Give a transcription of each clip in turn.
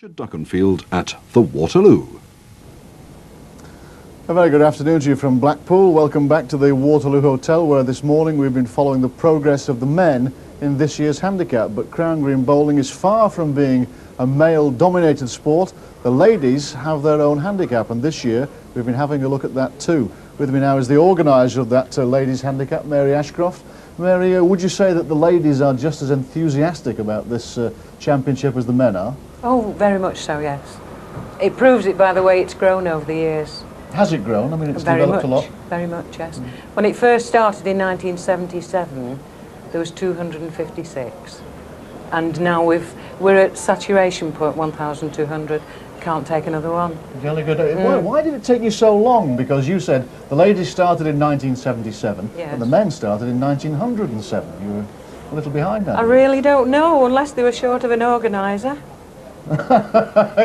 Duckenfield at the Waterloo. A very good afternoon to you from Blackpool. Welcome back to the Waterloo Hotel, where this morning we've been following the progress of the men in this year's handicap. But Crown Green bowling is far from being a male-dominated sport. The ladies have their own handicap, and this year we've been having a look at that too. With me now is the organiser of that ladies' handicap, Mary Ashcroft. Mary, would you say that the ladies are just as enthusiastic about this championship as the men are? Oh, very much so, yes. It proves it by the way it's grown over the years. Has it grown? I mean, it's developed a lot. Very much, yes. When it first started in 1977, there was 256. And now we're at saturation point, 1,200. Can't take another one. Really good. Why did it take you so long? Because you said the ladies started in 1977 yes. and the men started in 1907. You were a little behind that. I really don't know, unless they were short of an organiser.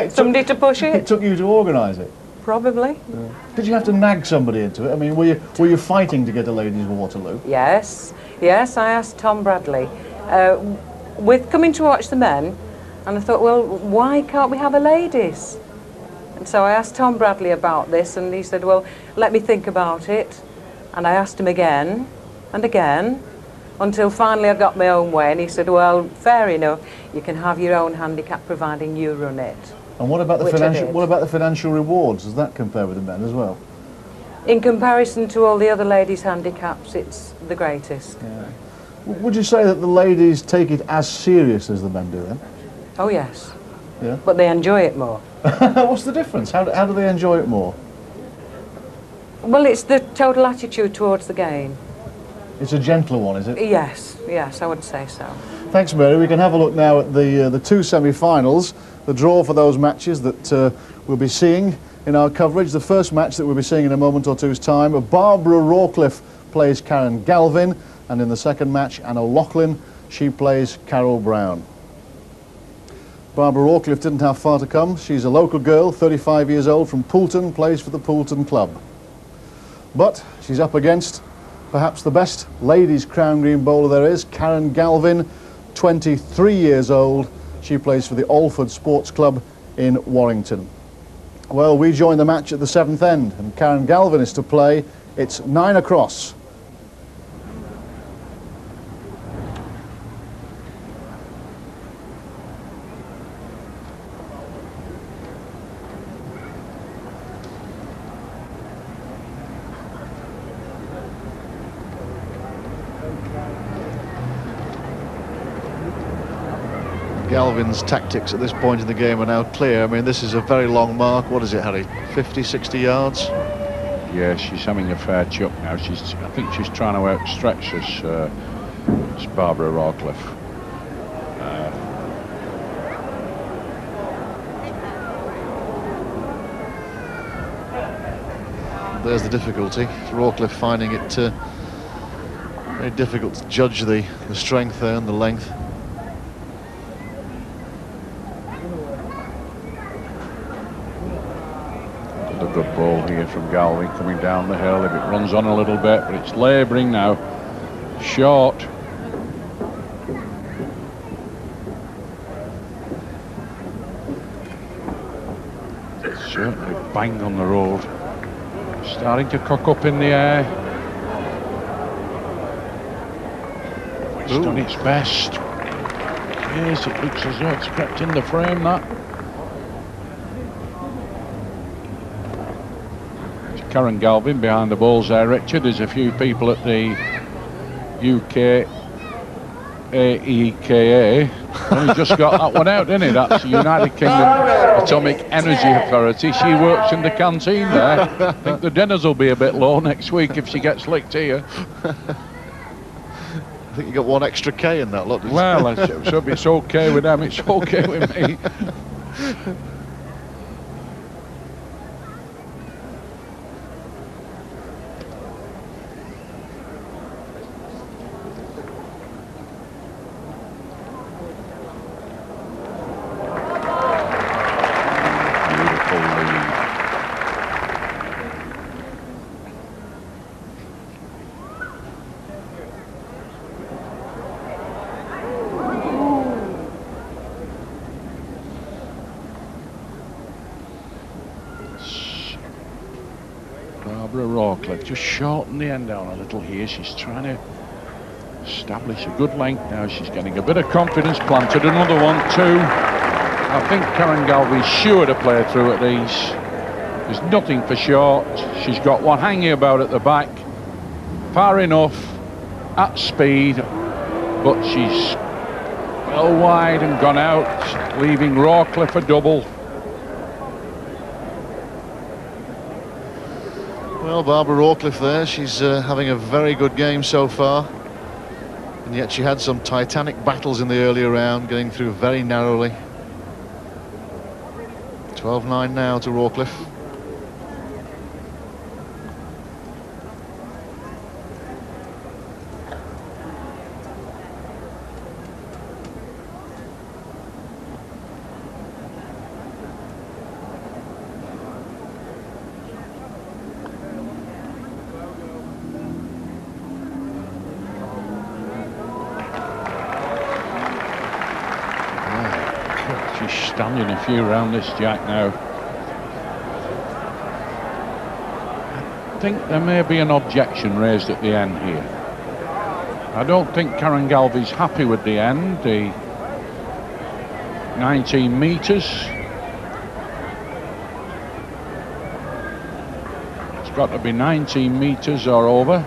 Somebody to push it. It took you to organise it? Probably. Yeah. Did you have to nag somebody into it? I mean, were you fighting to get a ladies' Waterloo? Yes, I asked Tom Bradley. With coming to watch the men, and I thought, well, why can't we have a ladies? And so I asked Tom Bradley about this, and he said, well, let me think about it. And I asked him again and again, until finally I got my own way, and he said, well, fair enough, you can have your own handicap providing you run it. And what about the financial rewards? Does that compare with the men as well? In comparison to all the other ladies' handicaps, it's the greatest. Yeah. Would you say that the ladies take it as serious as the men do then? Oh yes. Yeah. But they enjoy it more. What's the difference? How do they enjoy it more? Well, it's the total attitude towards the game. It's a gentler one, is it? Yes, I would say so. Thanks, Mary. We can have a look now at the two semi-finals, the draw for those matches that we'll be seeing in our coverage. The first match that we'll be seeing in a moment or two's time, Barbara Rawcliffe plays Karen Galvin, and in the second match, A OLoughlin, she plays Carol Brown. Barbara Rawcliffe didn't have far to come. She's a local girl, 35 years old, from Poulton, plays for the Poulton Club. But she's up against perhaps the best ladies Crown Green bowler there is, Karen Galvin, 23 years old. She plays for the Alford Sports Club in Warrington. Well, we join the match at the seventh end, and Karen Galvin is to play. It's 9 across. Galvin's tactics at this point in the game are now clear. I mean, this is a very long mark. What is it, Harry? 50, 60 yards? Yeah, she's having a fair chuck now. I think she's trying to outstretch us. It's Barbara Rawcliffe. There's the difficulty. Rawcliffe finding it very difficult to judge the strength there and the length. A good ball here from Galvin coming down the hill. If it runs on a little bit, but it's labouring now. Short. Certainly bang on the road. Starting to cock up in the air. It's done its best. Yes, it looks as though it's crept in the frame, that. Karen Galvin behind the balls there, Richard. There's a few people at the UK AEKA. Only just got that one out, didn't he? That's the United Kingdom Atomic Energy Authority. She works in the canteen there. I think the dinners will be a bit low next week if she gets licked here. I think you got one extra K in that lot. Well, so if it's okay with them, it's okay with me. Barbara Rawcliffe just shorten the end down a little here. She's trying to establish a good length now. She's getting a bit of confidence planted. Another one, two. I think Karen Galvin's sure to play through at these. There's nothing for short. She's got one hanging about at the back. Far enough, at speed, but she's well wide and gone out, leaving Rawcliffe a double. Well, Barbara Rawcliffe there, she's having a very good game so far. And yet she had some titanic battles in the earlier round, getting through very narrowly. 12-9 now to Rawcliffe. Standing a few round this jack now. I think there may be an objection raised at the end here. I don't think Karen Galvin's happy with the end, the 19 metres. It's got to be 19 metres or over.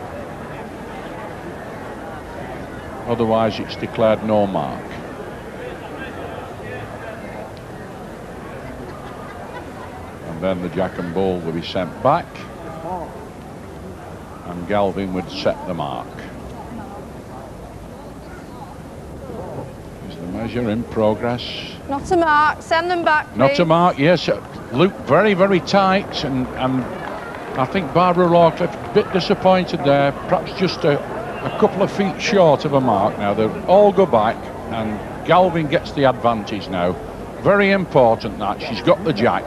Otherwise it's declared no mark. Then the jack and ball will be sent back and Galvin would set the mark. Is the measure in progress? Not a mark, send them back, please. Not a mark, yes. Luke very, very tight, and I think Barbara Rawcliffe a bit disappointed there, perhaps just a couple of feet short of a mark now. They'll all go back and Galvin gets the advantage now. Very important that she's got the jack.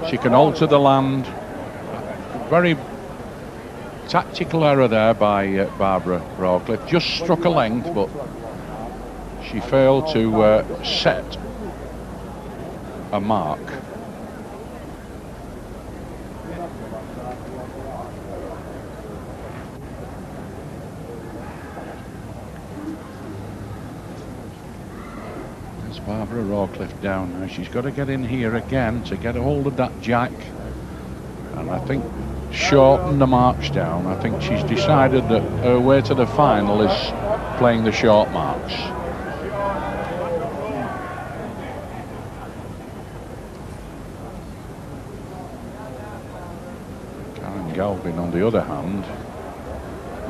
She can alter the land. Very tactical error there by Barbara Rawcliffe. Just struck a length, but she failed to set a mark. Barbara Rawcliffe down now. She's got to get in here again to get a hold of that jack, and I think shorten the marks down. I think she's decided that her way to the final is playing the short marks. Karen Galvin, on the other hand,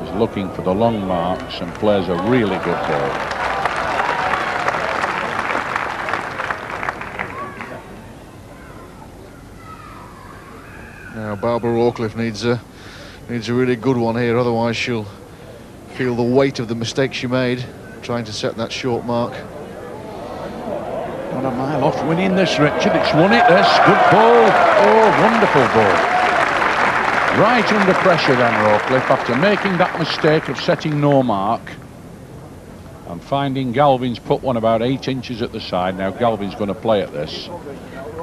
is looking for the long marks and plays a really good ball. Now Barbara Rawcliffe needs a really good one here, otherwise she'll feel the weight of the mistake she made trying to set that short mark. Not a mile off winning this, Richard. It's won it, this. Good ball. Oh, wonderful ball. Right under pressure then, Rawcliffe, after making that mistake of setting no mark and finding Galvin's put one about 8 inches at the side. Now Galvin's going to play at this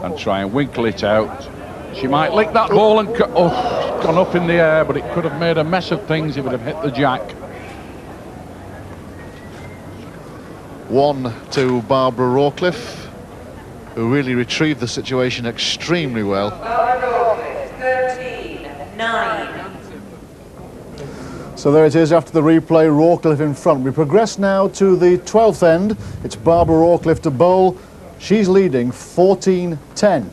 and try and winkle it out. She might lick that ball and it's gone up in the air, but it could have made a mess of things if it had hit the jack. 1 to Barbara Rawcliffe, who really retrieved the situation extremely well. Barbara Rawcliffe, 13-9. So there it is after the replay, Rawcliffe in front. We progress now to the 12th end. It's Barbara Rawcliffe to bowl. She's leading 14-10.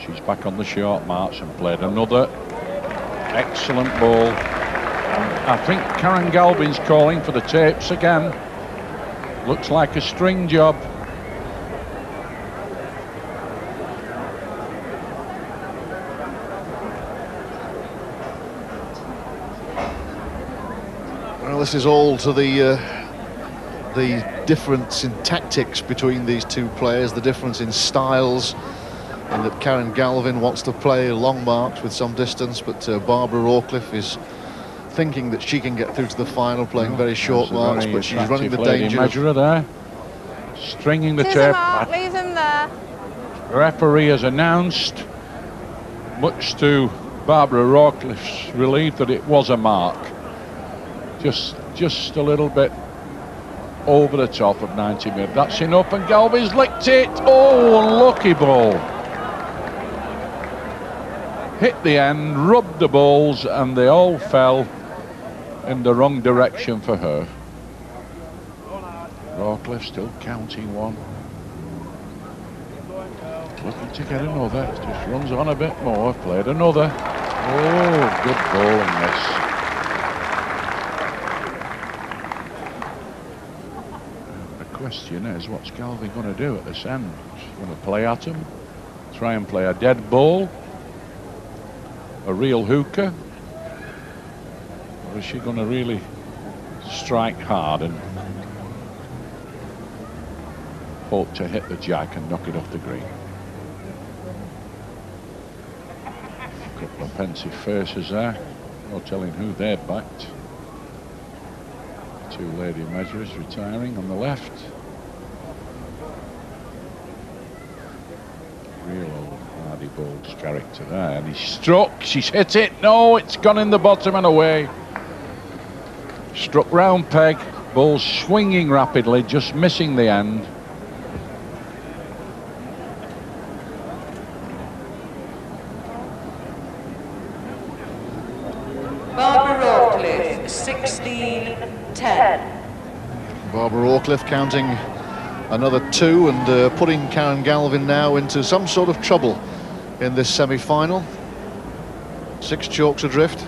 She's back on the short marks and played another excellent ball. I think Karen Galvin's calling for the tapes again. Looks like a string job. Well, this is all to the difference in tactics between these two players, the difference in styles. and that Karen Galvin wants to play long marks with some distance, but Barbara Rawcliffe is thinking that she can get through to the final, playing very short marks, but she's running the danger. Measurer there, stringing the Tis tape. a mark, leave him there. Referee has announced, much to Barbara Rawcliffe's relief, that it was a mark. Just a little bit over the top of 90 minutes. That's enough, and Galvin's licked it. Oh, unlucky ball. Hit the end, rubbed the balls, and they all fell in the wrong direction for her. Rawcliffe still counting one. Looking to get another. Just runs on a bit more. Played another. Oh, good ball in this. The question is, what's Galvin going to do at this end? She's going to play at him, try and play a dead ball, a real hooker, or is she going to really strike hard and hope to hit the jack and knock it off the green? A couple of pensive faces there, no telling who they're backed. Two lady measures retiring on the left. Real old Hardy Bowles character there, and he's struck. She's hit it. No, it's gone in the bottom and away. Struck round peg. Ball swinging rapidly, just missing the end. Barbara Rawcliffe, 16-10. Barbara Rawcliffe counting another 2 and putting Karen Galvin now into some sort of trouble in this semi-final. 6 chalks adrift.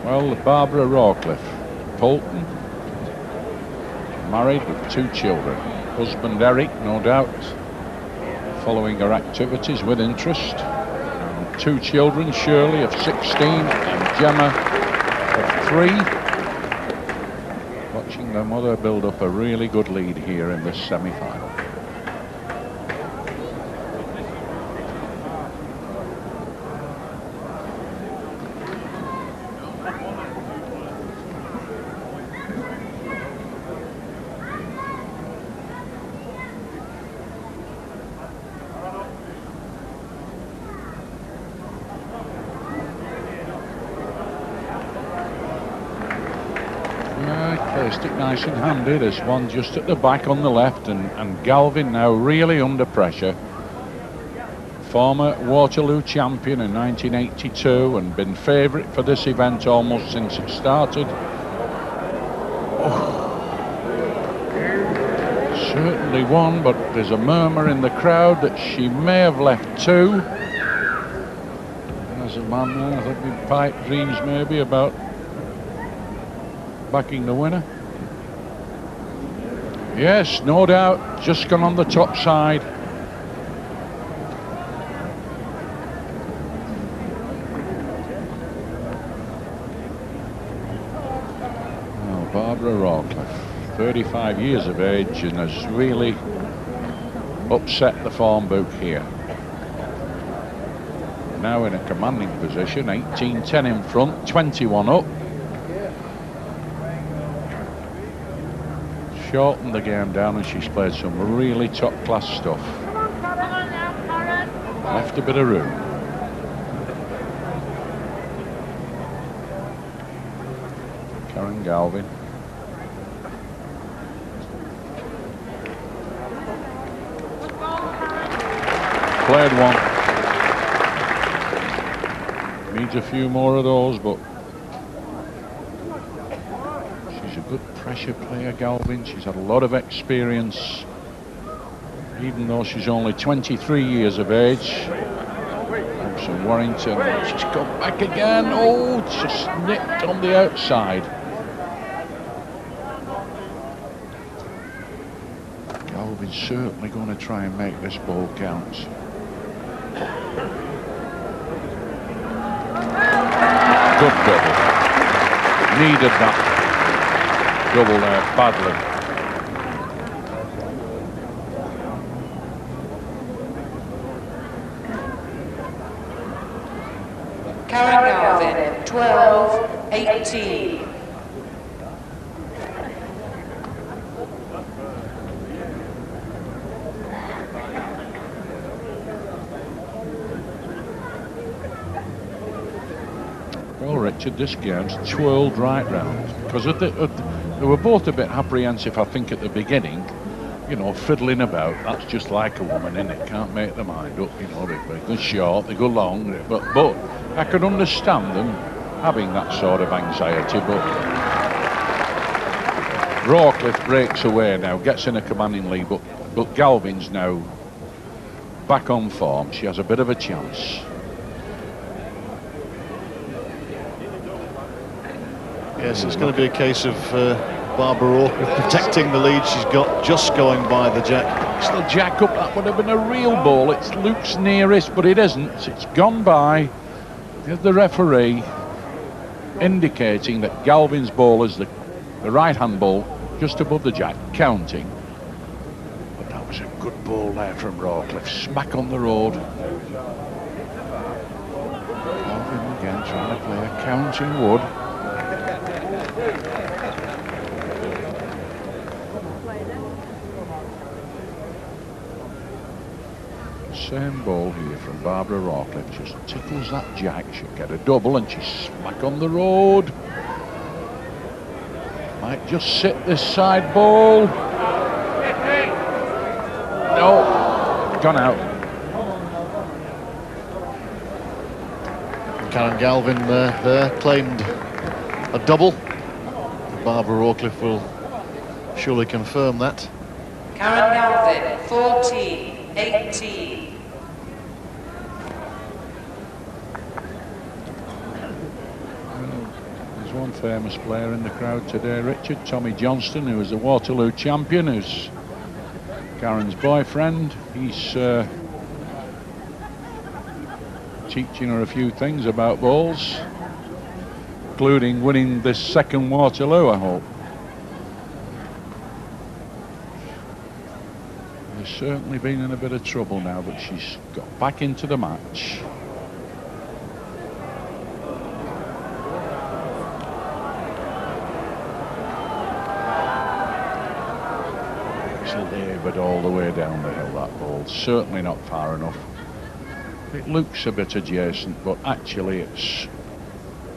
Well, Barbara Rawcliffe, Bolton, married with 2 children. Husband Eric, no doubt, following her activities with interest. And 2 children, Shirley of 16 and Gemma of 3. Watching their mother build up a really good lead here in this semi-final. Placed it nice and handy, this one just at the back on the left, and Galvin now really under pressure. Former Waterloo champion in 1982 and been favourite for this event almost since it started. Oh. Certainly won, but there's a murmur in the crowd that she may have left 2. There's a man there, I think with pipe dreams maybe about backing the winner. Yes, no doubt, just gone on the top side. Well, Barbara Rawcliffe, 35 years of age, and has really upset the form book here. Now in a commanding position, 18-10 in front, 21 up. Shortened the game down, and she's played some really top-class stuff. Left a bit of room. Karen Galvin. Played one. Needs a few more of those, but she's a good pressure player, Galvin. She's had a lot of experience, even though she's only 23 years of age. From Warrington, she's come back again. Oh, just nipped on the outside. Galvin's certainly going to try and make this ball count. Good double. Needed that double there badly. 18. Well, Richard, this game's twirled right round because they were both a bit apprehensive, I think, at the beginning. You know, fiddling about. That's just like a woman, innit? Can't make their mind up. You know, they go short, they go long. But I could understand them having that sort of anxiety. But Rawcliffe breaks away now, gets in a commanding lead. But Galvin's now back on form. She has a bit of a chance. Yes, it's going to be a case of Barbara Rawcliffe protecting the lead she's got, just going by the jack. It's the jack up. That would have been a real ball. It's Luke's nearest, but it isn't. It's gone by. There's the referee indicating that Galvin's ball is the right-hand ball just above the jack, counting. But that was a good ball there from Rawcliffe. Smack on the road. Galvin again trying to play a counting wood. Same ball here from Barbara Rawcliffe, just tickles that jack. She'll get a double and she's smack on the road. Might just sit this side ball. No, gone out. Karen Galvin there claimed a double. Barbara Rawcliffe will surely confirm that. Karen Galvin, 14, 18. There's one famous player in the crowd today, Richard, Tommy Johnston, who was the Waterloo champion, who's Karen's boyfriend. He's teaching her a few things about balls, including winning this second Waterloo, I hope. She's certainly been in a bit of trouble now, but she's got back into the match. It's laboured all the way down the hill, that ball. Certainly not far enough. It looks a bit adjacent, but actually it's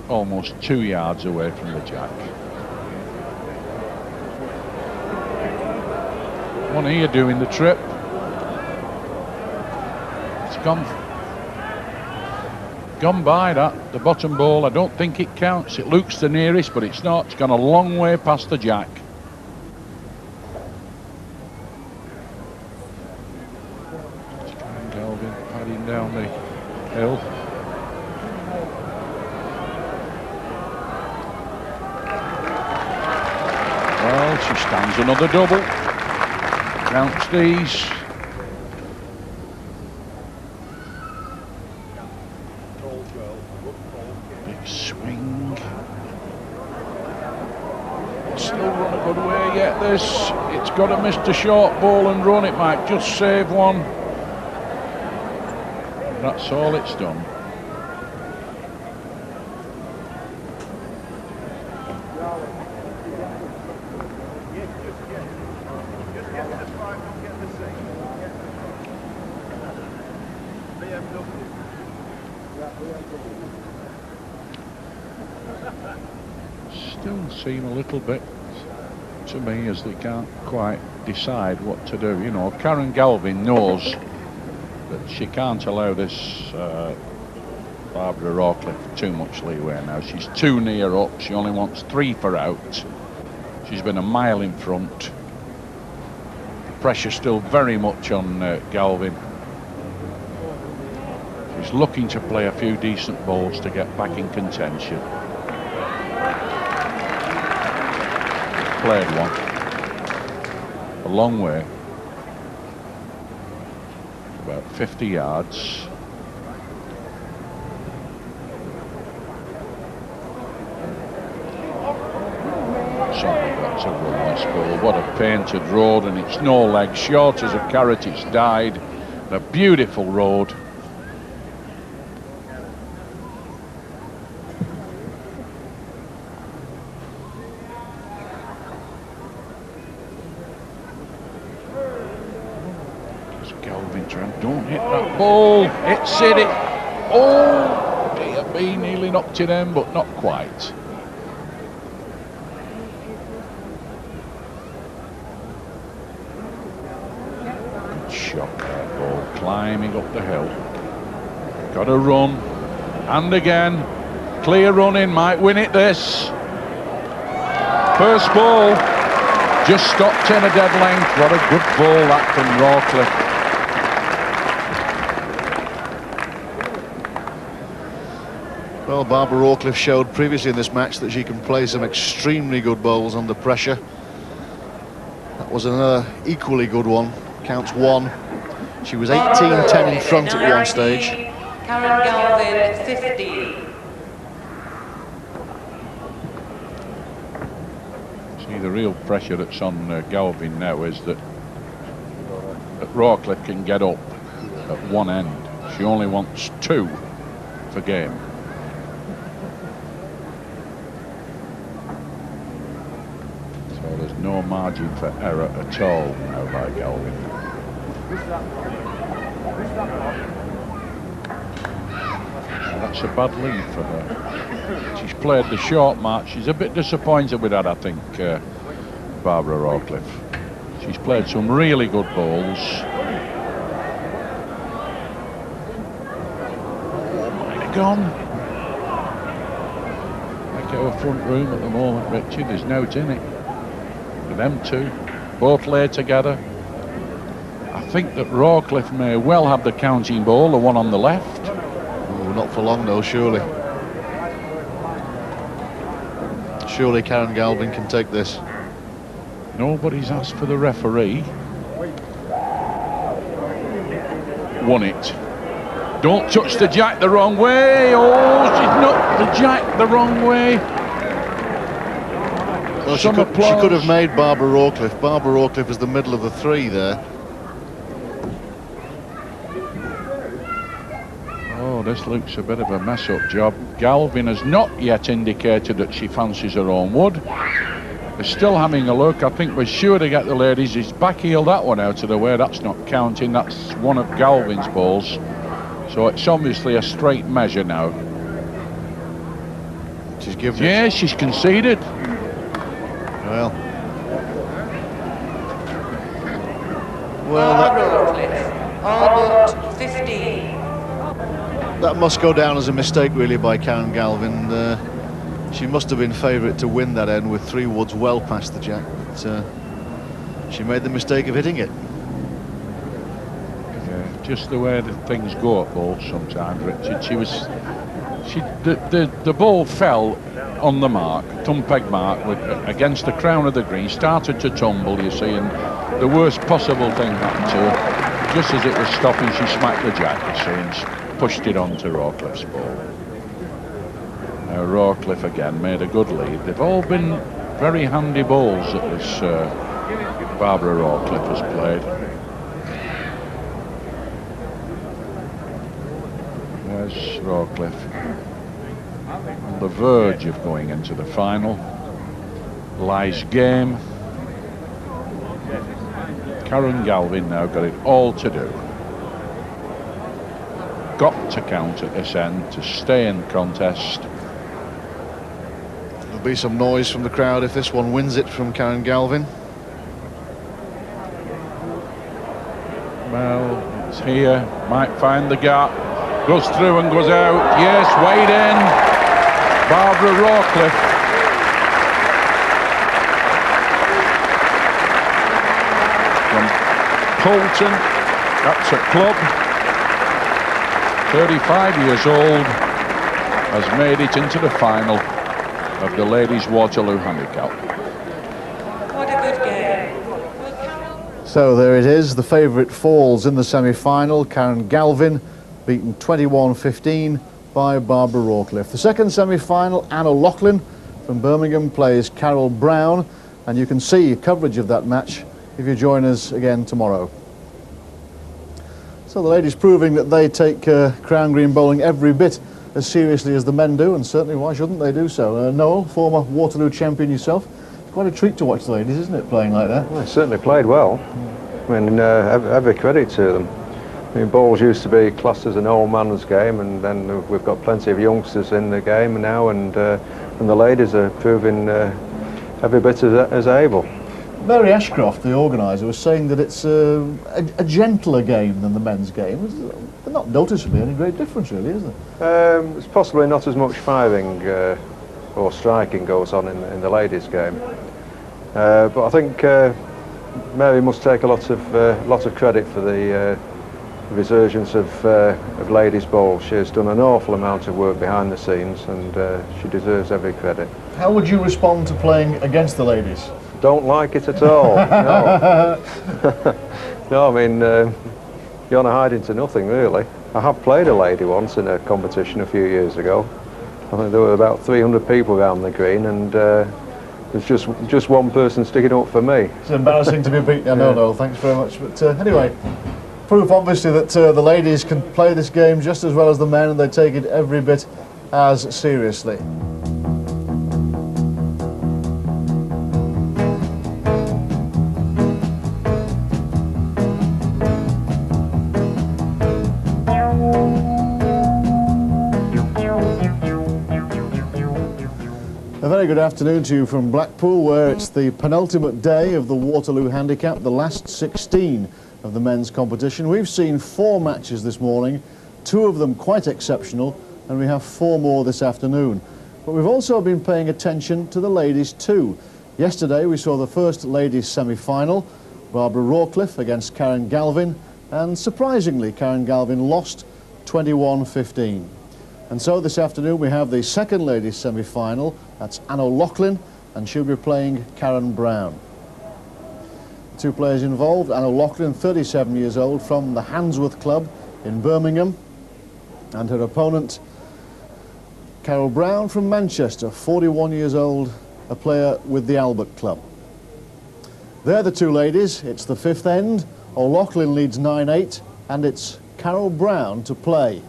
almost 2 yards away from the jack. One here doing the trip. It's gone by that, the bottom ball. I don't think it counts. It looks the nearest, but it's not. It's gone a long way past the jack. Galvin padding down the hill. Well, she stands another double. Counts these. Big swing. Still run a good way yet, this. It's got to miss the short ball and run. It might just save one. That's all it's done. Still seem a little bit to me as they can't quite decide what to do. You know, Karen Galvin knows that she can't allow this Barbara Rawcliffe too much leeway now. She's too near up. She only wants 3 for out. She's been a mile in front. The pressure's still very much on Galvin. She's looking to play a few decent balls to get back in contention. Played one. A long way. About 50 yards. Something got to run this ball. What a painted road, and it's no leg. Short as a carrot, it's died. A beautiful road. Galvin trying. Don't hit that ball. It's it. Oh, dear me, nearly knocked it in, but not quite. Good shot, that ball. Climbing up the hill. Got to run. And again. Clear running, might win it this. First ball. Just stopped in a dead length. What a good ball that from Rawcliffe. Well, Barbara Rawcliffe showed previously in this match that she can play some extremely good bowls under pressure. That was another equally good one. Counts 1. She was 18-10 in front at one stage. Karen Galvin, 15. The real pressure that's on Galvin now is that Rawcliffe can get up at one end. She only wants 2 for game. So there's no margin for error at all now by Galvin. That's a bad lead for her. She's played the short match. She's a bit disappointed with that, I think, Barbara Rawcliffe. She's played some really good balls. Oh, might have gone. Like our front room at the moment, Richard. There's no in it. For them two, both laid together. I think that Rawcliffe may well have the counting ball, the one on the left. Not for long though, surely. Surely Karen Galvin can take this. Nobody's asked for the referee. Won it. Don't touch the jack the wrong way. Oh, she's knocked the jack the wrong way. Well, she could have made Barbara Rawcliffe. Barbara Rawcliffe is the middle of the 3 there. Oh, this looks a bit of a mess-up job. Galvin has not yet indicated that she fancies her own wood. They're still having a look. I think we're sure to get the ladies. He's back-heeled that one out of the way. That's not counting. That's one of Galvin's balls. So it's obviously a straight measure now. She's given it. She's conceded. Well, Albert, 15. That must go down as a mistake, really, by Karen Galvin. She must have been favourite to win that end with 3 woods well past the jack. But, she made the mistake of hitting it. Yeah, just the way that things go at balls sometimes, Richard. The ball fell on the mark, thumb peg mark, against the crown of the green, started to tumble, you see, and the worst possible thing happened to her. Just as it was stopping, she smacked the jack, you see, and pushed it onto Rawcliffe's ball. Now Rawcliffe again made a good lead. They've all been very handy balls that this Barbara Rawcliffe has played. There's Rawcliffe on the verge of going into the final. Lies game. Karen Galvin now got it all to do. Got to count at this end to stay in the contest. There'll be some noise from the crowd if this one wins it from Karen Galvin. Well, it's here, might find the gap, goes through and goes out. Yes, Wade in. Barbara Rawcliffe. From Poulton, that's a club. 35 years old, has made it into the final of the ladies' Waterloo handicap. What a good game. So there it is, the favourite falls in the semi-final. Karen Galvin beaten 21-15 by Barbara Rawcliffe. The second semi-final, A OLoughlin from Birmingham plays Carol Brown, and you can see coverage of that match if you join us again tomorrow. So the ladies proving that they take crown green bowling every bit as seriously as the men do, and certainly why shouldn't they do so? Noel, former Waterloo champion yourself, it's quite a treat to watch the ladies, isn't it, playing like that? Well, they certainly played well. I mean, every credit to them. I mean, bowls used to be classed as an old man's game, and then we've got plenty of youngsters in the game now, and the ladies are proving every bit as able. Mary Ashcroft, the organiser, was saying that it's a gentler game than the men's game. There's not noticeably any great difference, really, is there? It's possibly not as much firing or striking goes on in the ladies' game, but I think Mary must take a lot of credit for the resurgence of ladies' bowls. She has done an awful amount of work behind the scenes, and she deserves every credit. How would you respond to playing against the ladies? Don't like it at all. No. No, I mean, you're on a hiding to nothing, really. I have played a lady once in a competition a few years ago. I think there were about 300 people around the green, and there's just one person sticking up for me. It's embarrassing to be beaten. I know, no, thanks very much. But anyway, proof obviously that the ladies can play this game just as well as the men, and they take it every bit as seriously. A very good afternoon to you from Blackpool, where it's the penultimate day of the Waterloo Handicap, the last 16 of the men's competition. We've seen 4 matches this morning, 2 of them quite exceptional, and we have 4 more this afternoon. But we've also been paying attention to the ladies too. Yesterday we saw the first ladies semi-final, Barbara Rawcliffe against Karen Galvin, and surprisingly Karen Galvin lost 21-15. And so this afternoon we have the second ladies semi-final. That's A OLoughlin, and she'll be playing Karen Brown. 2 players involved. A OLoughlin, 37 years old, from the Handsworth Club in Birmingham, and her opponent Carol Brown from Manchester, 41 years old, a player with the Albert Club. They're the 2 ladies. It's the 5th end. OLoughlin leads 9-8, and it's Carol Brown to play.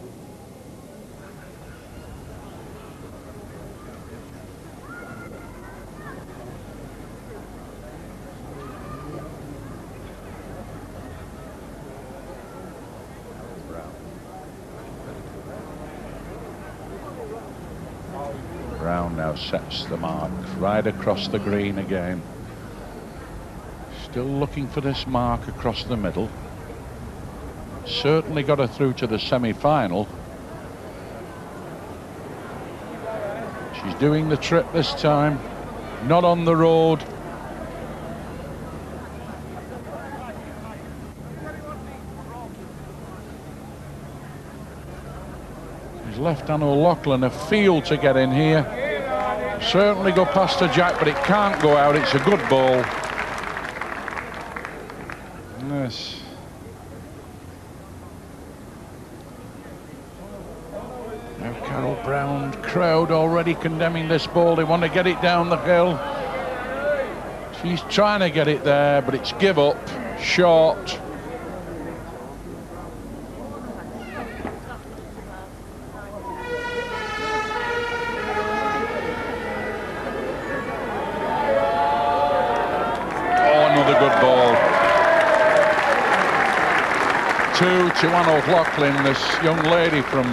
Brown now sets the mark right across the green again. Still looking for this mark across the middle. Certainly got her through to the semi-final. She's doing the trip this time, not on the road. He's left A OLoughlin a field to get in here. Certainly go past the jack, but it can't go out. It's a good ball. Yes. Now Carol Brown, crowd already condemning this ball. They want to get it down the hill. She's trying to get it there, but it's give up, short. To A OLoughlin, this young lady from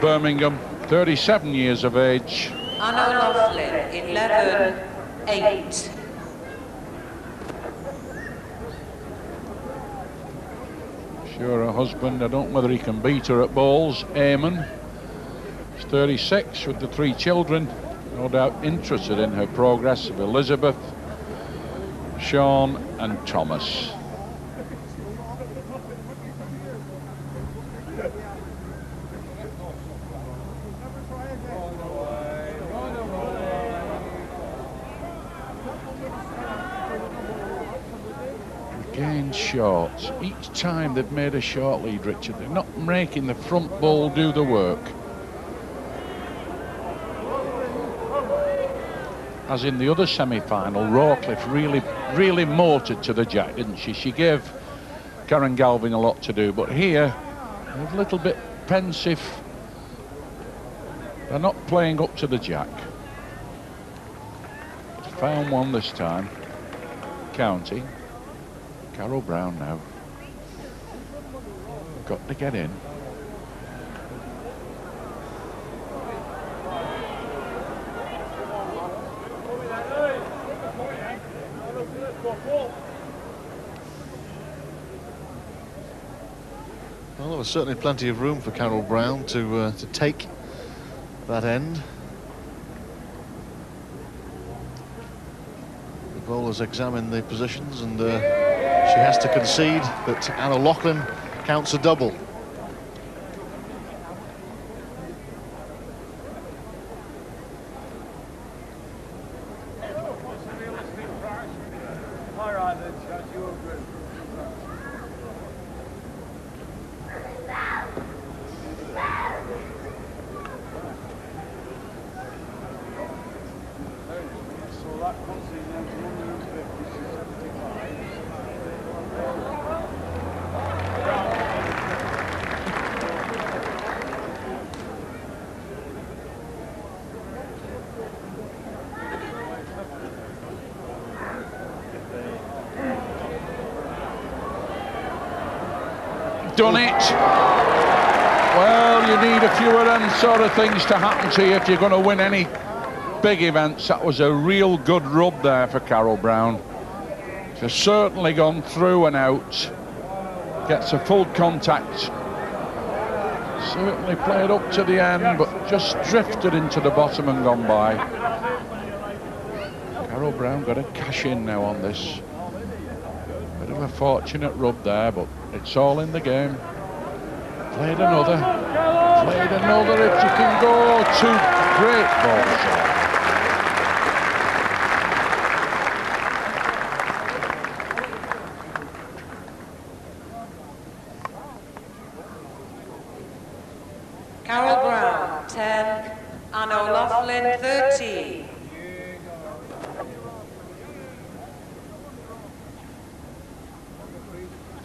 Birmingham, 37 years of age. A OLoughlin, 11-8. Sure, her husband, I don't know whether he can beat her at bowls, Eamon. He's 36 with the 3 children, no doubt interested in her progress, of Elizabeth, Sean and Thomas. Again short. Each time they've made a short lead, Richard, they're not making the front ball do the work. As in the other semi-final, Rawcliffe really motored to the jack, didn't she? She gave Karen Galvin a lot to do, but here, a little bit pensive. They're not playing up to the jack. Found one this time. County. Carol Brown now. got to get in. Well, there was certainly plenty of room for Carol Brown to take that end. The bowlers examine the positions, and she has to concede that A OLoughlin counts a double. Done it. Well, you need a few of them sort of things to happen to you if you're going to win any big events. That was a real good rub there for Carol Brown. She's certainly gone through and out. Gets a full contact. Certainly played up to the end, but just drifted into the bottom and gone by. Carol Brown got to cash in now on this. Bit of a fortunate rub there, but it's all in the game. Played another if you can go. Two great balls. Carol Brown, 10. A OLoughlin, 13.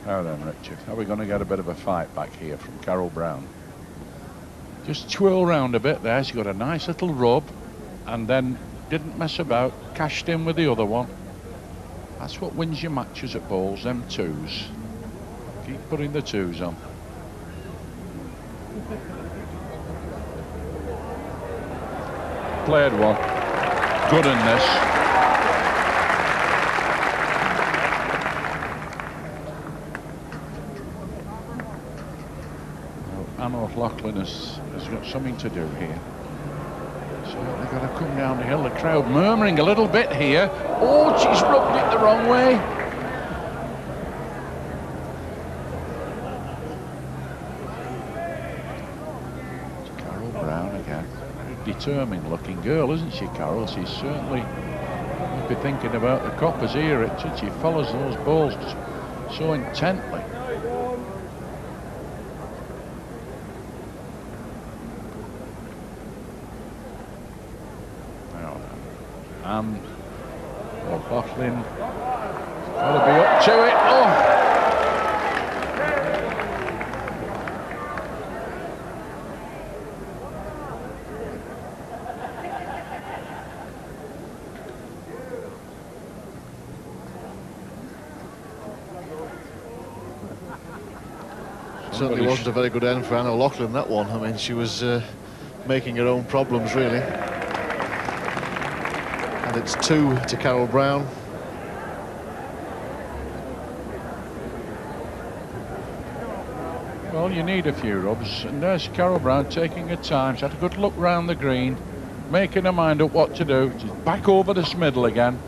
Now then, Richard, are we going to get a bit of a fight back here from Carol Brown? Just twirl round a bit there. She got a nice little rub and then didn't mess about, cashed in with the other one. That's what wins your matches at bowls, them twos. Keep putting the twos on. Played one. Good in this. A OLoughlin has got something to do here. So they've got to come down the hill. The crowd murmuring a little bit here. Oh, she's rubbed it the wrong way. It's Carol Brown again. Very determined looking girl, isn't she, Carol? She's certainly must be thinking about the coppers here, Richard. She follows those balls so intently. And OLoughlin got to be up to it. Oh! Certainly wasn't a very good end for A OLoughlin, that one. I mean, she was making her own problems, really. And it's 2 to Carol Brown. Well, you need a few rubs, and there's Carol Brown taking her time. She had a good look round the green, making her mind up what to do. She's back over this middle again.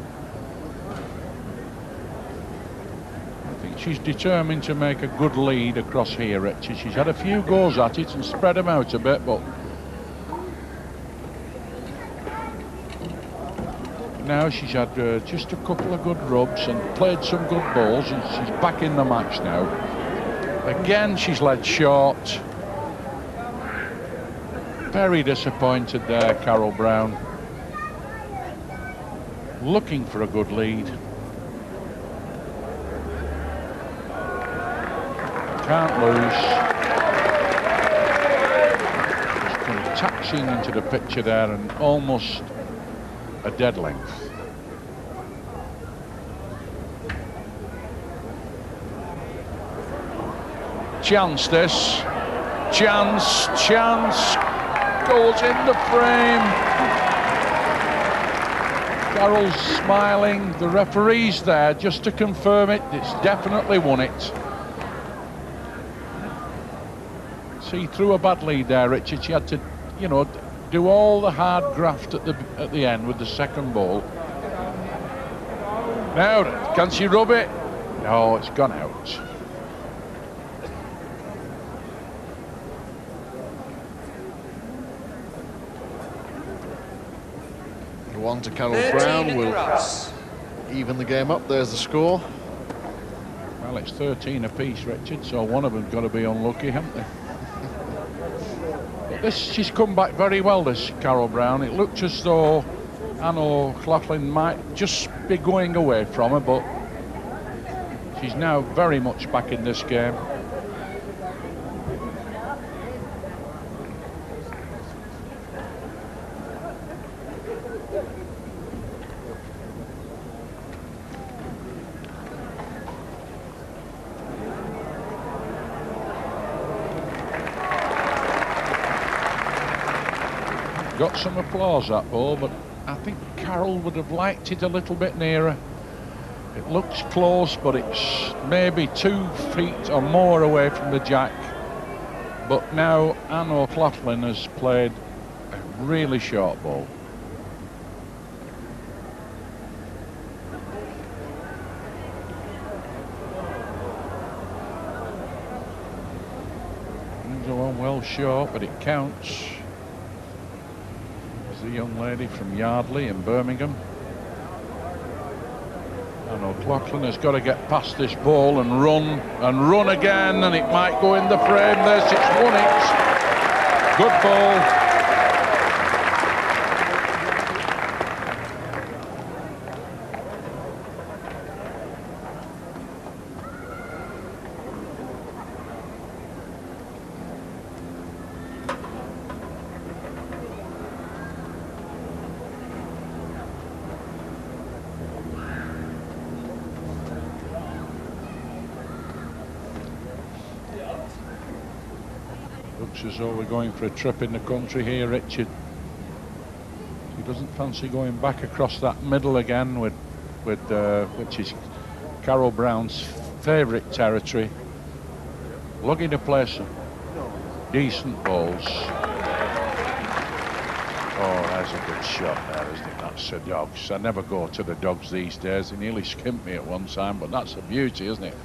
I think she's determined to make a good lead across here, Richard. She's had a few goes at it and spread them out a bit, but now she's had just a couple of good rubs and played some good balls, and she's back in the match now. Again, she's led short. Very disappointed there, Carol Brown. Looking for a good lead. Can't lose. Just come taxiing into the picture there and almost a dead length. chance this. Chance, goes in the frame. Carroll's smiling, the referee's there just to confirm it. It's definitely won it. She threw a bad lead there, Richard. She had to, you know, do all the hard graft at the end with the second ball. Now, can she rub it? No, it's gone out. One to Carol Brown will even the game up. There's the score. Well, it's 13 apiece, Richard, so one of them's got to be unlucky, haven't they? But she's come back very well, this Carol Brown. It looked as though A OLoughlin might just be going away from her, but she's now very much back in this game. Got some applause, that ball, but I think Carroll would have liked it a little bit nearer. It looks close, but it's maybe 2 feet or more away from the jack. But now A OLoughlin has played a really short ball. Things are well short, but it counts. The young lady from Yardley in Birmingham. And OLoughlin has got to get past this ball and run again, and it might go in the frame. There's it's won it. Good ball. Looks as though we're going for a trip in the country here, Richard. He doesn't fancy going back across that middle again with which is Carol Brown's favourite territory. Looking to play some decent balls. Oh, that's a good shot there, isn't it? That's the dogs. I never go to the dogs these days. They nearly skimped me at one time, but that's a beauty, isn't it?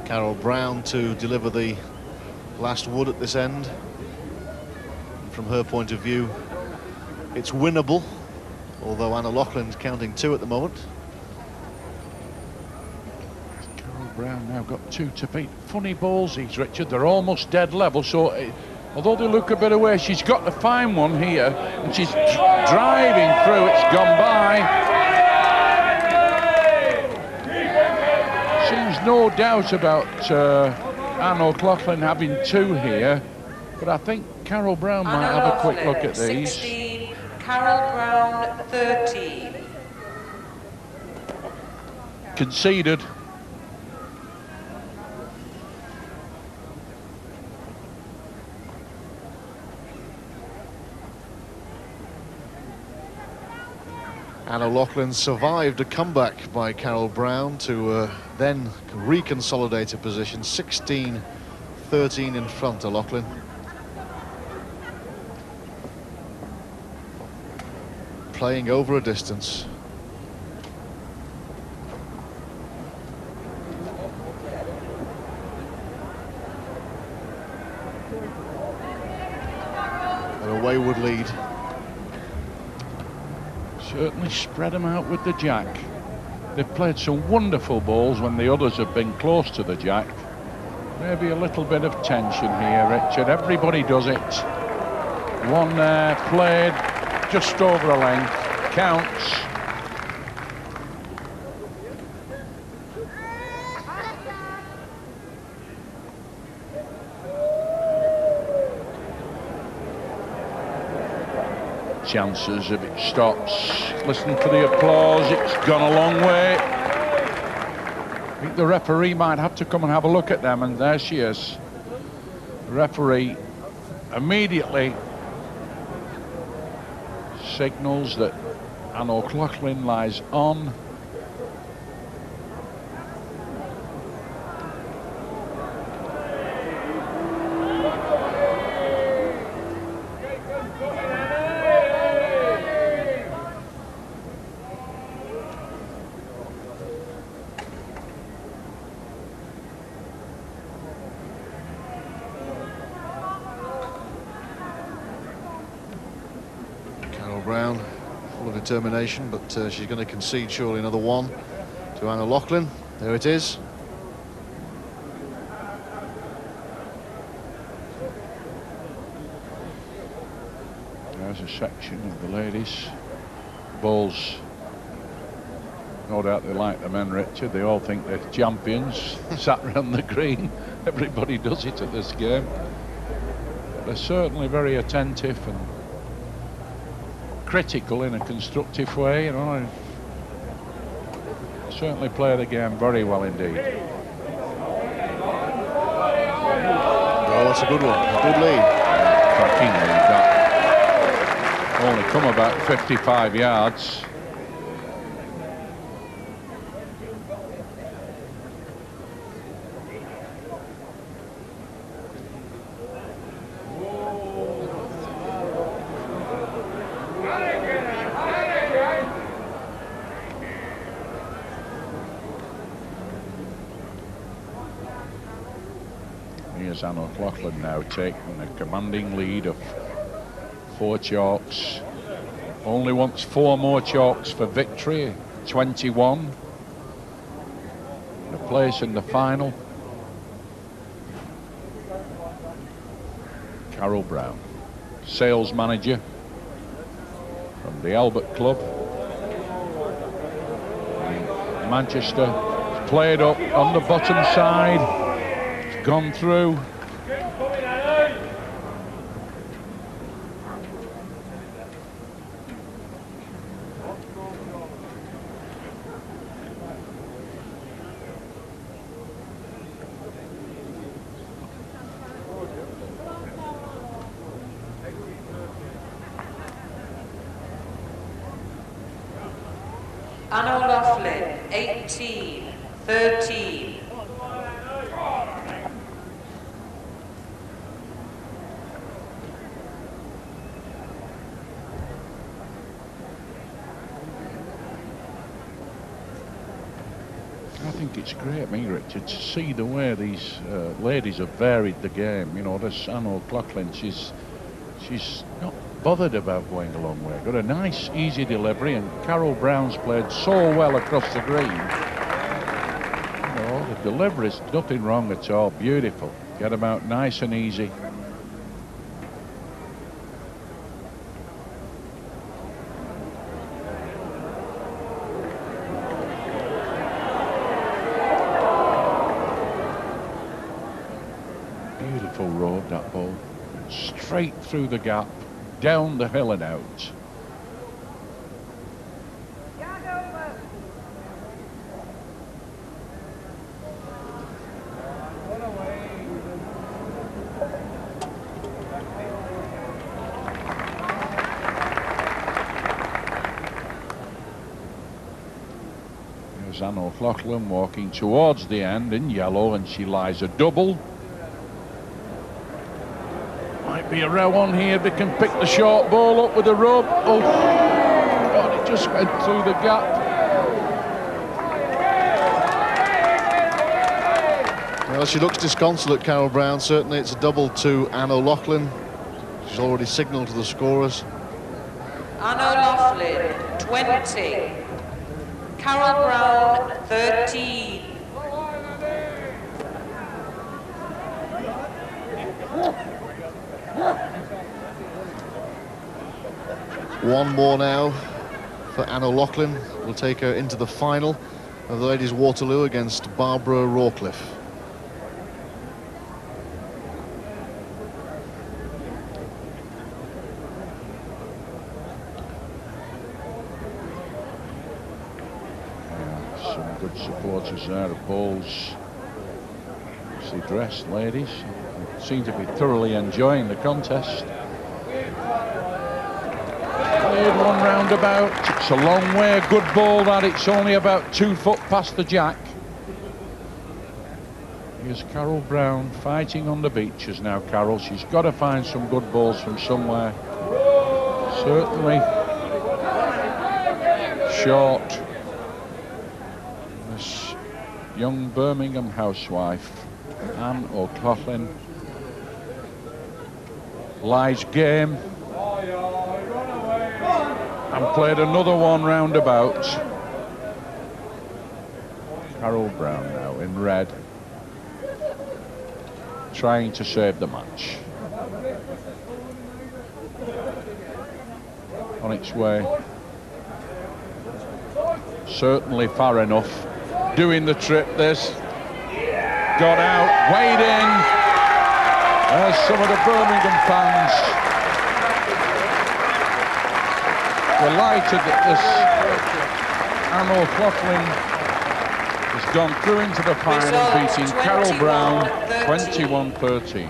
Carol Brown to deliver the last wood at this end. From her point of view, it's winnable, although A OLoughlin's counting 2 at the moment. Carol Brown now got 2 to beat. Funny balls these, Richard. They're almost dead level, so although they look a bit away, she's got to find one here, and she's driving through. It's gone by. Seems no doubt about A OLoughlin having 2 here, but I think Carol Brown might have a quick look at these. 16, Carol Brown 13. Conceded. A OLoughlin survived a comeback by Carol Brown to then reconsolidate a position. 16-13 in front, OLoughlin. Playing over a distance. And a wayward lead. Certainly spread them out with the jack. They've played some wonderful balls when the others have been close to the jack. Maybe a little bit of tension here, Richard. Everybody does it. One there, played just over a length. Counts. chances if it stops. Listen to the applause. It's gone a long way. I think the referee might have to come and have a look at them, and there she is. The referee immediately signals that A OLoughlin lies on. Brown, full of determination, but she's going to concede surely another one to A OLoughlin. There it is. There's a section of the ladies. Balls. No doubt they like the men, Richard. They all think they're champions. Sat around the green. Everybody does it at this game. But they're certainly very attentive and critical in a constructive way, you know. Certainly play the game very well indeed. Oh, that's a good one. A good lead. Cracking lead, that. Only come about 55 yards. Here's A OLoughlin now taking a commanding lead of 4 chalks. Only wants 4 more chalks for victory, 21. A place in the final. Carol Brown, sales manager from the Albert Club. Manchester played up on the bottom side. Gone through. A OLoughlin, 18-13. I think it's great, Richard, to see the way these ladies have varied the game. You know, this A OLoughlin, she's not bothered about going a long way. Got a nice, easy delivery, and Carol Brown's played so well across the green. You know, the delivery's nothing wrong at all. Beautiful. Get them out nice and easy. Beautiful road, that ball. Straight through the gap, down the hill and out. There's A OLoughlin walking towards the end in yellow, and she lies a double. Might be a row on here. They can pick the short ball up with a rub. Oh, God, it just went through the gap. Well, she looks disconsolate, Carol Brown. Certainly it's a double to A OLoughlin. She's already signalled to the scorers. A OLoughlin, 20. Carol Brown, 13. One more now for A OLoughlin. Will take her into the final of the ladies' Waterloo against B Rawcliffe. Some good supporters there of Paul's dressed ladies. Seem to be thoroughly enjoying the contest. Played one roundabout. It's a long way. A good ball that. It's only about 2 foot past the jack. Here's Carol Brown fighting on the beaches now. Carol, she's got to find some good balls from somewhere. Certainly short. This young Birmingham housewife, A OLoughlin, lies game and played another one roundabout. Carol Brown now in red, trying to save the match. On its way, certainly far enough, doing the trip. This got out, weighed in. There's some of the Birmingham fans delighted that this A OLoughlin has gone through into the final, beating Carol Brown 21-13.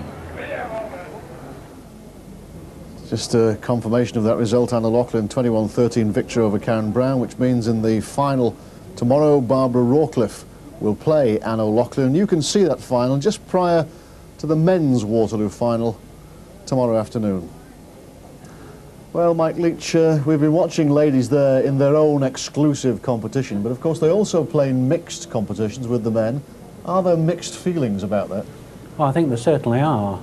Just a confirmation of that result. A OLoughlin 21-13 victory over Karen Brown, which means in the final tomorrow, Barbara Rawcliffe will play A OLoughlin. You can see that final just prior to the men's Waterloo final tomorrow afternoon. Well, Mike Leach, we've been watching ladies there in their own exclusive competition, but of course they also play in mixed competitions with the men. Are there mixed feelings about that? Well, I think there certainly are.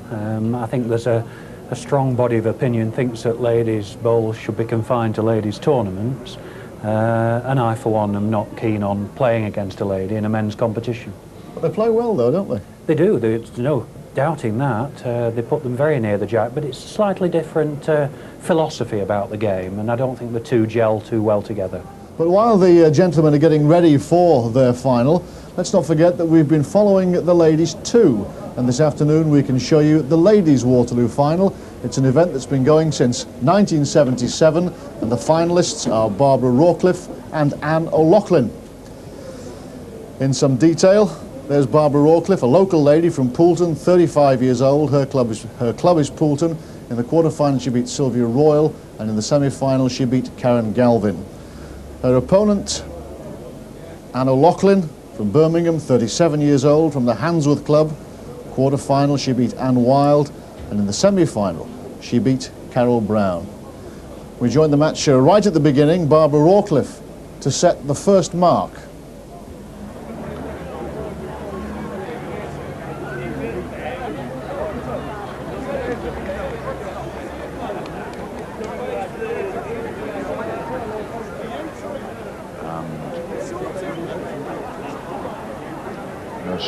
I think there's a strong body of opinion thinks that ladies' bowls should be confined to ladies' tournaments. And I, for one, am not keen on playing against a lady in a men's competition. But they play well, though, don't they? They do. There's no doubting that. They put them very near the jack, but it's a slightly different philosophy about the game, and I don't think the two gel too well together. But while the gentlemen are getting ready for their final, let's not forget that we've been following the ladies too. And this afternoon we can show you the ladies' Waterloo final. It's an event that's been going since 1977, and the finalists are Barbara Rawcliffe and A OLoughlin. In some detail, there's Barbara Rawcliffe, a local lady from Poulton, 35 years old. Her club is Poulton. In the quarter-final she beat Sylvia Royal, and in the semi-final she beat Karen Galvin. Her opponent, A OLoughlin from Birmingham, 37 years old, from the Handsworth Club. Quarter-final she beat Anne Wilde, and in the semi-final she beat Carol Brown. We joined the match right at the beginning, Barbara Rawcliffe to set the first mark.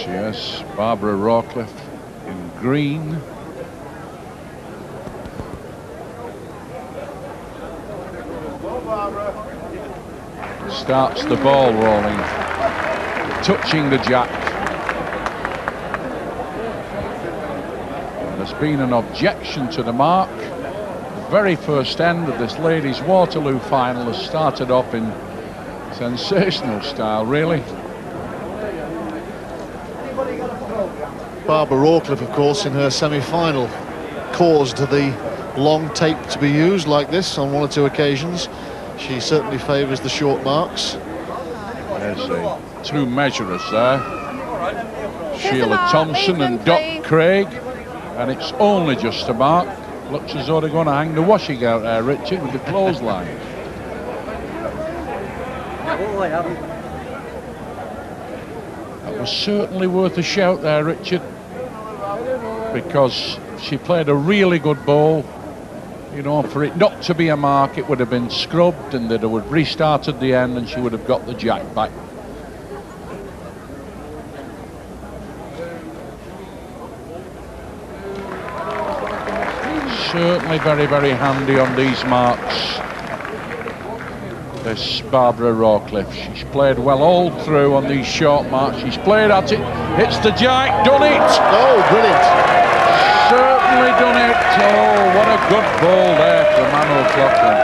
Yes, Barbara Rawcliffe in green. Starts the ball rolling, touching the jack. And there's been an objection to the mark. The very first end of this ladies' Waterloo final has started off in sensational style, really. Barbara Rawcliffe, of course, in her semi-final caused the long tape to be used like this on one or two occasions. She certainly favours the short marks. There's the two measurers there, Sheila Thompson and Doc Craig, and it's only just a mark. Looks as though they're going to hang the washing out there, Richard, with the clothesline. That was certainly worth a shout there, Richard, because she played a really good ball. You know, for it not to be a mark, it would have been scrubbed and they'd have restarted the end and she would have got the jack back. Certainly very, very handy on these marks, this Barbara Rawcliffe. She's played well all through on these short marks. She's played at it, hits the jack, done it! Oh, brilliant! Certainly done it. Oh, what a good ball there from A OLoughlin.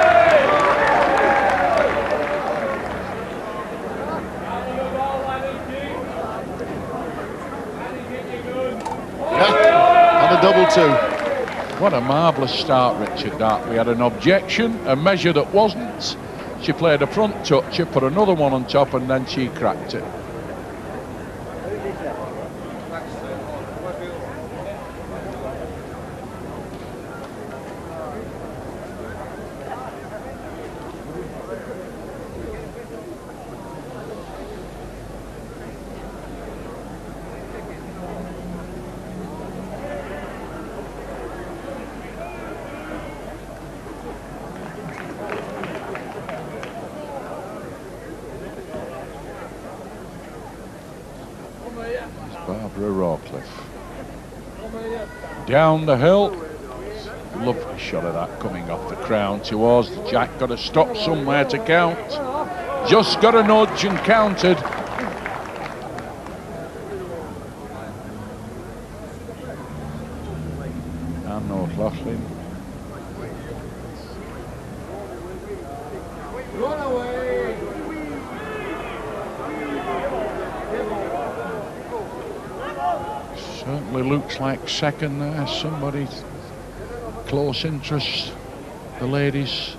22. What a marvellous start, Richard, that. We had an objection, a measure that wasn't. She played a front toucher, put another one on top, and then she cracked it. Barbara Rawcliffe. Down the hill. Lovely shot of that coming off the crown towards the jack. Got to stop somewhere to count. Just got a nudge and counted. And A OLoughlin. Run away! Certainly looks like second there. Somebody close interest. The ladies.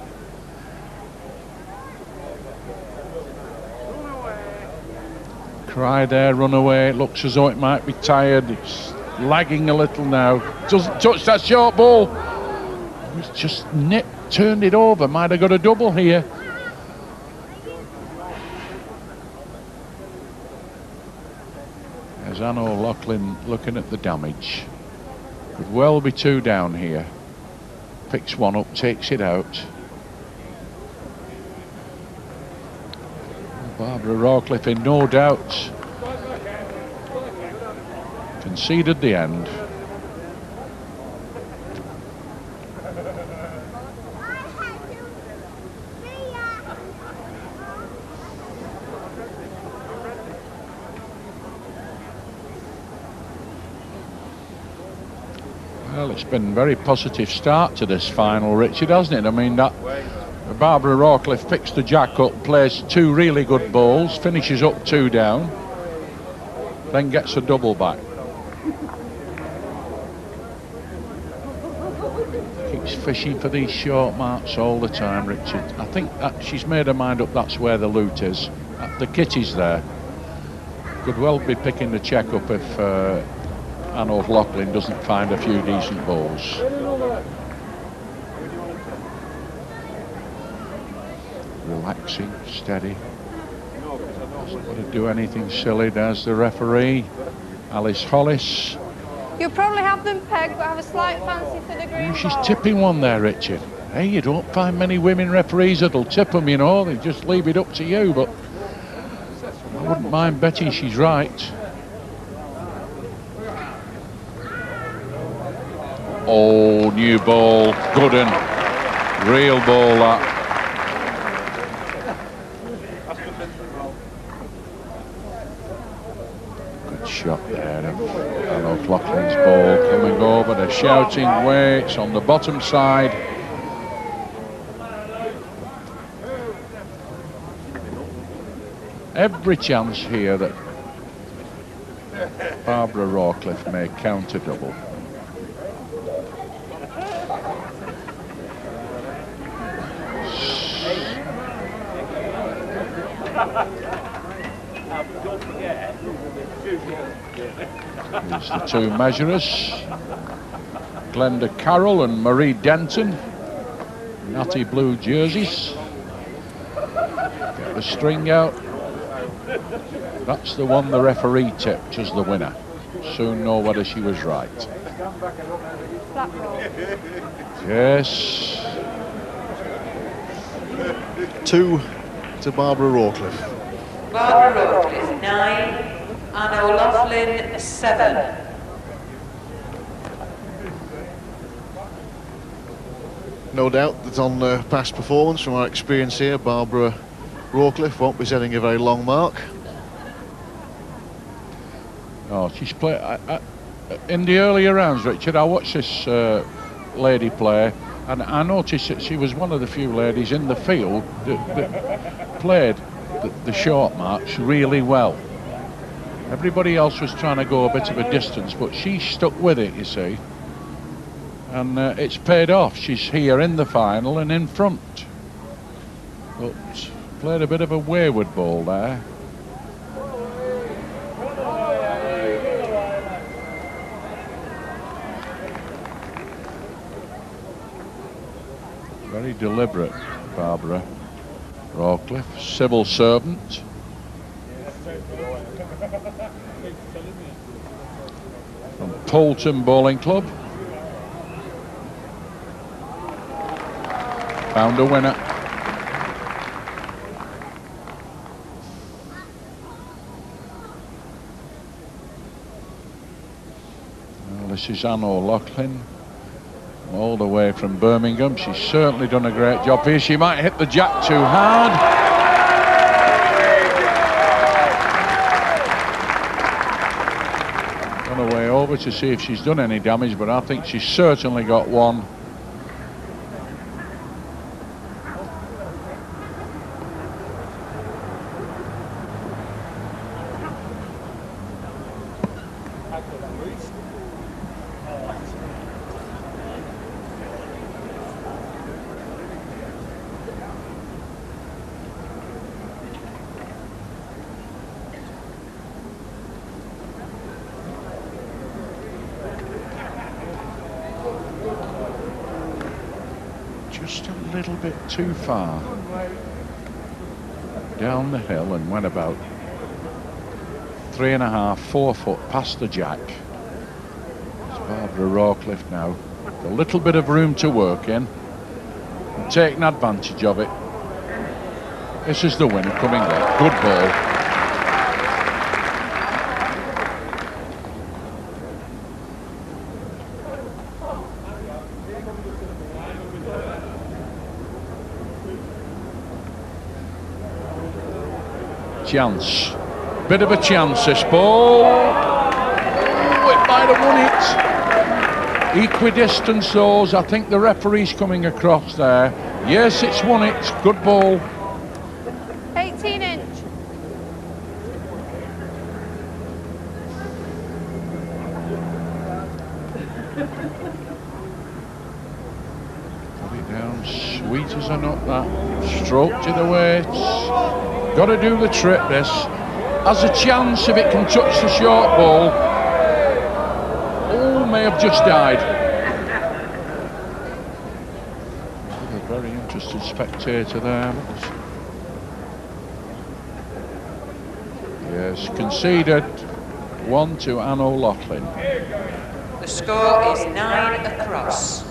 Cry there, run away. It looks as though it might be tired. It's lagging a little now. Doesn't touch that short ball. It's just turned it over. Might have got a double here. There's A OLoughlin looking at the damage. Could well be two down here. Picks one up, takes it out. Barbara Rawcliffe in no doubt. Conceded the end. Well, it's been a very positive start to this final, Richard, hasn't it? I mean, that Barbara Rawcliffe picks the jack up, plays two really good balls, finishes up two down, then gets a double back. Keeps fishing for these short marks all the time, Richard. I think that she's made her mind up that's where the loot is. The kitty's there. Could well be picking the check up if A OLoughlin doesn't find a few decent balls. Relaxing, steady. Doesn't want to do anything silly. There's the referee, Alice Hollis. You'll probably have them pegged, but have a slight fancy for the green She's ball. tipping one there, Richard. Hey, you don't find many women referees that'll tip them, you know. They just leave it up to you, but I wouldn't mind betting she's right. Oh, new ball, good un. Real ball, that. Good shot there of A OLoughlin's ball coming over the shouting way. It's on the bottom side. Every chance here that Barbara Rawcliffe may counter double. Here's the two measurers, Glenda Carroll and Marie Denton, natty blue jerseys. Get the string out. That's the one the referee tipped as the winner. Soon know whether she was right. Yes. 2 to Barbara Rawcliffe. Barbara Rawcliffe 9, A OLoughlin 7. No doubt that on past performance, from our experience here, Barbara Rawcliffe won't be setting a very long mark. Oh, she's played in the earlier rounds, Richard. I watched this lady play, and I noticed that she was one of the few ladies in the field that played the short marks really well. Everybody else was trying to go a bit of a distance, but she stuck with it, you see. And it's paid off. She's here in the final and in front. But played a bit of a wayward ball there. Very deliberate, Barbara Rawcliffe, civil servant. From Poulton Bowling Club. Found a winner. Well, this is A OLoughlin, all the way from Birmingham. She's certainly done a great job here. She might hit the jack too hard. Gone away over to see if she's done any damage, but I think she's certainly got one. Just a little bit too far down the hill and went about 3.5, 4 foot past the jack. It's Barbara Rawcliffe now. A little bit of room to work in and taking advantage of it. This is the winner coming late. Good ball. Chance, bit of a chance this ball. Oh, it might have won it. Equidistance those. I think the referee's coming across there. Yes, it's won it. Good ball. 18 inch. Put it down, sweet as a nut that. Stroked it away. Got to do the trick, this. Has a chance if it can touch the short ball. Oh, may have just died. A very interested spectator there. Yes, conceded. 1 to A OLoughlin. The score is 9 across.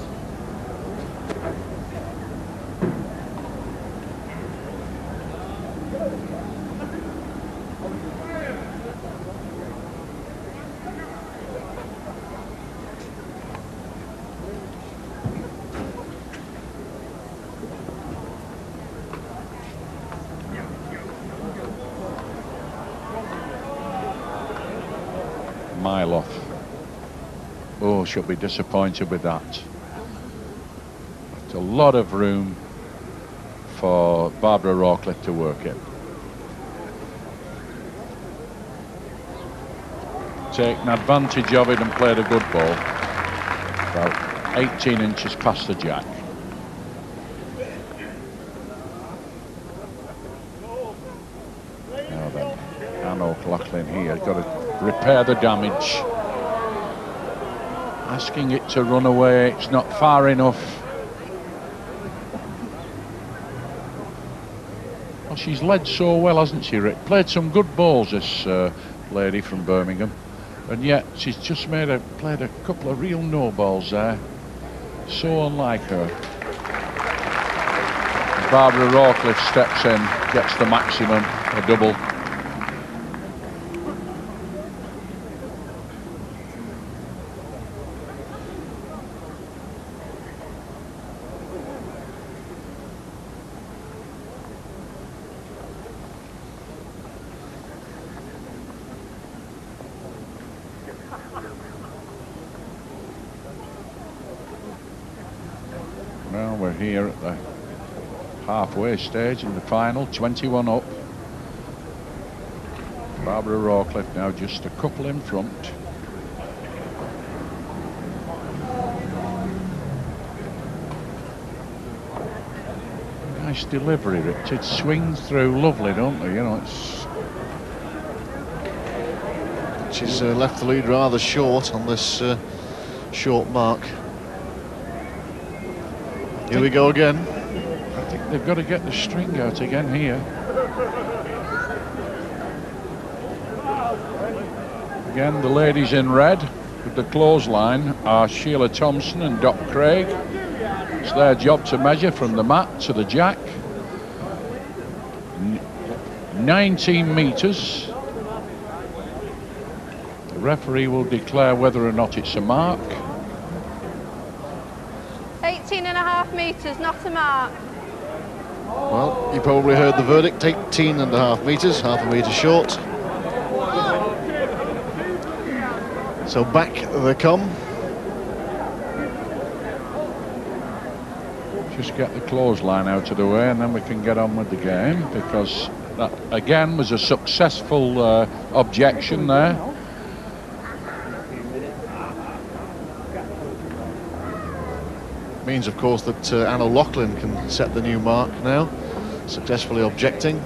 Mile off. Oh, she'll be disappointed with that. It's a lot of room for Barbara Rawcliffe to work in. Taken advantage of it and played a good ball. About 18 inches past the jack. Now then, A OLoughlin here got to repair the damage. Asking it to run away, it's not far enough. Well, she's led so well, hasn't she, Rick? Played some good balls, this lady from Birmingham, and yet she's just played a couple of real no balls there. So unlike her. Barbara Rawcliffe steps in, gets the maximum, a double. Well, we're here at the halfway stage in the final, 21 up. Barbara Rawcliffe now just a couple in front. Nice delivery, Richard. Swings through lovely, don't they? You know, it's... She's left the lead rather short on this short mark. Here we go again. I think they've got to get the string out again here. Again, the ladies in red with the clothesline are Sheila Thompson and Doc Craig. It's their job to measure from the mat to the jack. 19 metres. The referee will declare whether or not it's a mark. 18.5 metres, not a mark. Well, you probably heard the verdict. 18.5 metres, half a metre short. So back they come. Just get the clothesline out of the way and then we can get on with the game, because that again was a successful objection there. Means, of course, that A OLoughlin can set the new mark now, successfully objecting.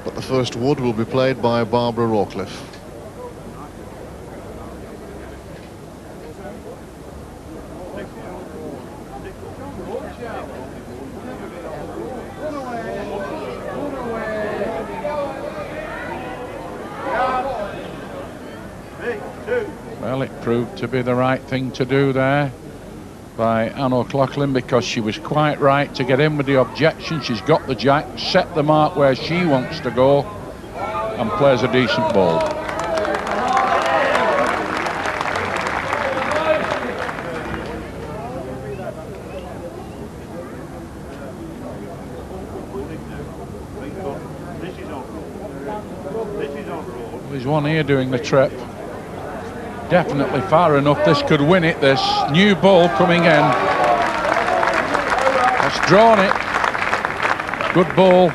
But the first wood will be played by Barbara Rawcliffe. Well, it proved to be the right thing to do there by A OLoughlin, because she was quite right to get in with the objection. She's got the jack, set the mark where she wants to go, and plays a decent ball. There's one here doing the trip. Definitely far enough. This could win it, this. New ball coming in. That's drawn it. Good ball.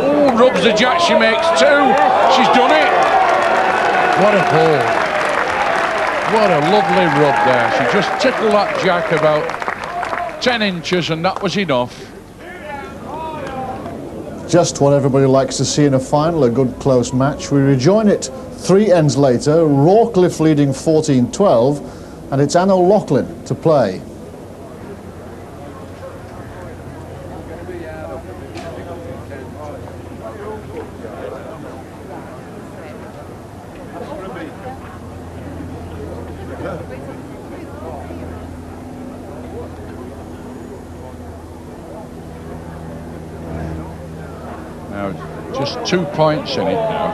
Oh, rubs the jack. She makes two. She's done it. What a ball. What a lovely rub there. She just tickled that jack about 10 inches, and that was enough. Just what everybody likes to see in a final, a good close match. We rejoin it 3 ends later, Rawcliffe leading 14-12, and it's A OLoughlin to play. Now, just 2 points in it now.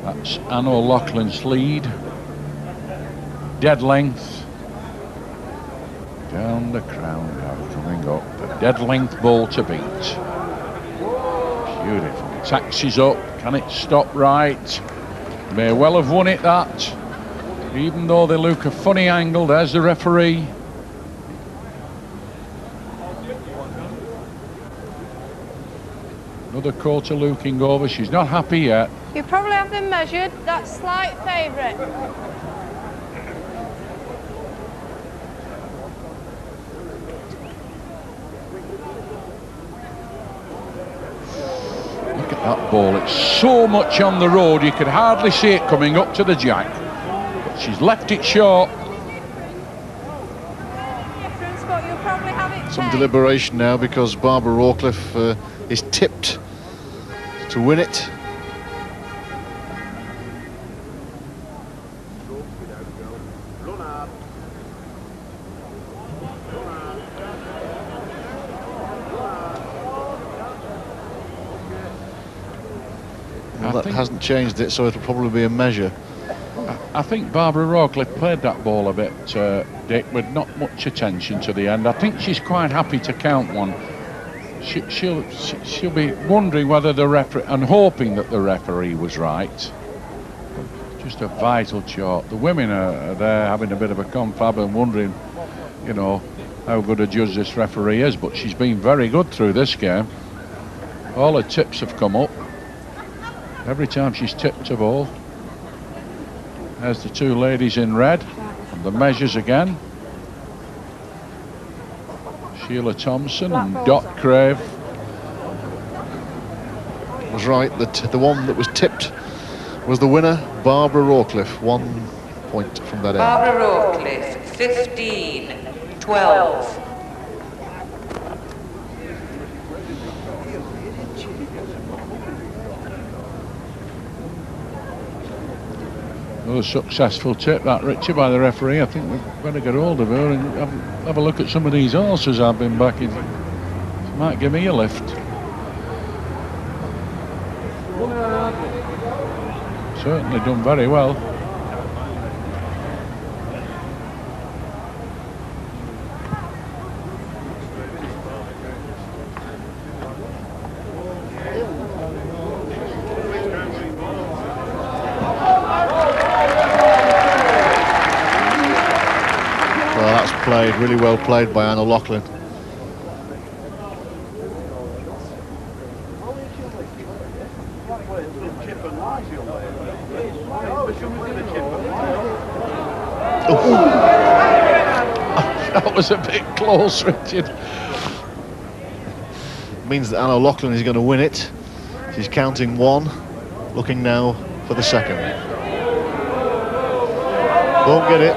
That's A OLoughlin's lead. Dead length. Down the crown now, coming up. The dead length ball to beat. Beautiful. Taxis up. Can it stop right? May well have won it, that. Even though they look a funny angle, there's the referee. Another quarter looking over. She's not happy yet. You probably have them measured. That's slight favourite. Look at that ball. It's so much on the road, you could hardly see it coming up to the jack. But she's left it short. Difference, but you'll probably have it Some paid. deliberation now, because Barbara Rawcliffe is tipped to win it. Well, that hasn't changed it, so it'll probably be a measure. I think Barbara Rawcliffe played that ball a bit, Dick, with not much attention to the end. I think she's quite happy to count one. She'll be wondering whether the referee, and hoping that the referee was right. just a vital shot. The women are there having a bit of a confab and wondering, you know, how good a judge this referee is, but she's been very good through this game. All her tips have come up. Every time she's tipped a ball. There's the two ladies in red. And the measures again. Sheila Thompson and Dot Crave. Was right that the one that was tipped was the winner, Barbara Rawcliffe. 1 point from that end. Barbara Rawcliffe, 15-12. Another successful tip, that, Richie, by the referee. I think we've better get hold of her and have a look at some of these horses I've been backing. She might give me a lift. Certainly done very well. Played, really well played by A OLoughlin. That was a bit close, Richard. Means that A OLoughlin is going to win it. She's counting 1, looking now for the second. Won't get it.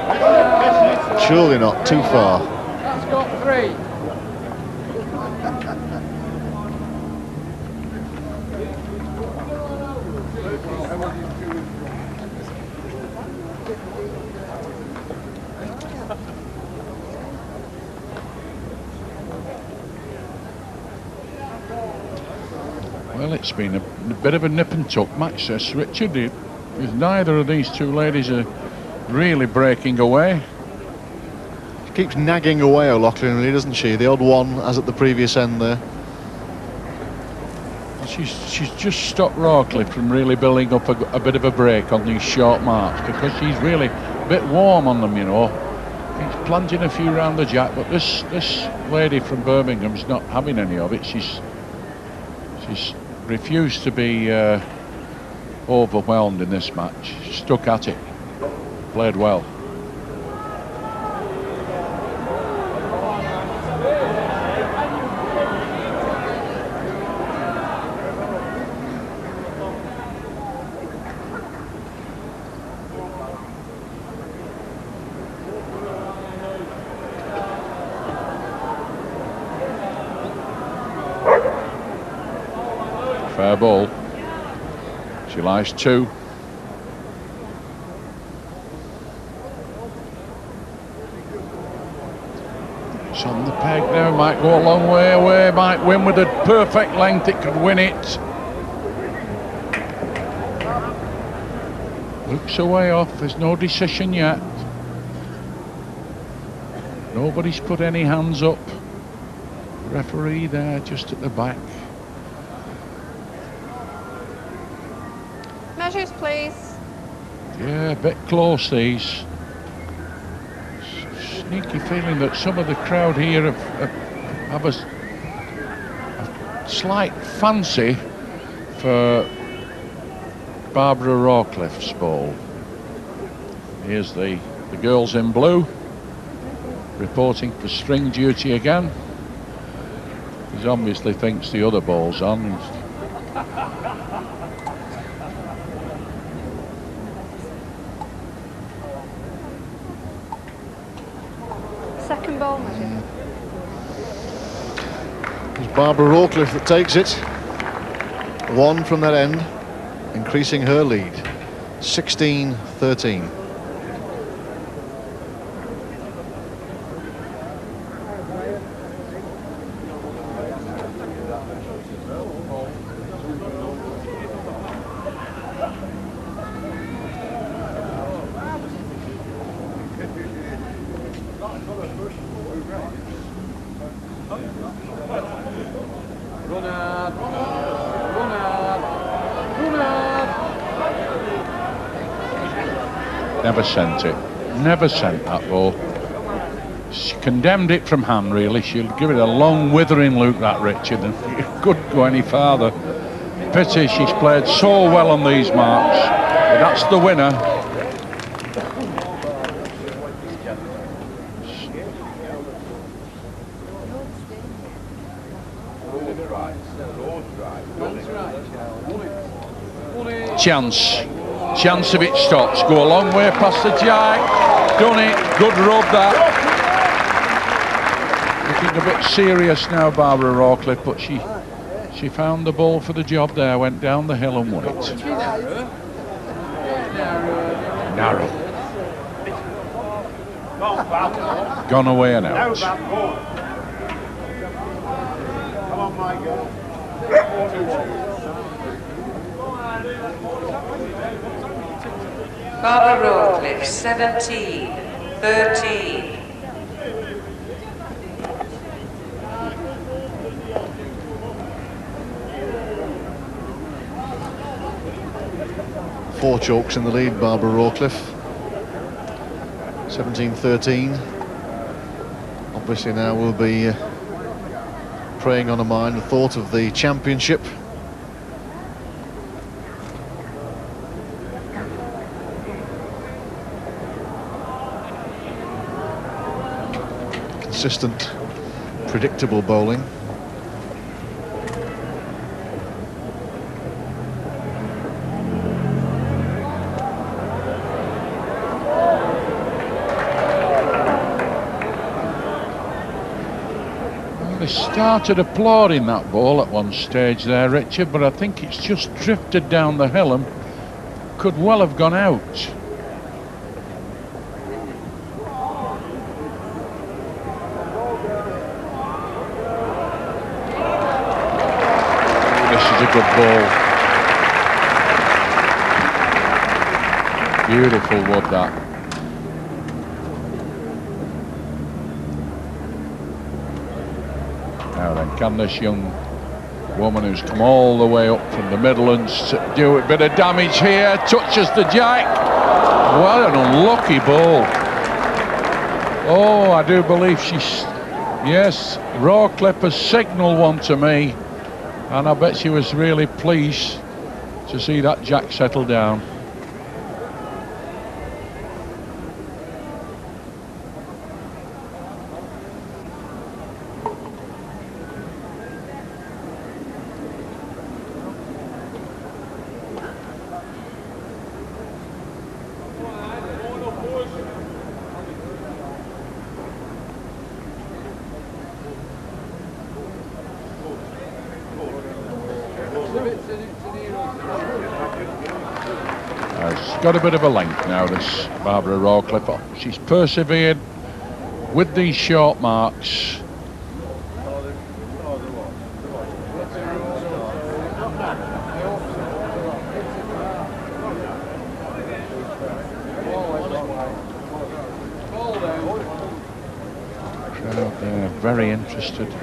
Surely not, too far. That's got 3. Well, it's been a bit of a nip and tuck match, this, Richard. Because neither of these two ladies are really breaking away. Keeps nagging away, O'Loughlin, really, doesn't she? The odd one, as at the previous end there. She's just stopped Rawcliffe from really building up a bit of a break on these short marks, because she's really a bit warm on them, you know. He's planting a few round the jack, but this lady from Birmingham's not having any of it. She's refused to be overwhelmed in this match. She stuck at it, played well. Fair ball. She lies 2. It's on the peg now, might go a long way away, might win with a perfect length, it could win it. Looks a way off, there's no decision yet. Nobody's put any hands up. Referee there just at the back. Measures, please. Yeah, a bit close, these. Sneaky feeling that some of the crowd here have a slight fancy for Barbara Rawcliffe's ball. Here's the girls in blue reporting for string duty again. He obviously thinks the other ball's on. Second ball measure. It's Barbara Rawcliffe that takes it. 1 from that end, increasing her lead. 16-13. Never sent it. Never sent that ball. She condemned it from hand, really. She'll give it a long withering look, that Richard, and it couldn't go any farther. Pity she's played so well on these marks. But that's the winner. Chance if it stops. Go a long way past the jack. Done it. Good rub that. Looking a bit serious now, Barbara Rawcliffe, but she found the ball for the job there. Went down the hill and won it. Narrow. Gone away and out. Come on, my girl. Barbara Rawcliffe, 17, 13. Four chalks in the lead, Barbara Rawcliffe. 17-13. Obviously now we'll be preying on her mind the thought of the championship. Consistent, predictable bowling. They started applauding that ball at one stage there, Richard, but I think it's just drifted down the hill and could well have gone out. This is a good ball. Beautiful wood, that. Now then, can this young woman who's come all the way up from the Midlands do a bit of damage here? Touches the jack. What an unlucky ball. Oh, I do believe she's... Yes, Rawcliffe has signalled one to me, and I bet she was really pleased to see that jack settle down. She's got a bit of a length now, this Barbara Rawcliffe. She's persevered with these short marks. Crowd there very interested.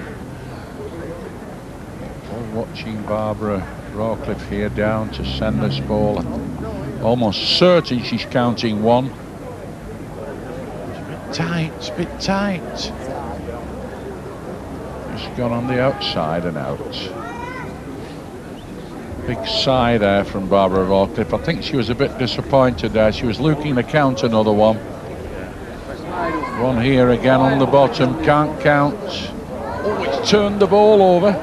All watching Barbara Rawcliffe here down to send this ball. Almost certain she's counting one. It's a bit tight. She's gone on the outside and out. Big sigh there from Barbara Rawcliffe. I think she was a bit disappointed there. She was looking to count another one. One here again on the bottom, can't count. Oh, it's turned the ball over.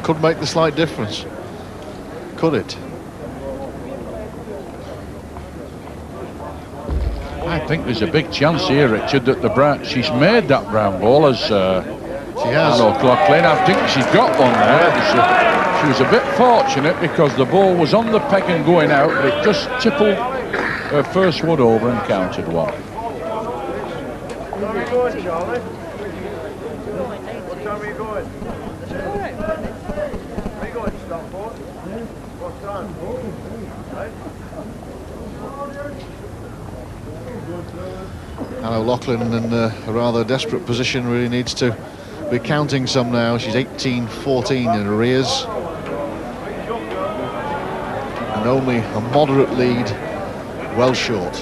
Could make the slight difference. Could it? I think there's a big chance here, Richard, that she's made that brown ball as she has. A OLoughlin. I think she's got one there. She was a bit fortunate because the ball was on the peg and going out, but it just tippled her first wood over and counted one. Where are you going, Charlie? What time are you going? Where are you going, Stockport? What time? Right? A OLoughlin in a rather desperate position, really needs to be counting some now. She's 18-14 in arrears. And only a moderate lead, well short.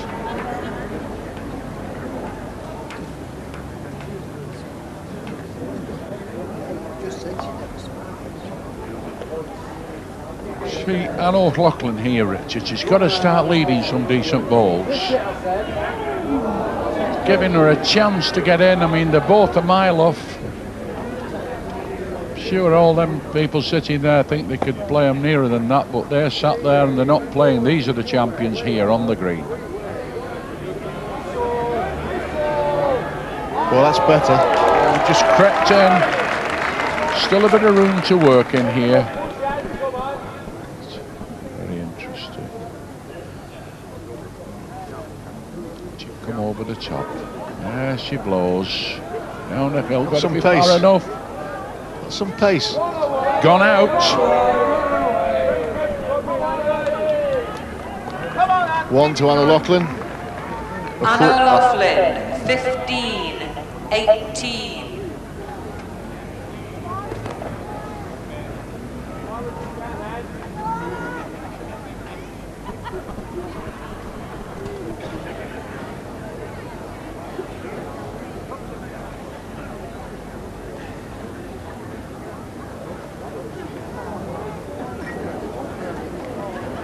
See, A OLoughlin here, Richard, she's got to start leading some decent balls. Giving her a chance to get in. I mean, they're both a mile off. Sure, all them people sitting there think they could play them nearer than that, but they're sat there and they're not playing. These are the champions here on the green. Well, that's better. Just crept in. Still a bit of room to work in here. Very interesting. She come over the top. There she blows. Down the hill. Got to be far enough. Some pace. Gone out. 1 to A OLoughlin. A OLoughlin, 15-18.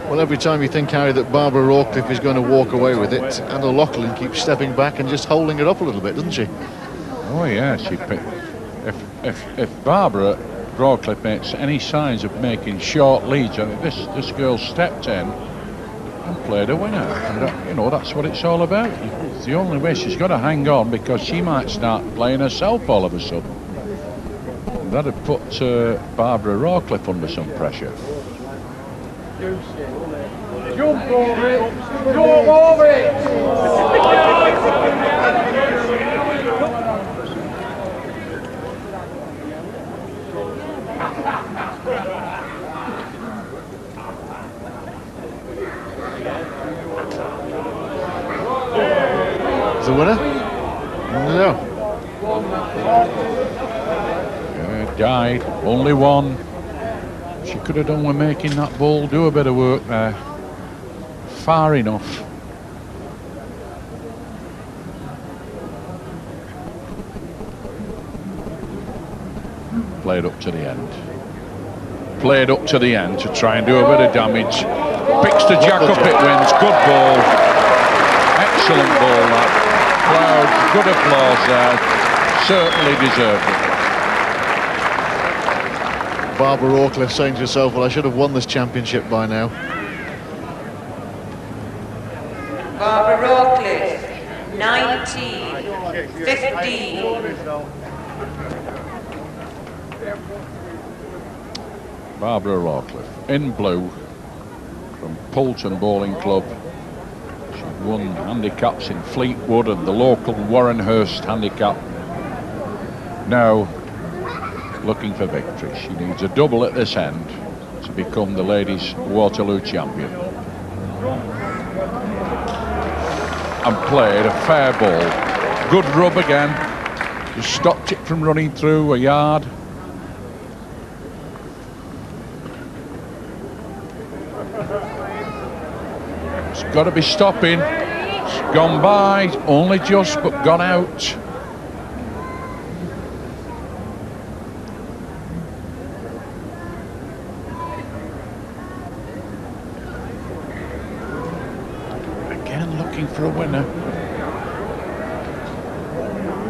Well, every time you think, Harry, that Barbara Rawcliffe is going to walk away with it, A OLoughlin keeps stepping back and just holding it up a little bit, doesn't she? Oh yeah, she picked. If Barbara Rawcliffe makes any signs of making short leads, I mean, this girl stepped in and played a winner, and you know, that's what it's all about. It's the only way. She's got to hang on, because she might start playing herself all of a sudden. That'd put Barbara Rawcliffe under some pressure. Jump over it! Jump over it! The winner? No. Died. Only one. She could have done with making that ball do a bit of work there. Far enough. Played up to the end. Played up to the end to try and do a bit of damage. Picks the jack up, it wins. Good ball. Excellent ball, that. Crowd, good applause there. Certainly deserved it. Barbara Rawcliffe saying to herself, well, I should have won this championship by now. Barbara Rawcliffe, 19-15. Barbara Rawcliffe in blue from Poulton Bowling Club. She won handicaps in Fleetwood and the local Warrenhurst handicap. Now looking for victory. She needs a double at this end to become the ladies' Waterloo champion. And played a fair ball. Good rub again. Just stopped it from running through a yard. It's got to be stopping. It's gone by, only just, but gone out. For a winner.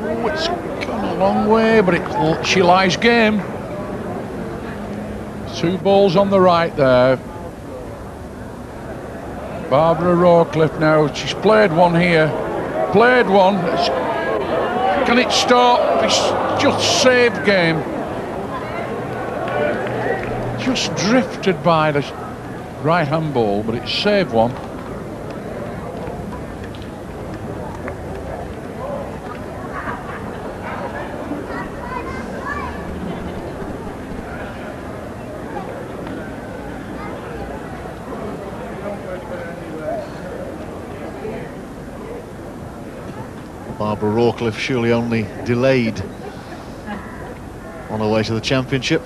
Oh, it's gone a long way, but she lies game. 2 balls on the right there. Barbara Rawcliffe now. She's played one here. Played one. Can it stop? It's just saved game. Just drifted by the right hand ball, but it's saved one. Barbara Rawcliffe surely only delayed on her way to the championship.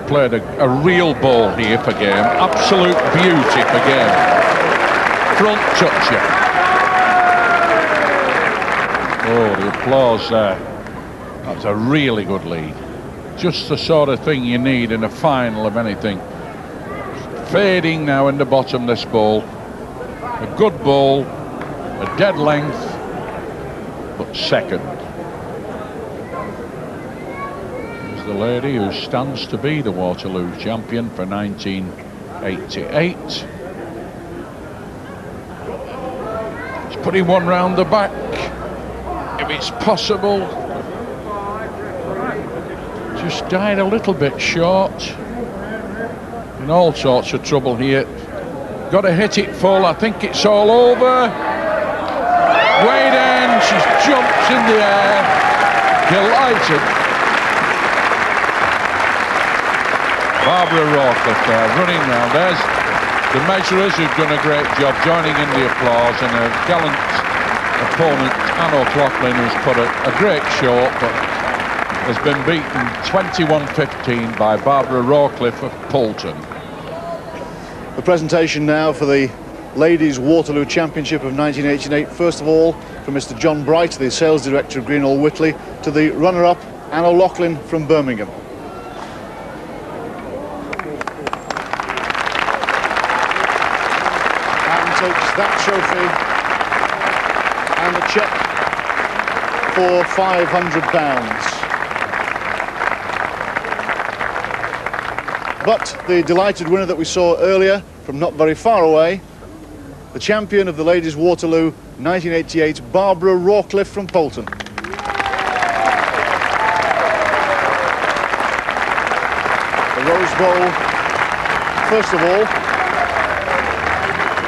Played a real ball here for game. Absolute beauty for game. Front toucher. Oh, the applause there. That's a really good lead. Just the sort of thing you need in a final of anything. Fading now in the bottom, this ball. A good ball, a dead length, but second. Here's the lady who stands to be the Waterloo champion for 1988. He's putting one round the back, if it's possible. Just died a little bit short. In all sorts of trouble here. Got to hit it full. I think it's all over. Wade in. She's jumped in the air. Delighted. Barbara Rawcliffe there running round. There's the measurers who've done a great job joining in the applause, and a gallant opponent, A OLoughlin, who's put a great show, but has been beaten 21-15 by Barbara Rawcliffe of Poulton. The presentation now for the Ladies Waterloo Championship of 1988. First of all, from Mr. John Bright, the sales director of Greenall Whitley, to the runner-up, A OLoughlin from Birmingham. And takes that trophy and a cheque for £500. But the delighted winner that we saw earlier, from not very far away, the champion of the Ladies Waterloo 1988, Barbara Rawcliffe from Poulton. The Rose Bowl, first of all,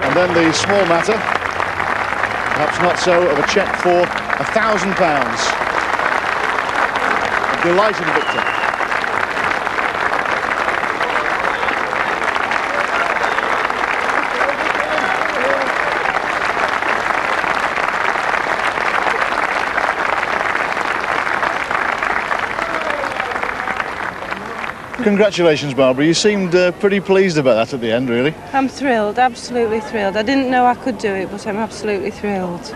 and then the small matter, perhaps not so, of a cheque for £1,000. A delighted victor. Congratulations, Barbara. You seemed pretty pleased about that at the end, really. I'm thrilled, absolutely thrilled. I didn't know I could do it, but I'm absolutely thrilled.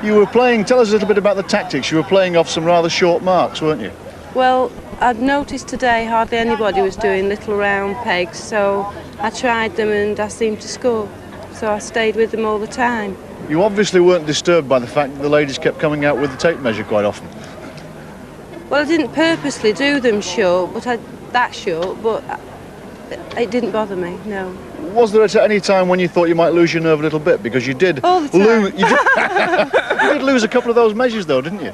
You were playing, tell us a little bit about the tactics. You were playing off some rather short marks, weren't you? Well, I'd noticed today hardly anybody was doing little round pegs, so I tried them and I seemed to score. So I stayed with them all the time. You obviously weren't disturbed by the fact that the ladies kept coming out with the tape measure quite often. Well, I didn't purposely do them short, but that short, but it didn't bother me, no. Was there at any time when you thought you might lose your nerve a little bit? Because you did all the time. You did lose a couple of those measures though, didn't you?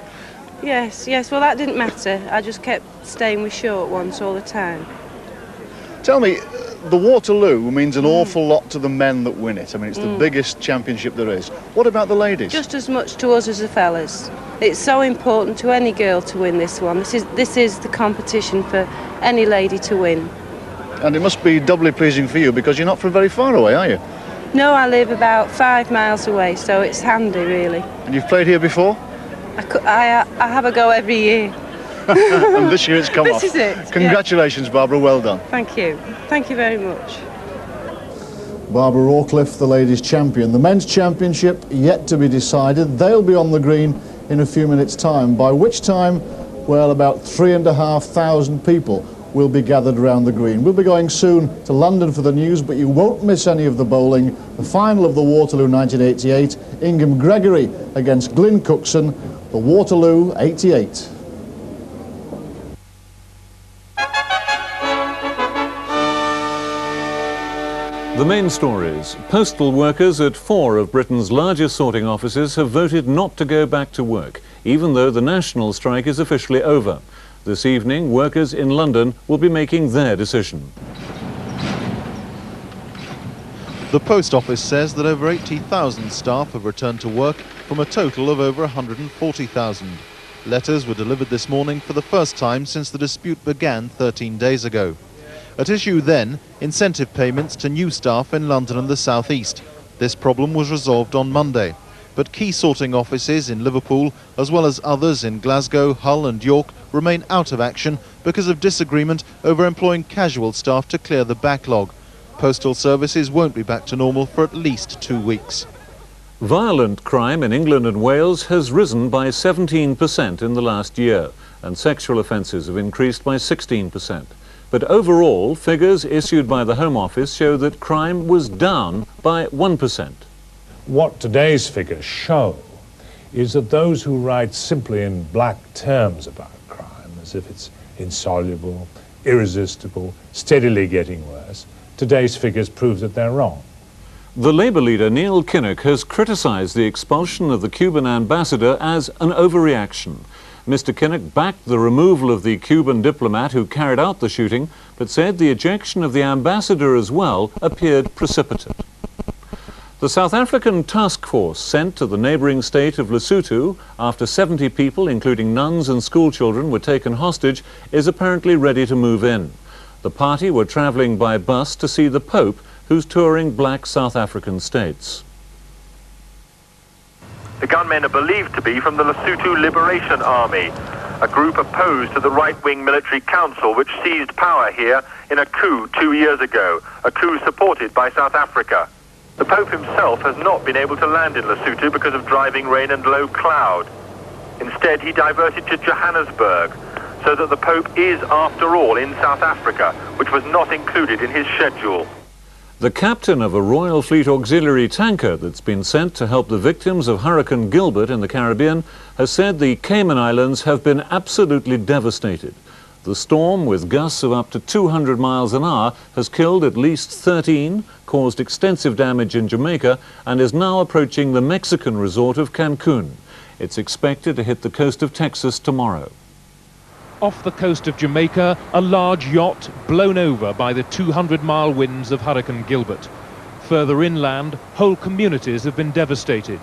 Yes, well that didn't matter. I just kept staying with short ones all the time. Tell me, the Waterloo means an awful lot to the men that win it. I mean, it's the biggest championship there is. What about the ladies? Just as much to us as the fellas. It's so important to any girl to win this one. This is the competition for any lady to win. And it must be doubly pleasing for you because you're not from very far away, are you? No, I live about 5 miles away, so it's handy, really. And you've played here before? I have a go every year. And this year it's come off. This is it. Congratulations, yeah. Barbara, well done. Thank you. Thank you very much. Barbara Rawcliffe, the ladies' champion. The men's championship yet to be decided. They'll be on the green in a few minutes' time, by which time, well, about 3,500 people will be gathered around the green. We'll be going soon to London for the news, but you won't miss any of the bowling. The final of the Waterloo 1988, Ingham Gregory against Glyn Cookson, the Waterloo 88. The main stories. Postal workers at 4 of Britain's largest sorting offices have voted not to go back to work, even though the national strike is officially over. This evening, workers in London will be making their decision. The Post Office says that over 80,000 staff have returned to work from a total of over 140,000. Letters were delivered this morning for the first time since the dispute began 13 days ago. At issue then, incentive payments to new staff in London and the South East. This problem was resolved on Monday. But key sorting offices in Liverpool, as well as others in Glasgow, Hull and York, remain out of action because of disagreement over employing casual staff to clear the backlog. Postal services won't be back to normal for at least 2 weeks. Violent crime in England and Wales has risen by 17% in the last year, and sexual offences have increased by 16%. But overall, figures issued by the Home Office show that crime was down by 1%. What today's figures show is that those who write simply in black terms about crime, as if it's insoluble, irresistible, steadily getting worse, today's figures prove that they're wrong. The Labour leader Neil Kinnock has criticised the expulsion of the Cuban ambassador as an overreaction. Mr. Kinnock backed the removal of the Cuban diplomat who carried out the shooting, but said the ejection of the ambassador as well appeared precipitate. The South African task force sent to the neighbouring state of Lesotho after 70 people, including nuns and schoolchildren, were taken hostage, is apparently ready to move in. The party were travelling by bus to see the Pope, who's touring black South African states. The gunmen are believed to be from the Lesotho Liberation Army, a group opposed to the right-wing military council which seized power here in a coup 2 years ago, a coup supported by South Africa. The Pope himself has not been able to land in Lesotho because of driving rain and low cloud. Instead, he diverted to Johannesburg, so that the Pope is, after all, in South Africa, which was not included in his schedule. The captain of a Royal Fleet auxiliary tanker that's been sent to help the victims of Hurricane Gilbert in the Caribbean has said the Cayman Islands have been absolutely devastated. The storm, with gusts of up to 200 miles an hour, has killed at least 13, caused extensive damage in Jamaica, and is now approaching the Mexican resort of Cancun. It's expected to hit the coast of Texas tomorrow. Off the coast of Jamaica, a large yacht blown over by the 200-mile winds of Hurricane Gilbert. Further inland, whole communities have been devastated.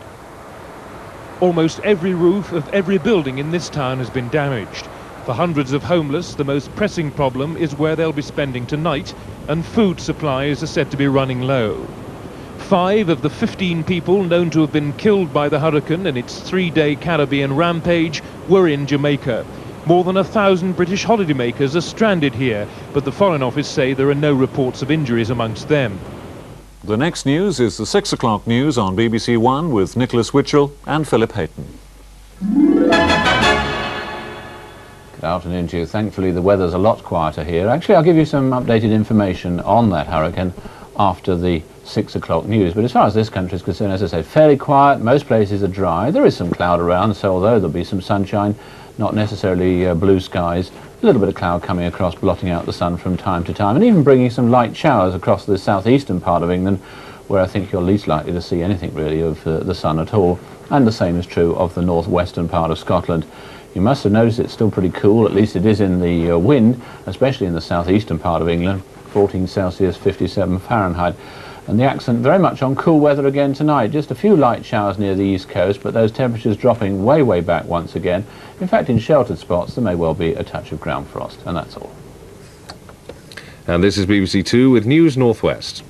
Almost every roof of every building in this town has been damaged. For hundreds of homeless, the most pressing problem is where they'll be spending tonight, and food supplies are said to be running low. 5 of the 15 people known to have been killed by the hurricane in its 3-day Caribbean rampage were in Jamaica. More than 1,000 British holidaymakers are stranded here, but the Foreign Office say there are no reports of injuries amongst them. The next news is the 6 o'clock news on BBC One with Nicholas Witchell and Philip Hayton. Good afternoon to you. Thankfully the weather's a lot quieter here. Actually, I'll give you some updated information on that hurricane after the 6 o'clock news. But as far as this country is concerned, as I said, fairly quiet. Most places are dry. There is some cloud around, so although there'll be some sunshine, not necessarily blue skies, a little bit of cloud coming across, blotting out the sun from time to time, and even bringing some light showers across the southeastern part of England, where I think you're least likely to see anything really of the sun at all. And the same is true of the northwestern part of Scotland. You must have noticed it's still pretty cool, at least it is in the wind, especially in the southeastern part of England, 14 Celsius, 57 Fahrenheit. And the accent very much on cool weather again tonight. Just a few light showers near the east coast, but those temperatures dropping way, way back once again. In fact, in sheltered spots, there may well be a touch of ground frost, and that's all. And this is BBC Two with News Northwest.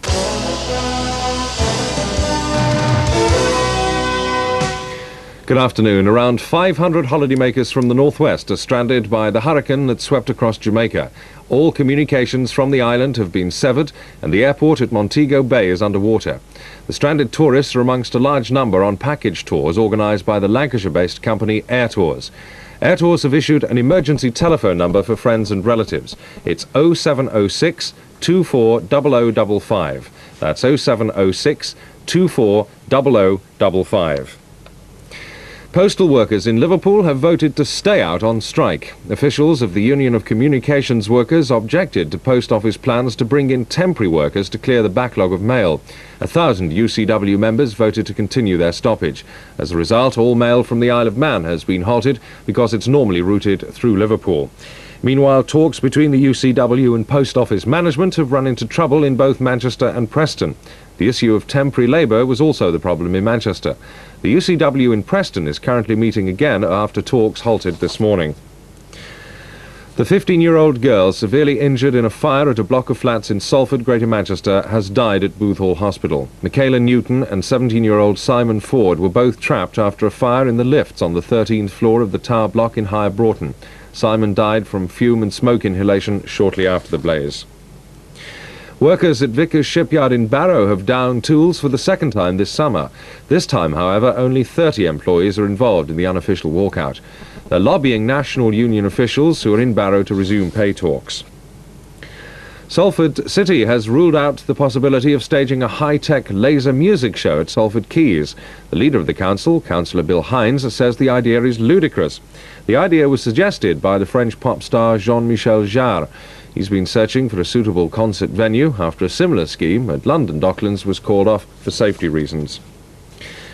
Good afternoon. Around 500 holidaymakers from the northwest are stranded by the hurricane that swept across Jamaica. All communications from the island have been severed, and the airport at Montego Bay is underwater. The stranded tourists are amongst a large number on package tours organised by the Lancashire-based company Air Tours. Air Tours have issued an emergency telephone number for friends and relatives. It's 0706 24 0055. That's 0706 24 0055. Postal workers in Liverpool have voted to stay out on strike. Officials of the Union of Communications Workers objected to Post Office plans to bring in temporary workers to clear the backlog of mail. 1,000 UCW members voted to continue their stoppage. As a result, all mail from the Isle of Man has been halted because it's normally routed through Liverpool. Meanwhile, talks between the UCW and Post Office management have run into trouble in both Manchester and Preston. The issue of temporary labour was also the problem in Manchester. The UCW in Preston is currently meeting again after talks halted this morning. The 15-year-old girl severely injured in a fire at a block of flats in Salford, Greater Manchester, has died at Booth Hall Hospital. Michaela Newton and 17-year-old Simon Ford were both trapped after a fire in the lifts on the 13th floor of the tower block in Higher Broughton. Simon died from fume and smoke inhalation shortly after the blaze. Workers at Vickers Shipyard in Barrow have downed tools for the second time this summer. This time, however, only 30 employees are involved in the unofficial walkout. They're lobbying national union officials who are in Barrow to resume pay talks. Salford City has ruled out the possibility of staging a high-tech laser music show at Salford Quays. The leader of the council, Councillor Bill Hines, says the idea is ludicrous. The idea was suggested by the French pop star Jean-Michel Jarre. He's been searching for a suitable concert venue after a similar scheme at London Docklands was called off for safety reasons.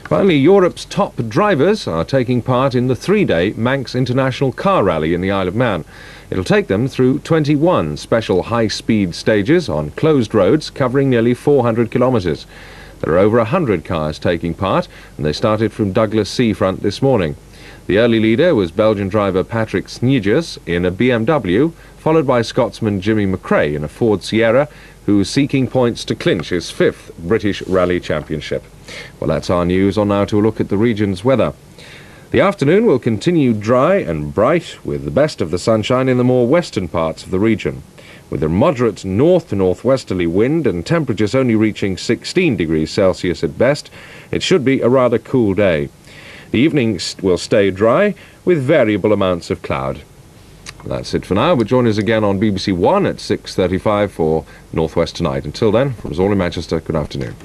Finally, Europe's top drivers are taking part in the 3-day Manx International Car Rally in the Isle of Man. It'll take them through 21 special high-speed stages on closed roads covering nearly 400 kilometres. There are over 100 cars taking part, and they started from Douglas Seafront this morning. The early leader was Belgian driver Patrick Sneijers in a BMW, followed by Scotsman Jimmy McRae in a Ford Sierra, who is seeking points to clinch his 5th British Rally Championship. Well, that's our news. On now to a look at the region's weather. The afternoon will continue dry and bright, with the best of the sunshine in the more western parts of the region. With a moderate north to northwesterly wind and temperatures only reaching 16 degrees Celsius at best, it should be a rather cool day. The evening will stay dry, with variable amounts of cloud. That's it for now, but join us again on BBC One at 6:35 for North West Tonight. Until then, from us all in Manchester, good afternoon.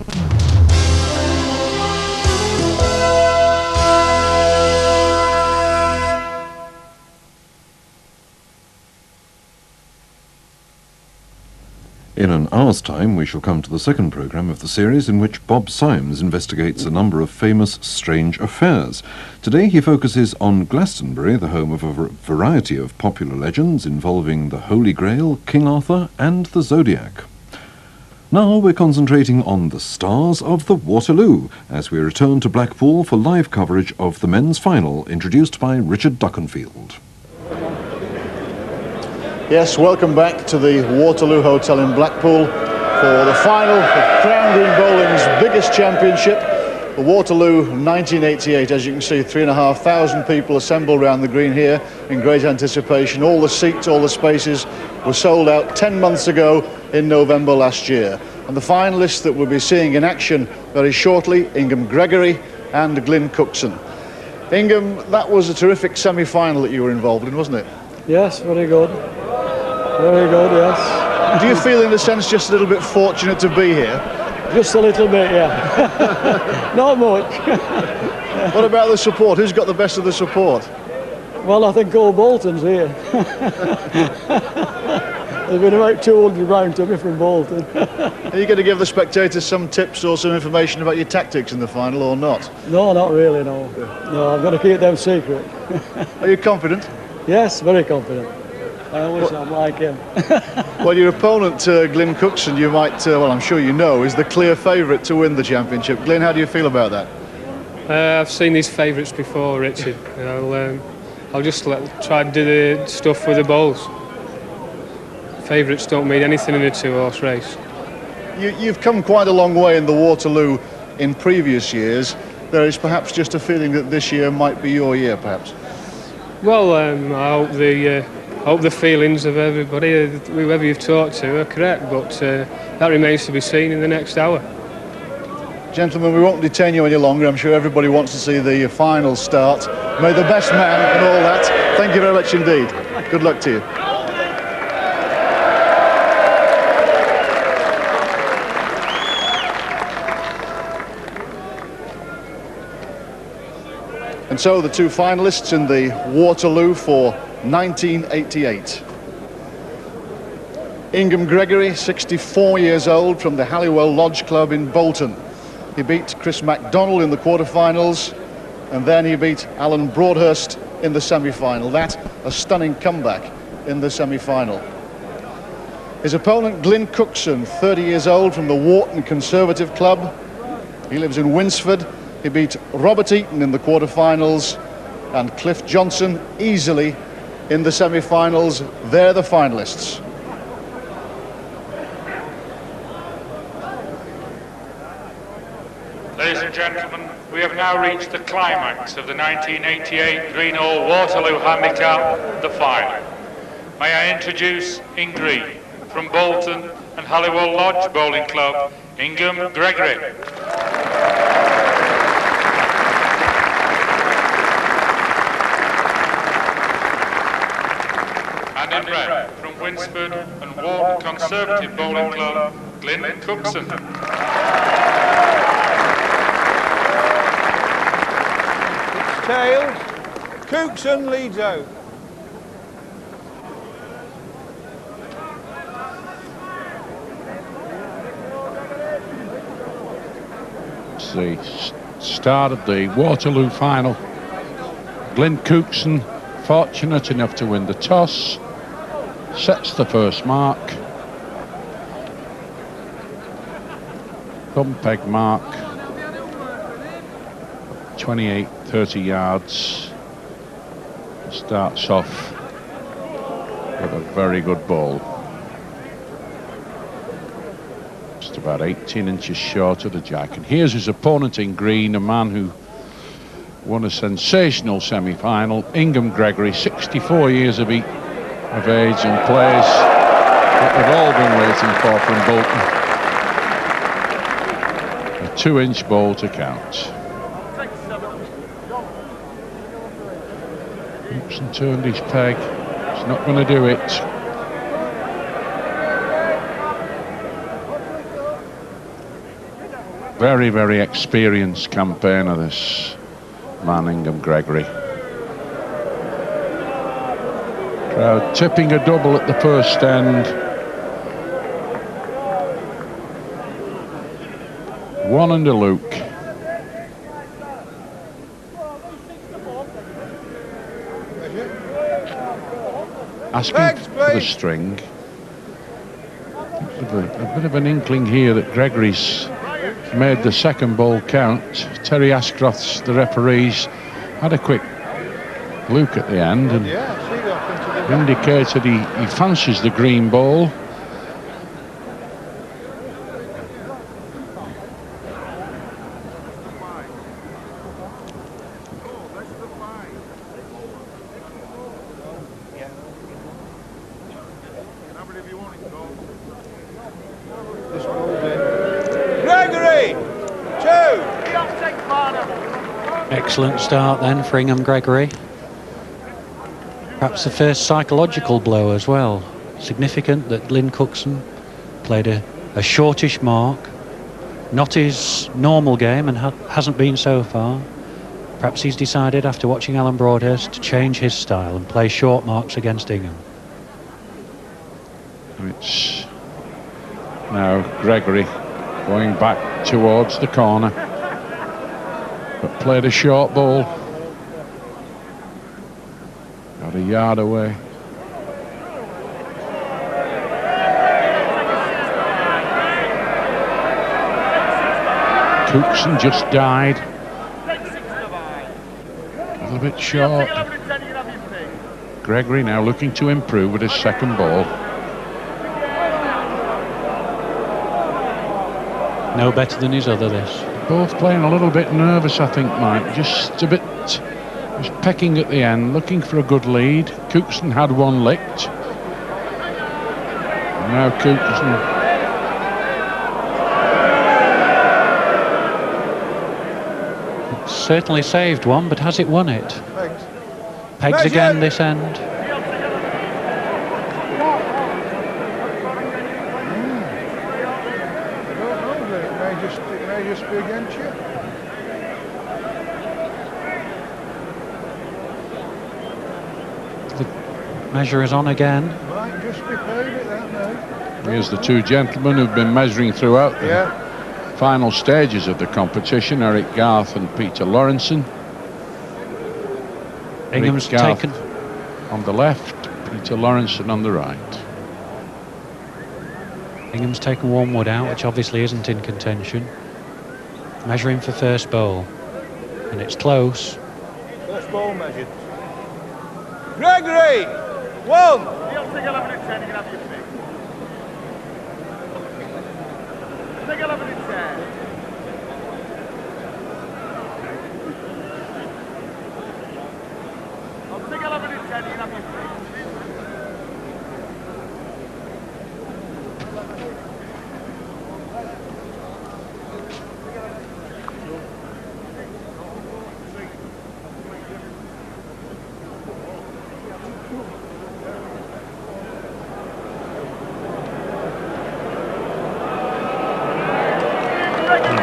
In an hour's time, we shall come to the second programme of the series in which Bob Symes investigates a number of famous strange affairs. Today he focuses on Glastonbury, the home of a variety of popular legends involving the Holy Grail, King Arthur and the Zodiac. Now we're concentrating on the stars of the Waterloo, as we return to Blackpool for live coverage of the men's final, introduced by Richard Duckenfield. Yes, welcome back to the Waterloo Hotel in Blackpool for the final of Crown Green Bowling's biggest championship, the Waterloo 1988. As you can see, 3,500 people assembled around the green here in great anticipation. All the seats, all the spaces were sold out 10 months ago in November last year. And the finalists that we'll be seeing in action very shortly, Ingham Gregory and Glyn Cookson. Ingham, that was a terrific semi-final that you were involved in, wasn't it? Yes, very good. Very good, yes. Do you feel, in a sense, just a little bit fortunate to be here? Just a little bit, yeah. Not much. What about the support? Who's got the best of the support? Well, I think all Bolton's here. There's been about 200 round to me from Bolton. Are you going to give the spectators some tips or some information about your tactics in the final or not? No, not really, no. No, I'm going to keep them secret. Are you confident? Yes, very confident. I always am like him. Well, your opponent, Glyn Cookson, you might, well, I'm sure you know, is the clear favourite to win the championship. Glyn, how do you feel about that? I've seen these favourites before, Richard. I'll just try and do the stuff with the bowls. Favourites don't mean anything in a two-horse race. You've come quite a long way in the Waterloo in previous years. There is perhaps just a feeling that this year might be your year, perhaps. Well, I hope the feelings of everybody, whoever you've talked to, are correct, but that remains to be seen in the next hour. Gentlemen, we won't detain you any longer. I'm sure everybody wants to see the final start. May the best man and all that. Thank you very much indeed. Good luck to you. And so the two finalists in the Waterloo for 1988. Ingham Gregory, 64 years old, from the Halliwell Lodge Club in Bolton. He beat Chris MacDonald in the quarterfinals, and then he beat Alan Broadhurst in the semi-final. That, a stunning comeback in the semi-final. His opponent, Glyn Cookson, 30 years old, from the Wharton Conservative Club. He lives in Winsford. He beat Robert Eaton in the quarterfinals and Cliff Johnson easily in the semi-finals. They're the finalists. Ladies and gentlemen, we have now reached the climax of the 1988 Greenall Waterloo Handicap, the final. May I introduce in green, from Bolton, and Holywell Lodge Bowling Club, Ingham Gregory. And in red, from Winsford and Ward Conservative Bowling Club, Glyn Cookson. It's tails. Cookson leads out. It's the start of the Waterloo final. Glyn Cookson, fortunate enough to win the toss, sets the first mark. Thumb peg mark, 28, 30 yards. Starts off with a very good ball. Just about 18 inches short of the jack. And here's his opponent in green, a man who won a sensational semi-final, Ingham Gregory, 64 years of age, and plays what we've all been waiting for from Bolton. A 2-inch ball to count. Cookson turned his peg. It's not going to do it. Very, very experienced campaigner, this man, Ingham Gregory. Crowd tipping a double at the first end. One under Luke. Asking for the string. A bit of an inkling here that Gregory's made the second ball count. Terry Ashcroft's, the referees, had a quick look at the end and indicated he fancies the green ball. Excellent start then for Ingham Gregory. Perhaps the first psychological blow as well. Significant that Glyn Cookson played a shortish mark. Not his normal game and hasn't been so far. Perhaps he's decided after watching Alan Broadhurst to change his style and play short marks against Ingham. It's now Gregory going back towards the corner, but played a short ball. Got a yard away. Cookson just died. A little bit short. Gregory now looking to improve with his second ball. No better than his other, this. Both playing a little bit nervous, I think, Mike. Just a bit, just pecking at the end, looking for a good lead. Cookson had one licked. And now Cookson. It's certainly saved one, but has it won it? Pegs again this end. Measure is on again. Here's the two gentlemen who've been measuring throughout the final stages of the competition, Eric Garth and Peter Lawrenson. Ingham's taken on the left, Peter Lawrenson on the right. Ingham's taken Wormwood out, which obviously isn't in contention. Measuring for first bowl. And it's close. First ball measured. Gregory! One! You'll take 11 and 10, you can have your pick. Take 11 and 10. I'll take 11 and 10, you can have your pick.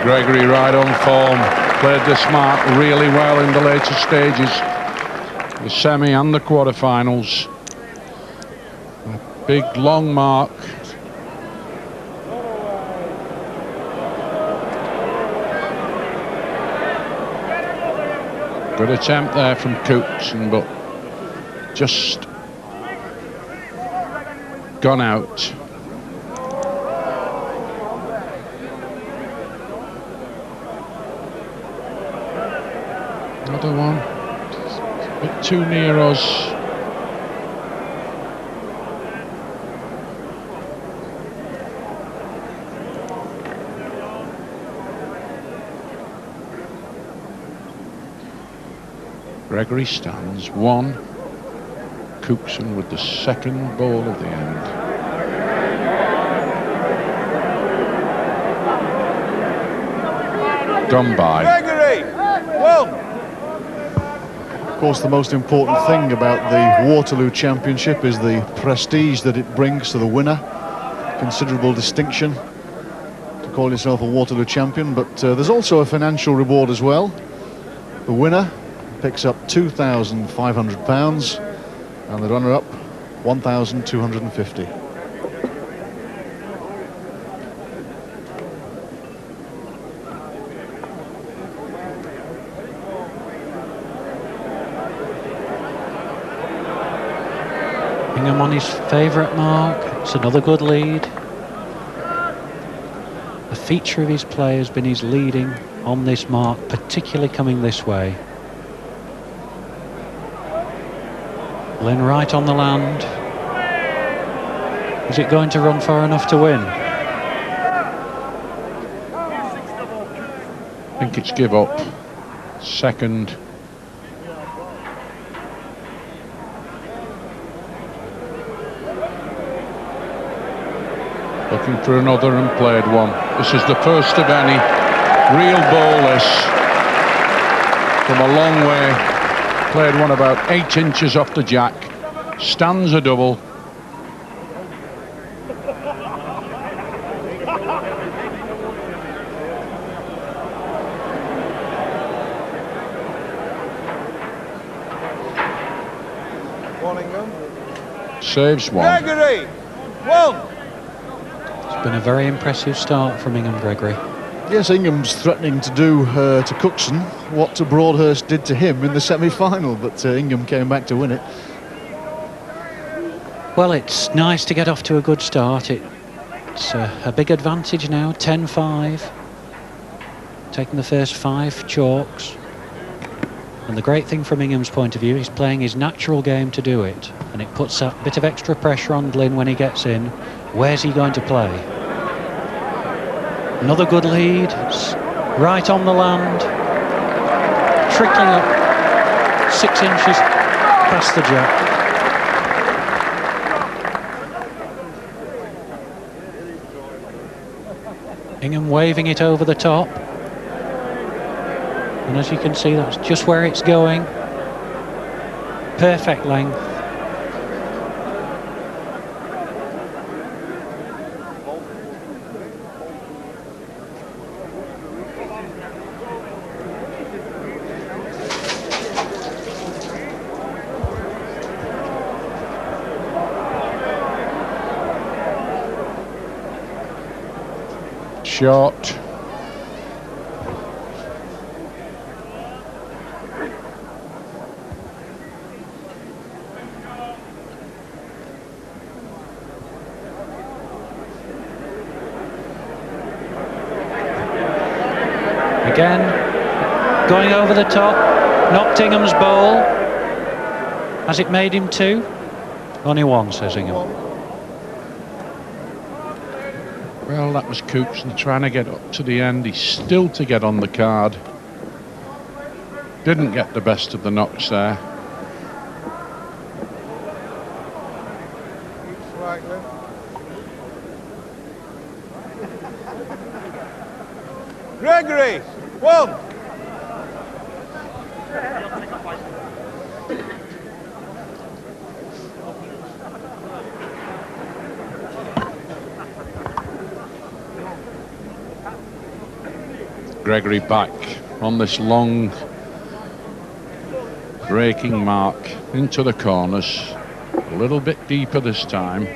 Gregory right on form. Played this mark really well in the later stages, the semi and the quarterfinals. A big long mark. Good attempt there from Cookson, but just gone out. Another one, a bit too near us. Gregory stands one. Cookson with the second ball of the end. Gone by. Gregory! Well. Of course, the most important thing about the Waterloo Championship is the prestige that it brings to the winner. Considerable distinction to call yourself a Waterloo champion, but there's also a financial reward as well. The winner picks up £2,500 and the runner-up £1,250. Ingham on his favourite mark. It's another good lead. A feature of his play has been his leading on this mark, particularly coming this way. Lynn right on the land. Is it going to run far enough to win? I think it's give up. Second. Looking for another and played one. This is the first of any. Real ball this. From a long way. Played one about 8 inches off the jack. Stands a double. Saves one. Gregory! One! It's been a very impressive start from Ingham Gregory. Yes, Ingham's threatening to do to Cookson what Broadhurst did to him in the semi-final, but Ingham came back to win it. Well, it's nice to get off to a good start. It's a big advantage now, 10-5. Taking the first 5 chalks. And the great thing from Ingham's point of view, he's playing his natural game to do it. And it puts a bit of extra pressure on Glyn when he gets in. Where's he going to play? Another good lead. It's right on the land. Trickling up 6 inches past the jack. Ingham waving it over the top. And as you can see, that's just where it's going. Perfect length. Shot. Again, going over the top, knocked Ingham's ball. Has it made him 2? Only 1, says Ingham. Well, that was Cookson trying to get up to the end. He's still to get on the card. Didn't get the best of the knocks there. Gregory! One! Gregory back on this long breaking mark into the corners, a little bit deeper this time.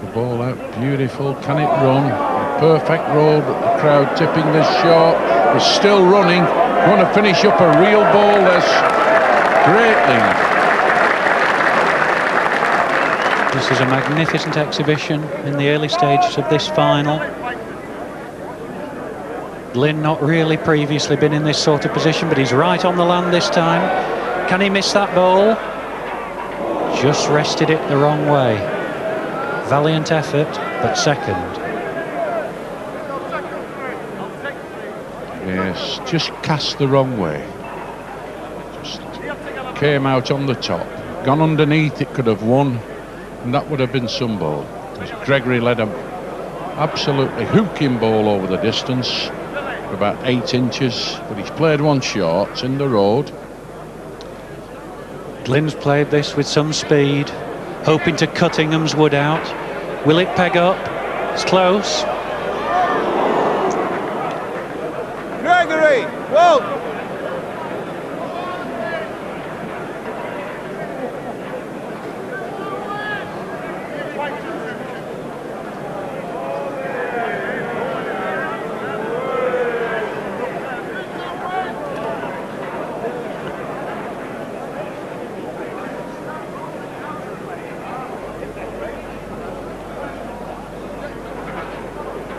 The ball out, beautiful. Can it run? A perfect roll, but the crowd tipping this short. It's still running. Going to finish up a real ball. This great lead. This is a magnificent exhibition in the early stages of this final. Glyn not really previously been in this sort of position, but he's right on the land this time. Can he miss that ball? Just rested it the wrong way. Valiant effort, but second. Yes, just cast the wrong way. Just came out on the top. Gone underneath, it could have won, and that would have been some ball. Gregory led an absolutely hooking ball over the distance, about 8 inches, but he's played one short. It's in the road. Glyn's played this with some speed, hoping to cut Ingham's wood out. Will it peg up? It's close. Gregory, whoa!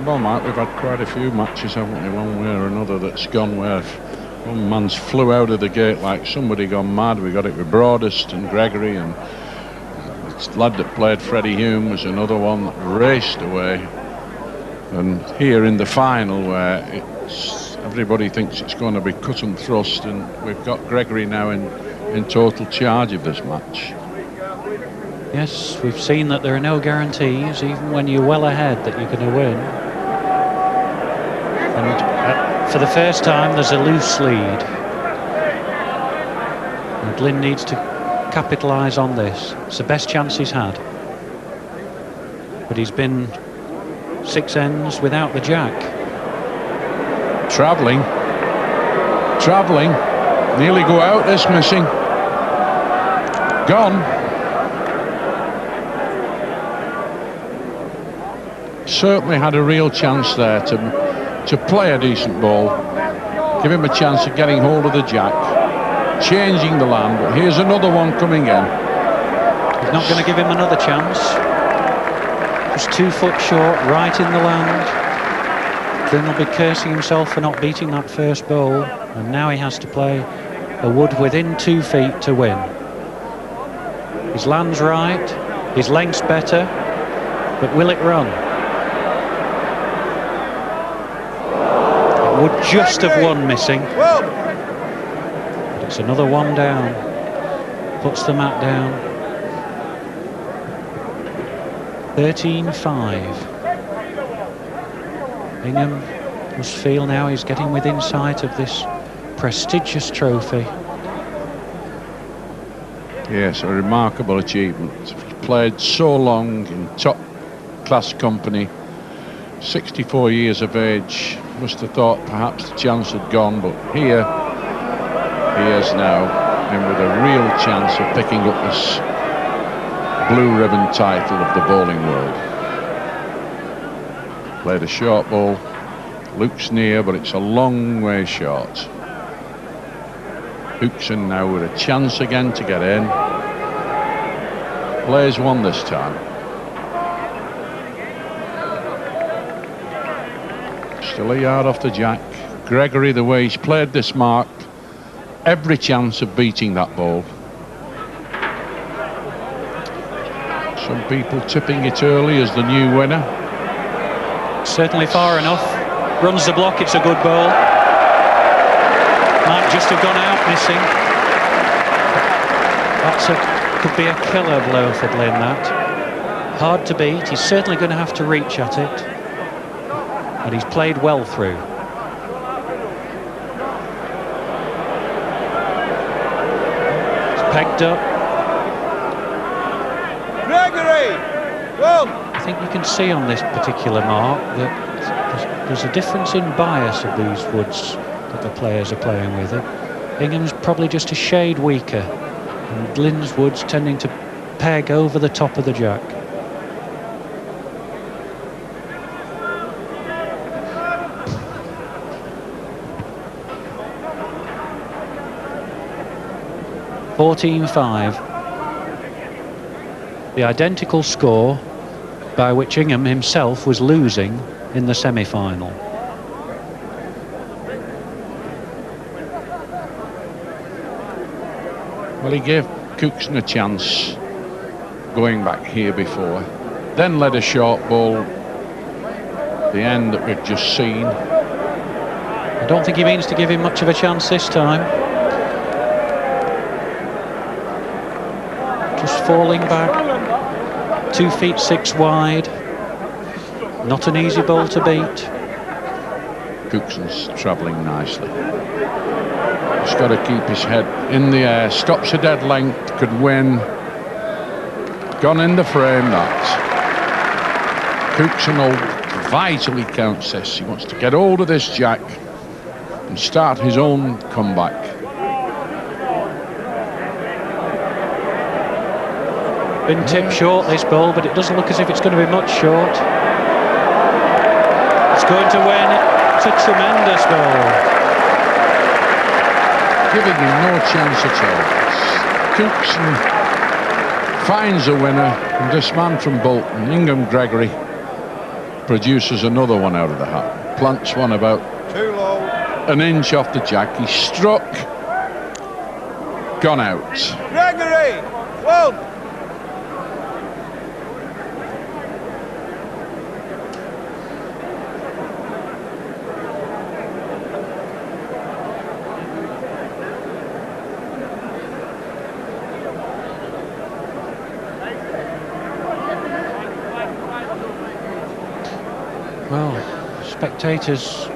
Well, Mark, we've had quite a few matches, haven't we, one way or another, that's gone where one man's flew out of the gate like somebody gone mad. We got it with Broadhurst and Gregory, and the lad that played Freddie Hume was another one that raced away. And here in the final, where everybody thinks it's going to be cut and thrust, and we've got Gregory now in total charge of this match. Yes, we've seen that there are no guarantees, even when you're well ahead, that you're going to win. And for the first time, there's a loose lead. And Glyn needs to capitalise on this. It's the best chance he's had. But he's been 6 ends without the jack. Travelling. Nearly go out, this missing. Gone. Certainly had a real chance there to play a decent ball, give him a chance of getting hold of the jack, changing the land, but here's another one coming in. He's not going to give him another chance. Just 2 foot short, right in the land. Glyn will be cursing himself for not beating that first ball, and now he has to play a wood within 2 feet to win. His land's right, his length's better, but will it run? Would just have one missing. But it's another one down. Puts the mat down. 13-5. Ingham must feel now he's getting within sight of this prestigious trophy. Yes, a remarkable achievement. Played so long in top-class company. 64 years of age. Must have thought perhaps the chance had gone, but here he is now, and with a real chance of picking up this blue ribbon title of the bowling world. Played a short ball, looks near, but it's a long way short. Hookson now with a chance again to get in. Plays one this time. Still a yard off the jack. Gregory, the way he's played this mark, every chance of beating that ball. Some people tipping it early as the new winner. Certainly far enough. Runs the block, it's a good ball. Might just have gone out missing. Could be a killer blow for Glyn, that. Hard to beat, he's certainly going to have to reach at it. And he's played well through. It's pegged up. Gregory! Well, think you can see on this particular mark that there's a difference in bias of these woods that the players are playing with. Ingham's probably just a shade weaker, and Glyn's woods tending to peg over the top of the jack. (14-5). The identical score by which Ingham himself was losing in the semi-final. Well, he gave Cookson a chance going back here before, then led a short ball, the end that we've just seen. I don't think he means to give him much of a chance this time. Just falling back, 2 feet 6 wide. Not an easy ball to beat. Cookson's travelling nicely. He's got to keep his head in the air. Stops a dead length, could win. Gone in the frame, that. Cookson will vitally counts this. He wants to get hold of this jack and start his own comeback. Been tipped short, this ball, but it doesn't look as if it's going to be much short. It's going to win. It's a tremendous ball. Giving him no chance at all. Cookson finds a winner, and this man from Bolton, Ingham Gregory, produces another one out of the hat. Plants one about an inch off the jack. He struck, gone out. Gregory, well. Well, spectators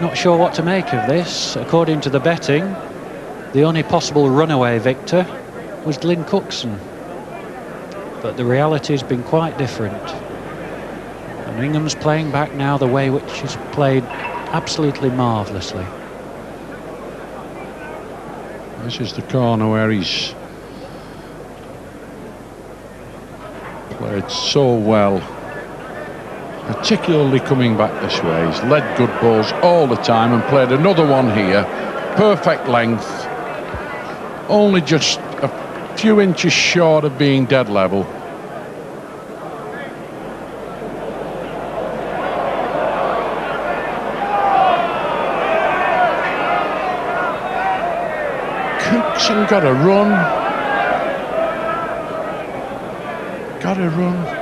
not sure what to make of this. According to the betting, the only possible runaway victor was Glyn Cookson. But the reality has been quite different. And Ingham's playing back now the way which he's played absolutely marvellously. This is the corner where he's played so well, particularly coming back this way. He's led good balls all the time and played another one here. Perfect length, only just a few inches short of being dead level. Cookson got a run. Got a run.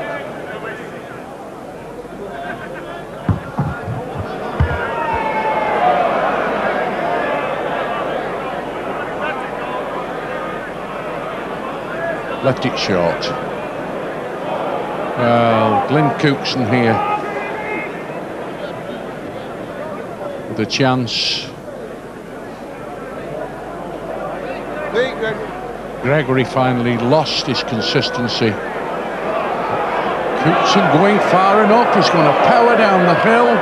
Left it short. Well, Glyn Cookson here with a chance. Gregory finally lost his consistency. Cookson going far enough. He's going to power down the hill.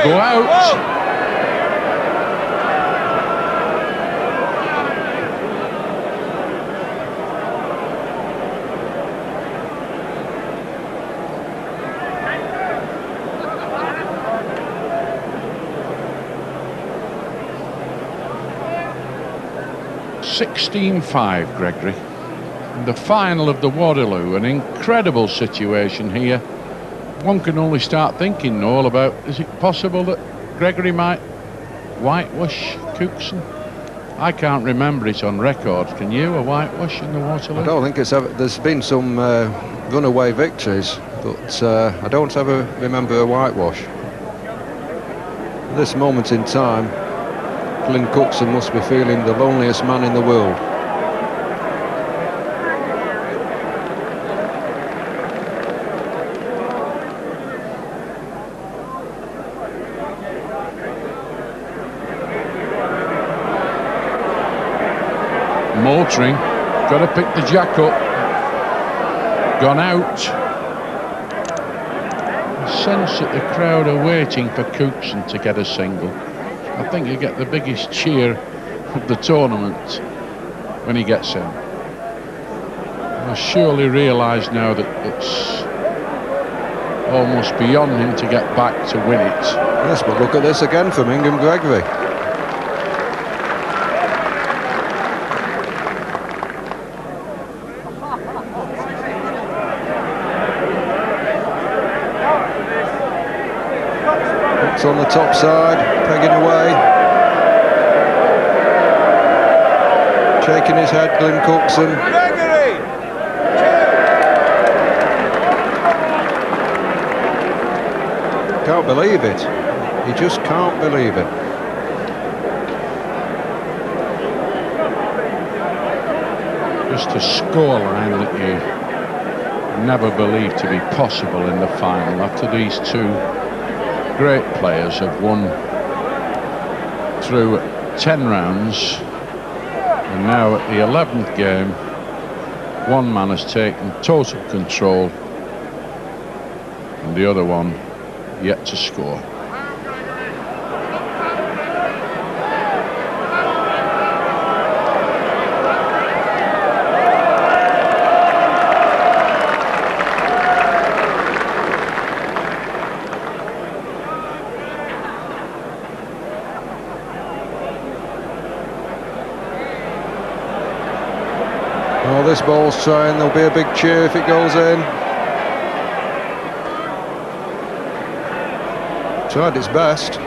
Go out. (16-5) Gregory. In the final of the Waterloo, an incredible situation here. One can only start thinking, Noel, about, is it possible that Gregory might whitewash Cookson? I can't remember it on record. Can you, a whitewash in the Waterloo? I don't think it's ever. There's been some runaway victories, but I don't ever remember a whitewash. At this moment in time, Glyn Cookson must be feeling the loneliest man in the world. Motoring, got to pick the jack up. Gone out. sense that the crowd are waiting for Cookson to get a single. I think you get the biggest cheer of the tournament when he gets in. I surely realise now that it's almost beyond him to get back to win it. Yes, but look at this again from Ingham Gregory. It's on the top side, pegging away. Shaking his head, Glyn Cookson. Can't believe it. He just can't believe it. Just a scoreline that you never believed to be possible in the final after these two great players have won through 10 rounds, and now at the 11th game one man has taken total control and the other one yet to score. Oh, this ball's trying, there'll be a big cheer if it goes in. Tried its best.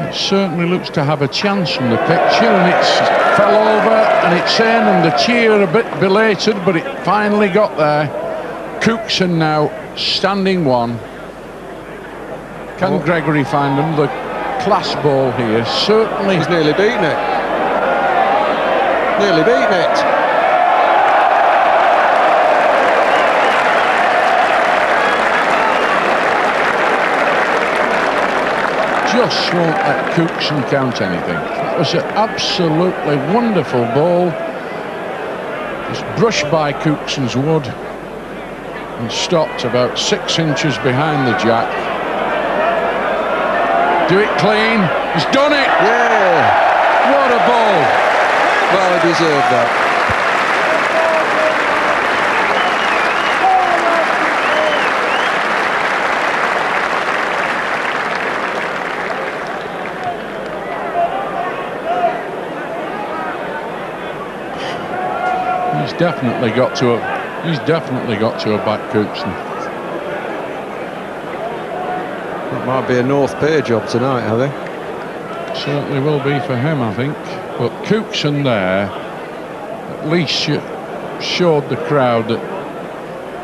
It certainly looks to have a chance from the picture, and it's fell over and it's in, and the cheer a bit belated, but it finally got there. Cookson now standing one. Can Gregory find another class ball here? Certainly. He's nearly beaten it. Nearly beaten it. Just won't let Cookson count anything. It was an absolutely wonderful ball. Just brushed by Cookson's wood and stopped about 6 inches behind the jack. Do it clean. He's done it. Yeah. What a ball. Well, he deserved that. He's definitely got to have backed Cookson. That might be a North Pier job tonight, I think. Certainly will be for him, I think. But Cookson there at least showed the crowd that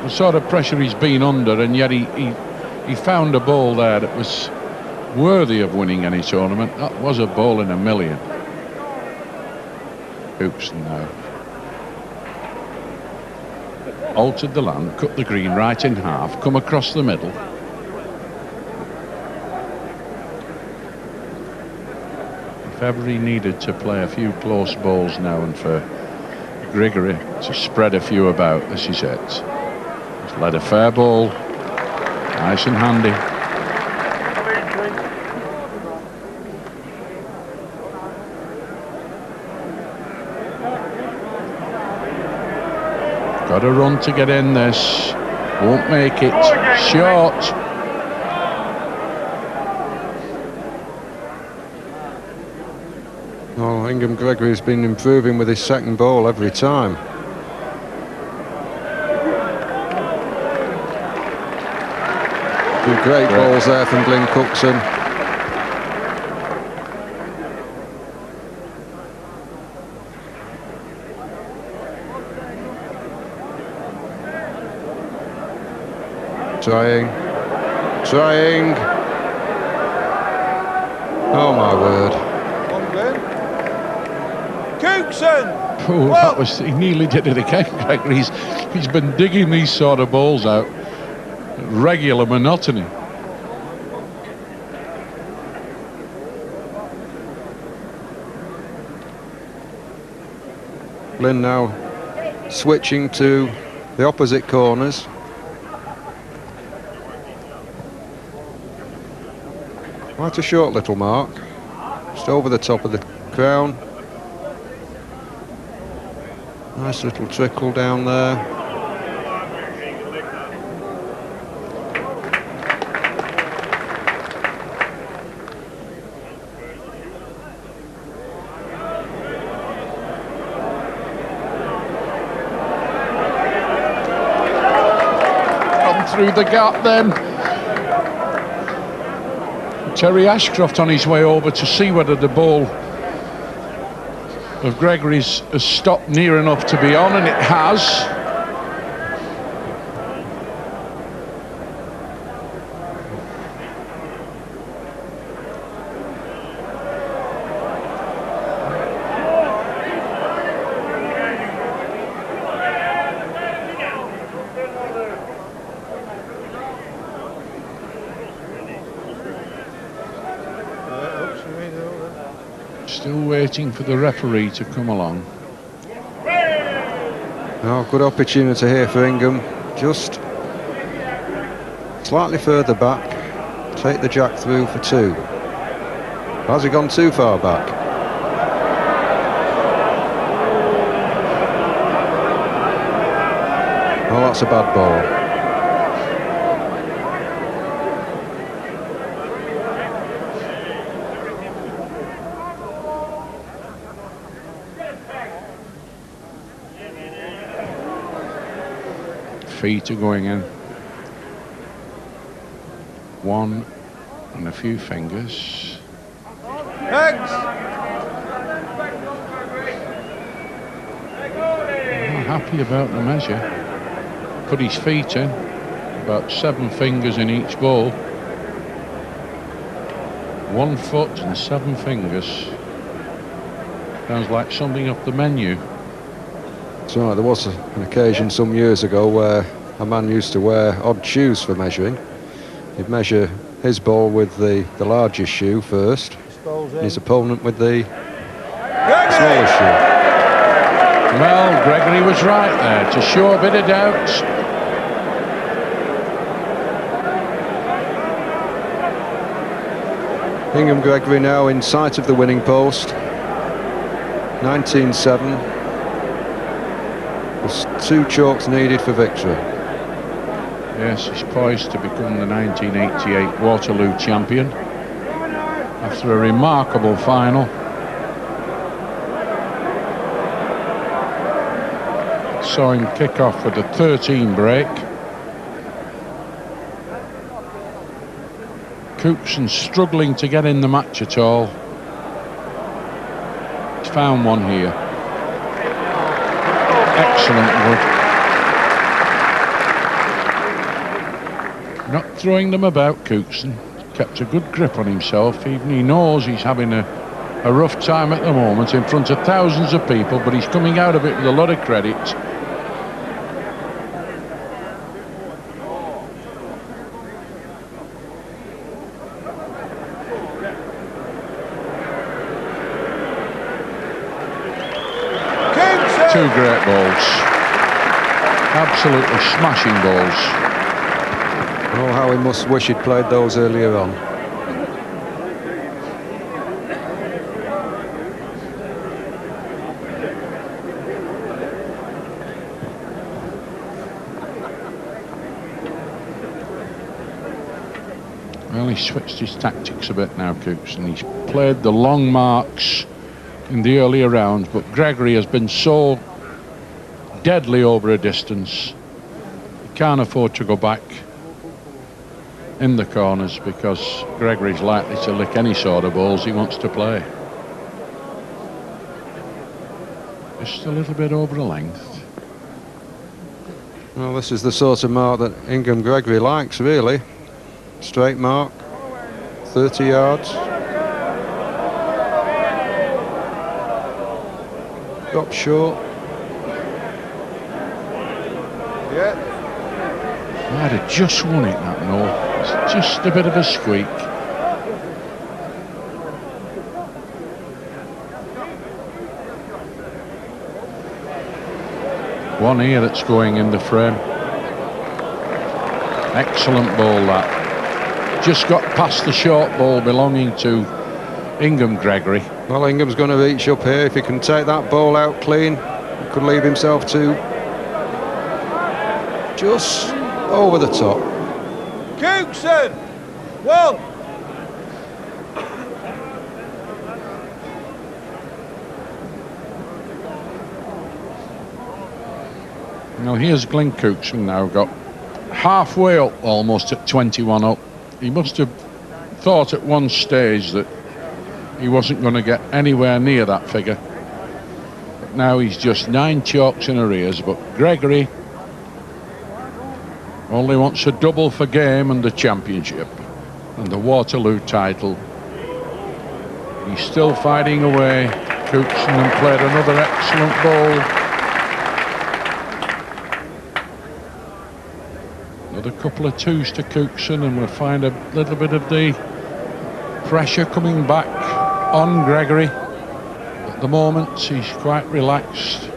the sort of pressure he's been under, and yet he found a ball there that was worthy of winning any tournament. That was a ball in a million. Cookson now altered the land, cut the green right in half, come across the middle. If ever he needed to play a few close balls now, and for Gregory to spread a few about, this is it. He's led a fair ball, nice and handy. Got a run to get in this. Won't make it. Short. Oh, Ingham Gregory's been improving with his second ball every time. Two great balls there from Glyn Cookson. Trying. Oh my word. Cookson! Oh, that was, he nearly did it again, Gregory. He's been digging these sort of balls out at regular monotony. Glyn now switching to the opposite corners. Quite a short little mark, just over the top of the crown. Nice little trickle down there. Through the gap then. Terry Ashcroft on his way over to see whether the ball of Gregory's has stopped near enough to be on, and it has. Still waiting for the referee to come along. Oh, good opportunity here for Ingham. Just slightly further back. Take the jack through for 2. Has he gone too far back? Oh, that's a bad ball. Feet are going in. 1 and a few fingers. Eggs! Not happy about the measure. Put his feet in. About 7 fingers in each ball. 1 foot and 7 fingers. Sounds like something off the menu. So there was an occasion some years ago where a man used to wear odd shoes for measuring. He'd measure his ball with the largest shoe first, his opponent with the smallest shoe. Well, Gregory was right there, to show a bit of doubt. Ingham Gregory now in sight of the winning post. 19-7. There's 2 chalks needed for victory. Yes, he's poised to become the 1988 Waterloo champion after a remarkable final. Saw him kick off with a 13 break. Cookson struggling to get in the match at all. He's found one here. Excellent wood. Not throwing them about, Cookson. Kept a good grip on himself, even he knows he's having a rough time at the moment in front of thousands of people, but he's coming out of it with a lot of credit. Two great balls. Absolutely smashing balls. Oh, how he must wish he'd played those earlier on. Well, he's switched his tactics a bit now, Cookson. He's played the long marks in the earlier rounds, but Gregory has been so deadly over a distance. He can't afford to go back in the corners because Gregory's likely to lick any sort of balls he wants to play. Just a little bit over a length. Well, this is the sort of mark that Ingham Gregory likes, really. Straight mark, 30 yards. Drop short. Yeah. I'd have just won it, that no. It's just a bit of a squeak. one here that's going in the frame. Excellent ball that. Just got past the short ball belonging to Ingham Gregory. Well, Ingham's going to reach up here. If he can take that ball out clean, he could leave himself to just over the top. Cookson! One! Now here's Glenn Cookson now got halfway up almost at 21 up. He must have thought at one stage that he wasn't going to get anywhere near that figure. But now he's just 9 chalks in arrears, but Gregory only wants a double for game and the championship and the Waterloo title. He's still fighting away, Cookson, and played another excellent ball. Another couple of twos to Cookson, and we'll find a little bit of the pressure coming back on Gregory. At the moment, he's quite relaxed,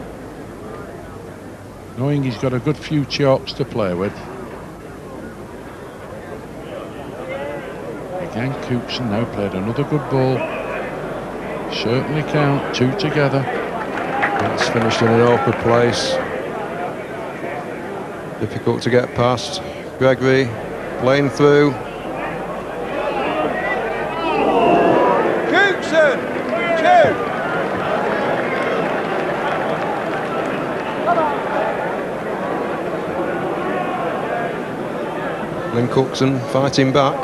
knowing he's got a good few chalks to play with. Again, Cookson now played another good ball. Certainly count, 2 together. It's finished in an awkward place. Difficult to get past. Gregory playing through. Cookson! 2! Glenn Cookson fighting back.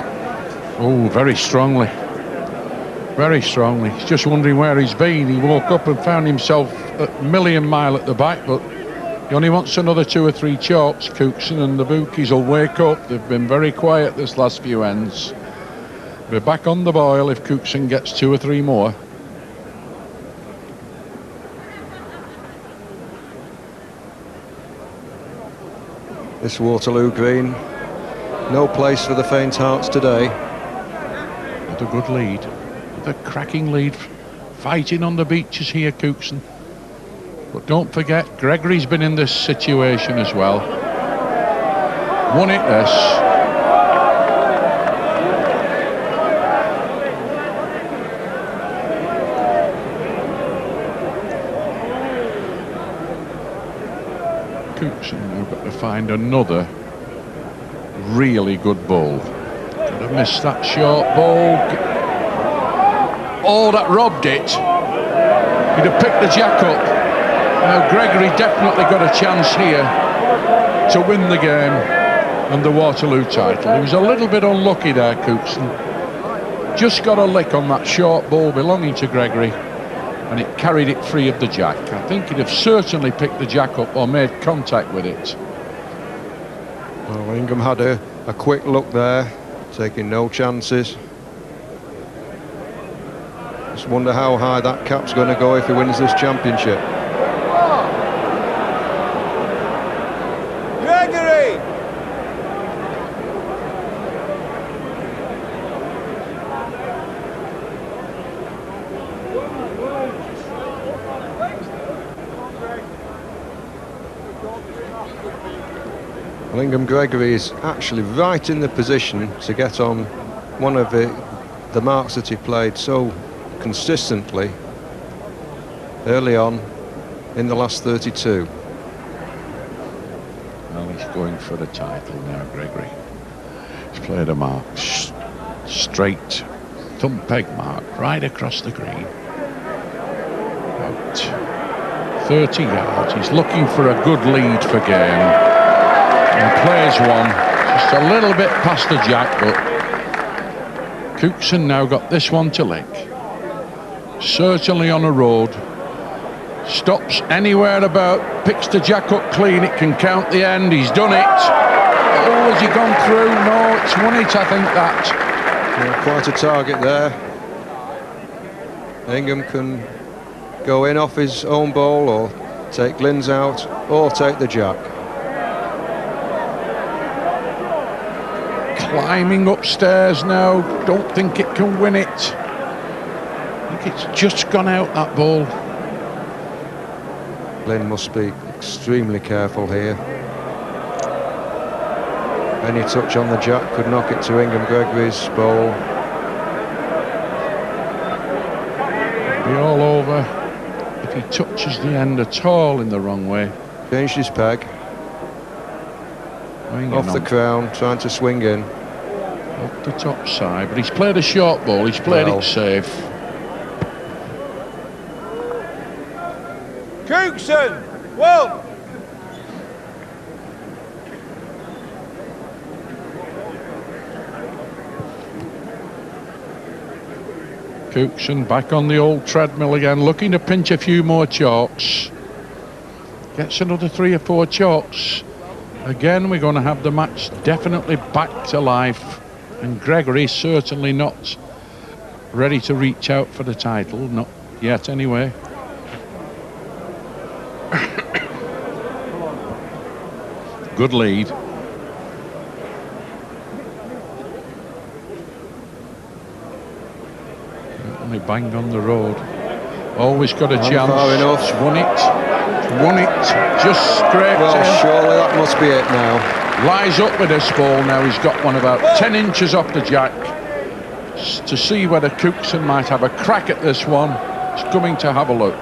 Oh, very strongly. Very strongly. He's just wondering where he's been. He woke up and found himself a million mile at the back, but he only wants another 2 or 3 chalks, Cookson, and the bookies will wake up. They've been very quiet this last few ends. We're back on the boil if Cookson gets 2 or 3 more. This Waterloo green, no place for the faint hearts today. Another good lead. The cracking lead. Fighting on the beaches here, Cookson. But don't forget, Gregory's been in this situation as well. Won it this. Cookson now got to find another really good ball. Could have missed that short ball. Oh, that robbed it. He'd have picked the jack up. Now Gregory definitely got a chance here to win the game and the Waterloo title. He was a little bit unlucky there, Cookson. Just got a lick on that short ball belonging to Gregory, and it carried it free of the jack. I think he'd have certainly picked the jack up or made contact with it. Well, Ingham had a quick look there, taking no chances. Just wonder how high that cap's going to go if he wins this championship. Gregory! Well, Ingham Gregory is actually right in the position to get on one of the marks that he played so consistently early on in the last 32. Well, he's going for the title now, Gregory. He's played a mark, straight thumb peg mark, right across the green. About 30 yards. He's looking for a good lead for game. And plays one, just a little bit past the jack, but Cookson now got this one to lick. Certainly on a road. Stops anywhere about, picks the jack up clean, it can count the end. He's done it. Oh, has he gone through? No, it's won it, I think that. Yeah, quite a target there. Ingham can go in off his own ball or take Glyn's out or take the jack. Climbing upstairs now, don't think it can win it. I think it's just gone out, that ball. Glyn must be extremely careful here. Any touch on the jack could knock it to Ingham Gregory's bowl. Be all over if he touches the end at all in the wrong way. Changed his peg. Off the crown, trying to swing in. Off the top side, but he's played a short ball, he's played it safe. Cookson, 1. Cookson back on the old treadmill again, looking to pinch a few more chalks. Gets another 3 or 4 chalks. Again, we're going to have the match definitely back to life. And Gregory certainly not ready to reach out for the title. Not yet, anyway. Good lead. Only banged on the road. Always got a chance. Far enough. It's won it. Won it. Just scraped Well, in. surely that must be it now. Lies up with this ball now. He's got one about 10 inches off the jack. To see whether Cookson might have a crack at this one. He's coming to have a look.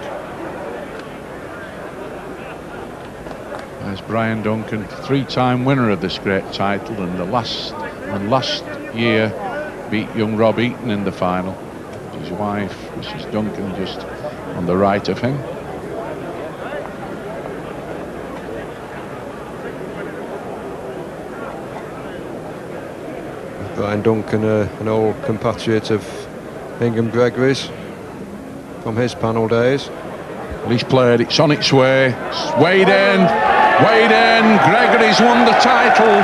There's Brian Duncan, 3-time winner of this great title, and last year beat young Rob Eaton in the final. His wife, Mrs. Duncan, just on the right of him. Brian Duncan, an old compatriot of Ingham Gregory's from his panel days. Well, he's played, it's on its way. It's weighed in. Gregory's won the title.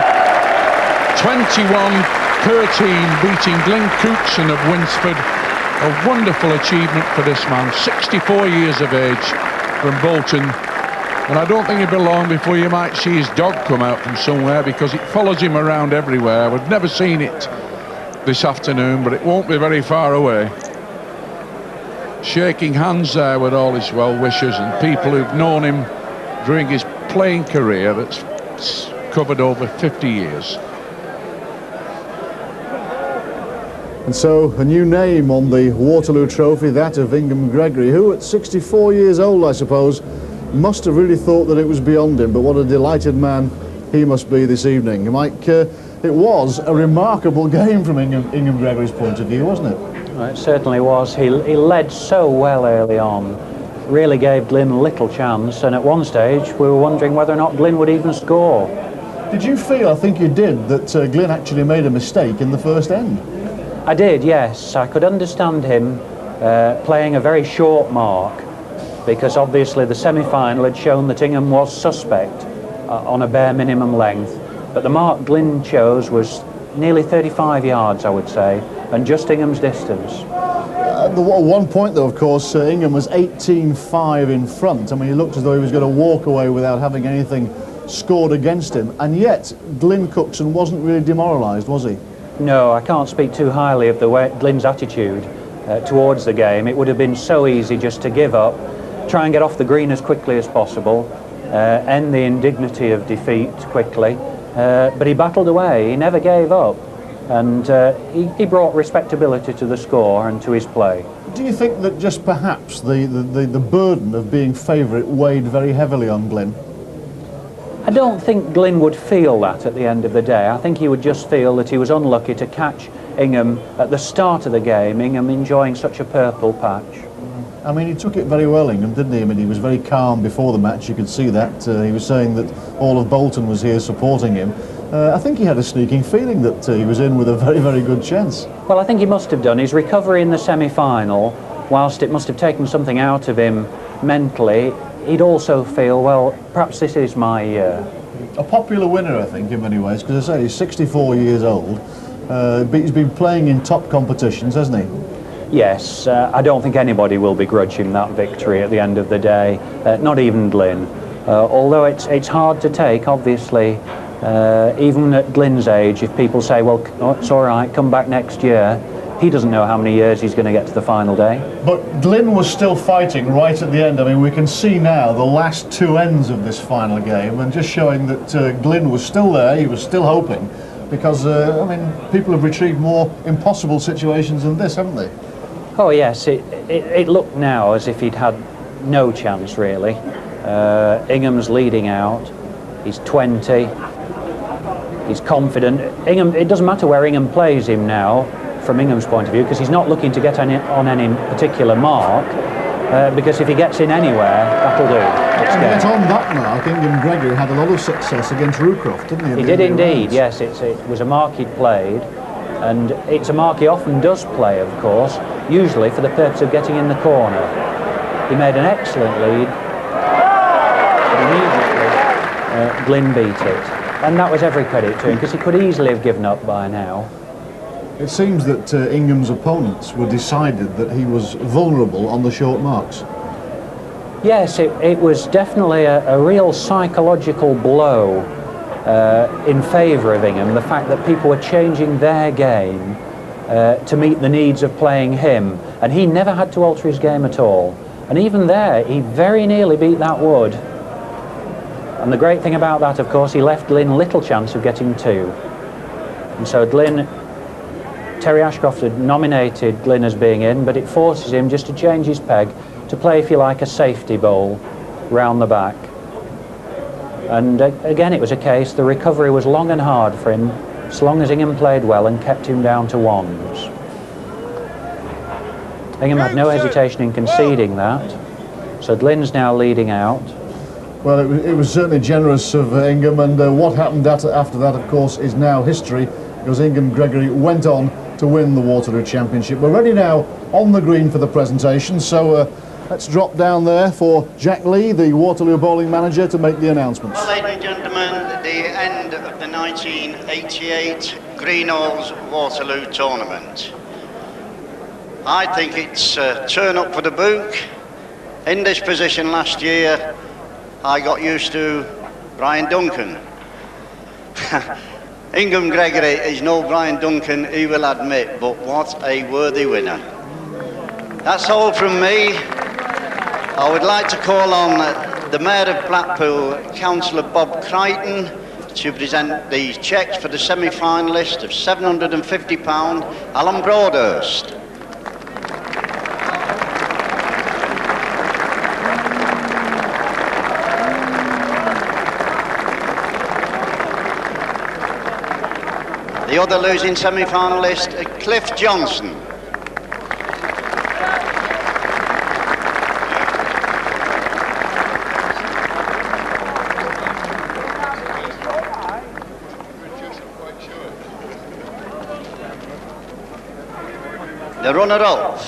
21-13, beating Glyn Cookson of Winsford. A wonderful achievement for this man, 64 years of age from Bolton. And I don't think it'll be long before you might see his dog come out from somewhere, because it follows him around everywhere. We've never seen it this afternoon, but it won't be very far away. Shaking hands there with all his well-wishers and people who've known him during his playing career that's covered over 50 years. And so a new name on the Waterloo trophy, that of Ingham Gregory, who at 64 years old, I suppose, must have really thought that it was beyond him. But what a delighted man he must be this evening. Mike, it was a remarkable game from Ingham Gregory's point of view, wasn't it? Well, it certainly was. He led so well early on, really gave Glyn little chance, and at one stage we were wondering whether or not Glyn would even score. Did you feel, I think you did, that Glyn actually made a mistake in the first end? I did, yes. I could understand him playing a very short mark, because obviously the semi-final had shown that Ingham was suspect on a bare minimum length, but the mark Glyn chose was nearly 35 yards, I would say, and just Ingham's distance. At one point, though, of course, Ingham was 18-5 in front. I mean, he looked as though he was going to walk away without having anything scored against him, and yet Glyn Cookson wasn't really demoralised, was he? No, I can't speak too highly of Glyn's attitude towards the game. It would have been so easy just to give up, try and get off the green as quickly as possible, end the indignity of defeat quickly, but he battled away, he never gave up, and he brought respectability to the score and to his play. Do you think that just perhaps the burden of being favourite weighed very heavily on Glyn? I don't think Glyn would feel that at the end of the day. I think he would just feel that he was unlucky to catch Ingham at the start of the game, Ingham enjoying such a purple patch. I mean, he took it very well, Ingham, didn't he? I mean, he was very calm before the match, you could see that. He was saying that all of Bolton was here supporting him. I think he had a sneaking feeling that he was in with a very, very good chance. Well, I think he must have done. His recovery in the semi-final, whilst it must have taken something out of him mentally, he'd also feel, well, perhaps this is my year. A popular winner, I think, in many ways, because I say he's 64 years old. He's been playing in top competitions, hasn't he? Yes, I don't think anybody will begrudge him that victory at the end of the day, not even Glyn. Although it's hard to take, obviously, even at Glyn's age, if people say, well, it's all right, come back next year, he doesn't know how many years he's going to get to the final day. But Glyn was still fighting right at the end. I mean, we can see now the last two ends of this final game, and just showing that Glyn was still there, he was still hoping, because, I mean, people have retrieved more impossible situations than this, haven't they? Oh yes, it looked now as if he'd had no chance, really. Ingham's leading out, he's 20, he's confident. Ingham, it doesn't matter where Ingham plays him now, from Ingham's point of view, because he's not looking to get on any particular mark, because if he gets in anywhere, that'll do. To get on that mark, Ingham Gregory had a lot of success against Rawcliffe, didn't he? He did indeed, yes. It was a mark he'd played, and it's a mark he often does play, of course, usually for the purpose of getting in the corner. He made an excellent lead, but immediately Glyn beat it. And that was every credit to him, because he could easily have given up by now. It seems that Ingham's opponents were decided that he was vulnerable on the short marks. Yes, it was definitely a real psychological blow in favour of Ingham, the fact that people were changing their game to meet the needs of playing him, and he never had to alter his game at all. And even there, he very nearly beat that wood. And the great thing about that, of course, he left Glyn little chance of getting two. And so Terry Ashcroft had nominated Glyn as being in, but it forces him just to change his peg to play, if you like, a safety bowl round the back. And again, it was a case, the recovery was long and hard for him, so long as Ingham played well and kept him down to ones. Ingham had no hesitation in conceding that, so Glyn's now leading out. Well, it was certainly generous of Ingham, and what happened after that, of course, is now history, because Ingham Gregory went on to win the Waterloo Championship. We're ready now on the green for the presentation, so let's drop down there for Jack Lee, the Waterloo bowling manager, to make the announcements. Well, ladies and gentlemen, the end of the 1988 Greenhalgh's Waterloo tournament. I think it's a turn up for the book. In this position last year, I got used to Brian Duncan. Ingham Gregory is no Brian Duncan, he will admit, but what a worthy winner. That's all from me. I would like to call on the Mayor of Blackpool, Councillor Bob Crichton, to present the cheques for the semi-finalist of £750, Alan Broadhurst. The other losing semi-finalist, Cliff Johnson. The runner-up,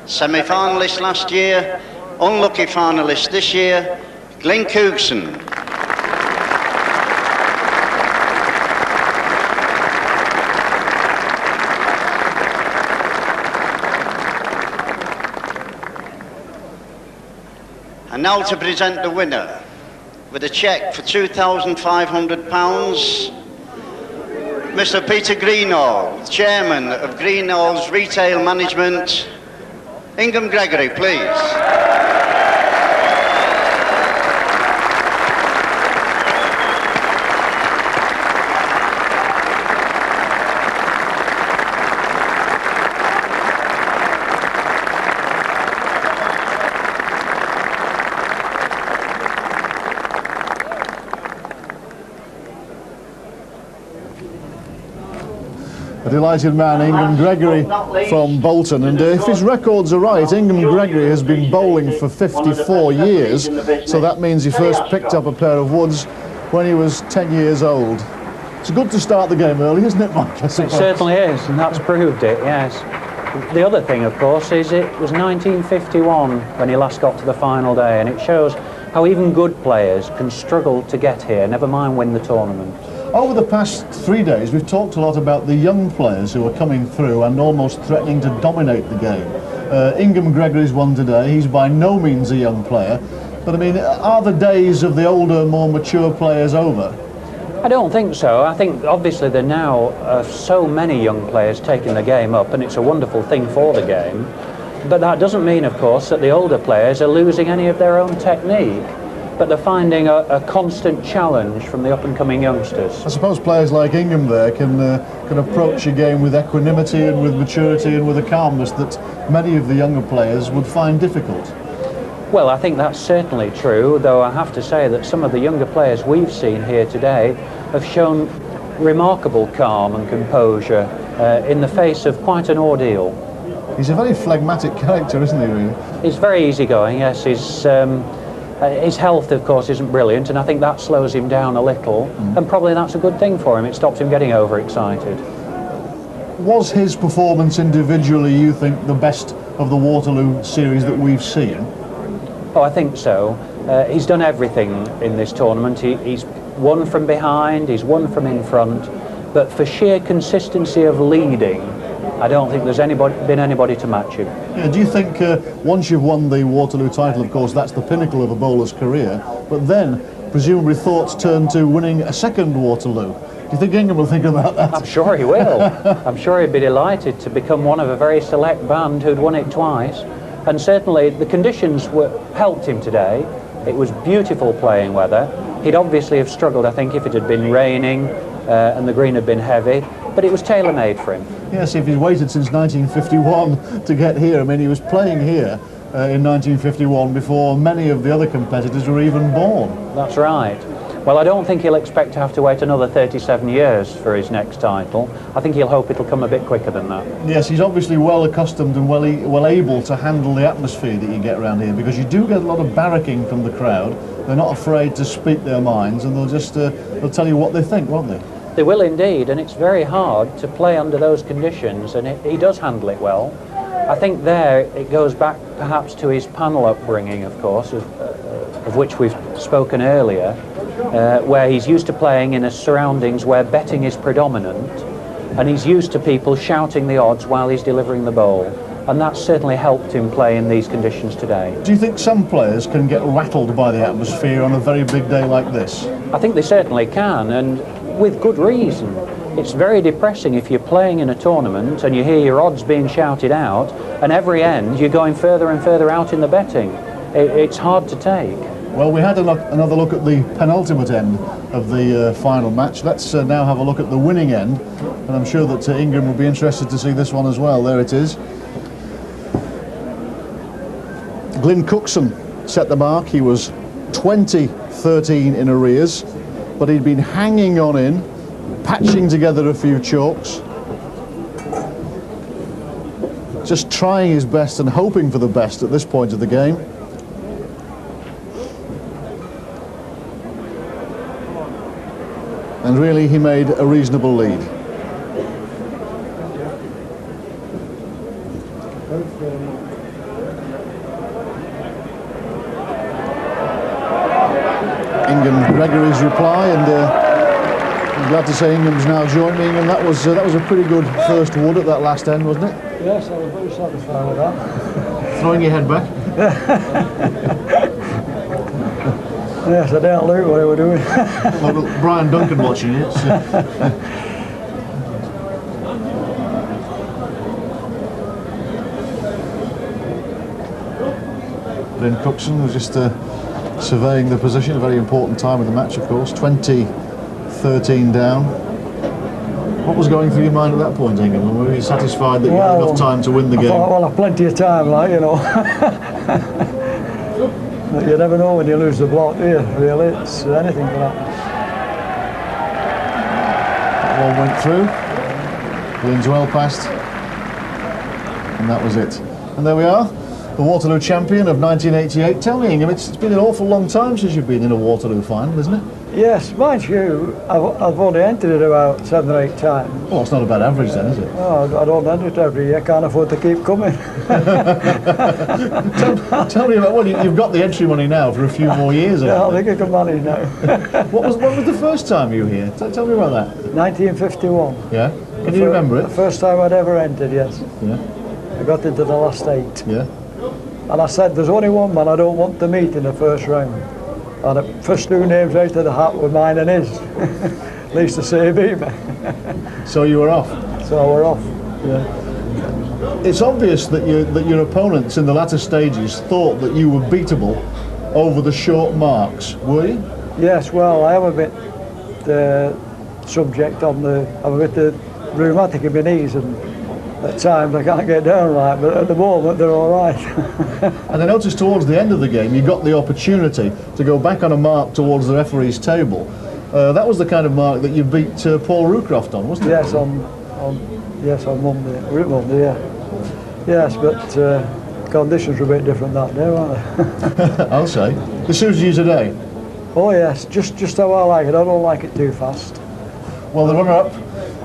semi-finalist last year, unlucky finalist this year, Glyn Cookson. And now to present the winner with a cheque for £2,500, Mr. Peter Greenhalgh, Chairman of Greenhalgh's Retail Management. Ingham Gregory, please. A delighted man, Ingham Gregory from Bolton, and if his records are right, Ingham Gregory has been bowling for 54 years, so that means he first picked up a pair of woods when he was 10 years old. It's good to start the game early, isn't it, Mike? It certainly is, and that's proved it, yes. The other thing, of course, is it was 1951 when he last got to the final day, and it shows how even good players can struggle to get here, never mind win the tournament. Over the past 3 days, we've talked a lot about the young players who are coming through and almost threatening to dominate the game. Ingham Gregory's one today. He's by no means a young player. But, I mean, are the days of the older, more mature players over? I don't think so. I think obviously there now are so many young players taking the game up, and it's a wonderful thing for the game. But that doesn't mean, of course, that the older players are losing any of their own technique. But they're finding a constant challenge from the up-and-coming youngsters. I suppose players like Ingham there can approach a game with equanimity and with maturity and with a calmness that many of the younger players would find difficult. Well, I think that's certainly true, though I have to say that some of the younger players we've seen here today have shown remarkable calm and composure in the face of quite an ordeal. He's a very phlegmatic character, isn't he, really? He's very easygoing, yes. His health, of course, isn't brilliant, and I think that slows him down a little, and probably that's a good thing for him. It stops him getting overexcited. Was his performance individually, you think, the best of the Waterloo series that we've seen? Oh, I think so. He's done everything in this tournament. He's won from behind, he's won from in front, but for sheer consistency of leading, I don't think there's been anybody to match him. Yeah, do you think once you've won the Waterloo title, of course, that's the pinnacle of a bowler's career, but then presumably thoughts turn to winning a second Waterloo? Do you think Ingham will think about that? I'm sure he will. I'm sure he'd be delighted to become one of a very select band who'd won it twice. And certainly the conditions helped him today. It was beautiful playing weather. He'd obviously have struggled, I think, if it had been raining and the green had been heavy, but it was tailor-made for him. Yes, if he's waited since 1951 to get here, I mean, he was playing here in 1951 before many of the other competitors were even born. That's right. Well, I don't think he'll expect to have to wait another 37 years for his next title. I think he'll hope it'll come a bit quicker than that. Yes, he's obviously well accustomed and well able to handle the atmosphere that you get around here, because you do get a lot of barracking from the crowd. They're not afraid to speak their minds, and they'll just they'll tell you what they think, won't they? They will indeed, and it's very hard to play under those conditions, and he does handle it well. I think there it goes back perhaps to his panel upbringing, of course, of which we've spoken earlier, where he's used to playing in surroundings where betting is predominant, and he's used to people shouting the odds while he's delivering the bowl, and that certainly helped him play in these conditions today. Do you think some players can get rattled by the atmosphere on a very big day like this? I think they certainly can, and with good reason. It's very depressing if you're playing in a tournament and you hear your odds being shouted out, and every end you're going further and further out in the betting. It's hard to take. Well, we had another look at the penultimate end of the final match. Let's now have a look at the winning end, and I'm sure that Ingham will be interested to see this one as well. There it is. Glyn Cookson set the mark. He was 20-13 in arrears, but he'd been hanging on in, patching together a few chalks, just trying his best and hoping for the best at this point of the game. And really he made a reasonable lead. Ingham Gregory's reply, and I'm glad to say Ingham's now joined me. Ingham, that was a pretty good first wood at that last end, wasn't it? Yes, I was very satisfied with that. Throwing your head back? Yes, I don't know what they were doing. Well, Brian Duncan watching it. So. Glyn Cookson was just surveying the position, a very important time of the match, of course. 20-13 down. What was going through your mind at that point, Ingham? Were you satisfied that you had enough time to win the game? I thought, well, I've plenty of time, like, you know. But you never know when you lose the block, do you? Really, it's anything for that. That one went through. Glyn's well passed. And that was it. And there we are. The Waterloo champion of 1988. Tell me, Ingham, it's been an awful long time since you've been in a Waterloo final, isn't it? Yes, mind you, I've only entered it about 7 or 8 times. Well, it's not a bad average then, is it? No, I don't enter it every year. I can't afford to keep coming. Tell me about, well, you've got the entry money now for a few more years. Yeah, I think I can manage now. What was the first time you were here? Tell me about that. 1951. Yeah? Can you remember it? The first time I'd ever entered, yes. Yeah. I got into the last 8. Yeah. And I said, there's only one man I don't want to meet in the first round. And the first 2 names out of the hat were mine and his. At least to say he beat me. So you were off? So we're off. Yeah. It's obvious that your opponents in the latter stages thought that you were beatable over the short marks, were you? Yes, well, I am a bit subject on I'm a bit rheumatic in my knees, and at times I can't get down right, but at the moment they're all right. And I noticed towards the end of the game you got the opportunity to go back on a mark towards the referee's table. That was the kind of mark that you beat Paul Rawcliffe on, wasn't it? Yes, on Monday. We were at Monday, yeah. Yes, but conditions were a bit different that day, weren't they? I'll say. It suits you today? Oh yes, just how I like it. I don't like it too fast. Well, the runner-up,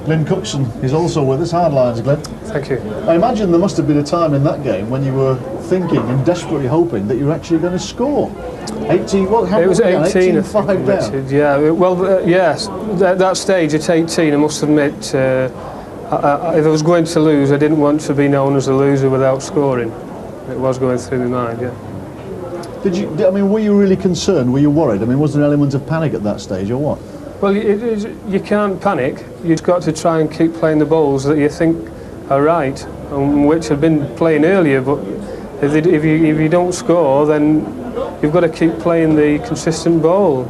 Glyn Cookson, is also with us. Hard lines, Glenn. Thank you. I imagine there must have been a time in that game when you were thinking and desperately hoping that you were actually going to score. 18, what happened? It was 18, 18-5 down. Yeah, well, yes, at that stage at 18, I must admit, if I was going to lose, I didn't want to be known as a loser without scoring. It was going through my mind, yeah. I mean, were you really concerned? Were you worried? I mean, was there an element of panic at that stage, or what? Well, you can't panic. You've got to try and keep playing the balls that you think are right, and which have been playing earlier, but if you don't score, then you've got to keep playing the consistent ball.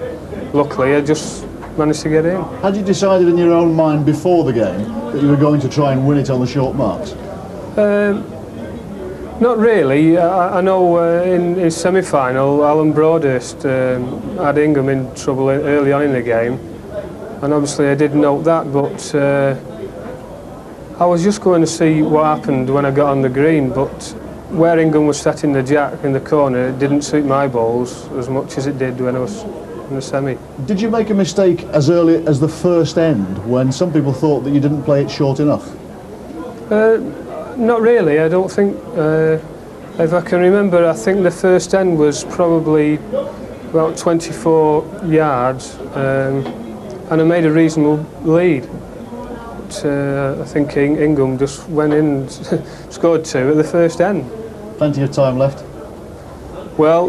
Luckily, I just managed to get in. Had you decided in your own mind before the game that you were going to try and win it on the short marks? Not really. I know in semi-final, Alan Broadhurst had Ingham in trouble early on in the game, and obviously I did note that, but I was just going to see what happened when I got on the green, but where Ingham was sat in the jack in the corner, it didn't suit my balls as much as it did when I was in the semi. Did you make a mistake as early as the first end, when some people thought that you didn't play it short enough? Not really. I don't think, if I can remember, I think the first end was probably about 24 yards, and I made a reasonable lead. But, I think Ingham just went in and scored 2 at the first end. Plenty of time left? Well,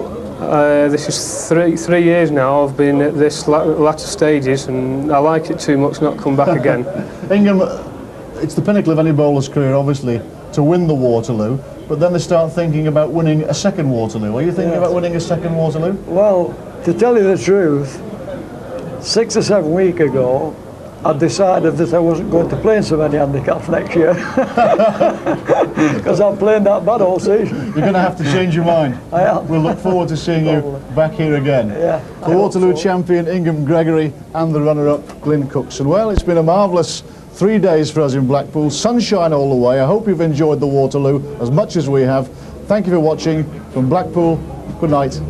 this is three years now I've been at this latter stages, and I like it too much not come back again. Ingham, it's the pinnacle of any bowler's career, obviously, to win the Waterloo, but then they start thinking about winning a second Waterloo. Are you thinking about winning a second Waterloo? Well, to tell you the truth, 6 or 7 weeks ago, I decided that I wasn't going to play in so many handicaps next year because I'm playing that bad all season. You're going to have to change your mind. I am. We'll look forward to seeing you back here again. Yeah, the Waterloo champion Ingham Gregory and the runner-up Glyn Cookson. Well, it's been a marvellous 3 days for us in Blackpool. Sunshine all the way. I hope you've enjoyed the Waterloo as much as we have. Thank you for watching. From Blackpool, good night.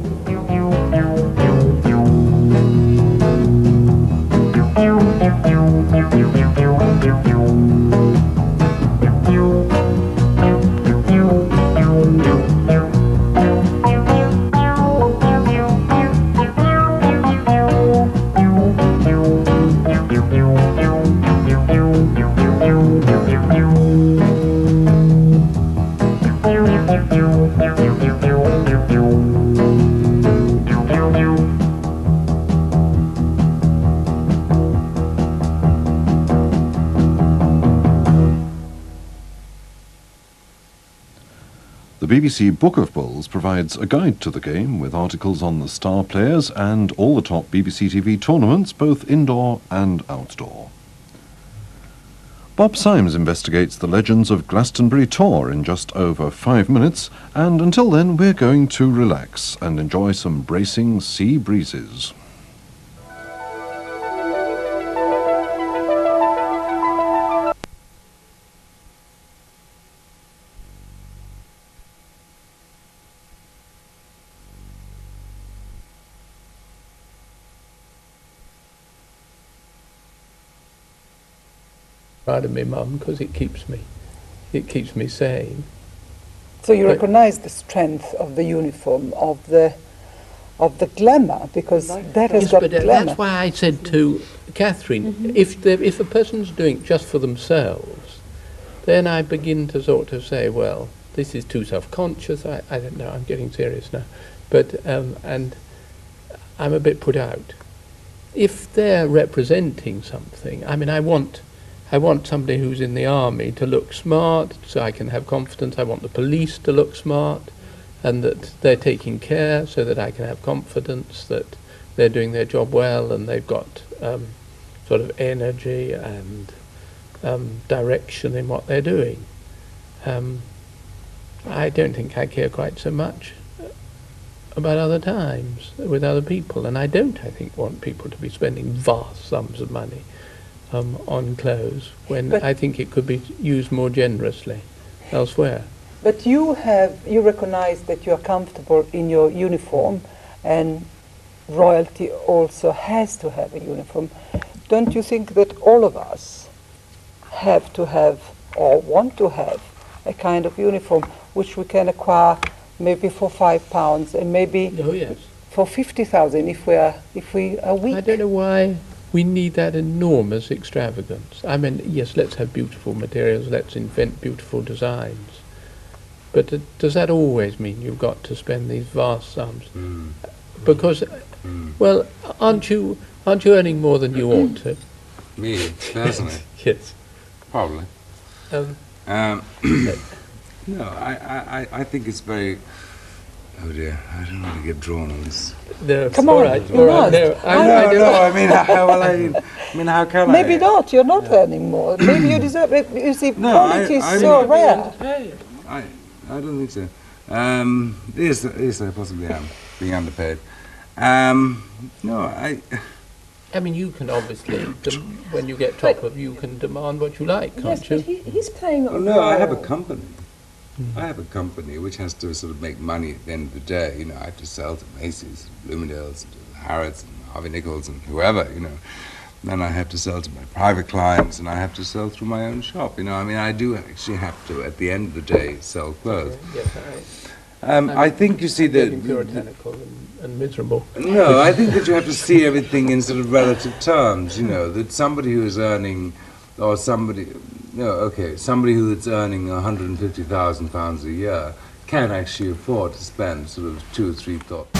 The BBC Book of Bowls provides a guide to the game with articles on the star players and all the top BBC TV tournaments, both indoor and outdoor. Bob Symes investigates the legends of Glastonbury Tor in just over 5 minutes, and until then we're going to relax and enjoy some bracing sea breezes. Proud of me mum because it keeps me sane. So you recognise the strength of the uniform, of the glamour, because that has got glamour. That's why I said to Catherine, if a person's doing it just for themselves, then I begin to sort of say, well, this is too self-conscious. I don't know. I'm getting serious now, but and I'm a bit put out. if they're representing something, I mean, I want somebody who's in the army to look smart, so I can have confidence. I want the police to look smart, and that they're taking care, so that I can have confidence that they're doing their job well, and they've got sort of energy and direction in what they're doing. I don't think I care quite so much about other times with other people, and I think, want people to be spending vast sums of money on clothes when I think it could be used more generously elsewhere. But you recognize that you are comfortable in your uniform, and royalty also has to have a uniform. Don't you think that all of us have to have or want to have a kind of uniform which we can acquire maybe for £5 and maybe for 50,000 if we are weak? I don't know why we need that enormous extravagance. I mean, yes, let's have beautiful materials, let's invent beautiful designs. But does that always mean you've got to spend these vast sums? Because, well, aren't you earning more than you ought to? Me, personally? Yes. Probably. No, I think it's very... Oh dear, I don't want to get drawn on this. No, come on, right, you must. I mean, how can Maybe not, you're not earning more. Maybe you deserve it. You see, quality is so rare. I don't think so. Yes, I possibly am being underpaid. No, I mean, you can obviously, when you get top of, you can demand what you like, can't you? Yes, but he's playing on... No, I have a company. I have a company which has to sort of make money at the end of the day. You know, I have to sell to Macy's, Bloomingdale's, Harrods, and Harvey Nichols, and whoever, you know. Then I have to sell to my private clients, and I have to sell through my own shop. You know, I mean, I do actually have to, at the end of the day, sell clothes. I think you see that... puritanical and miserable. No, I think that you have to see everything in sort of relative terms, you know, that somebody who is earning, or somebody who's earning £150,000 a year can actually afford to spend sort of 2 or 3 thoughts.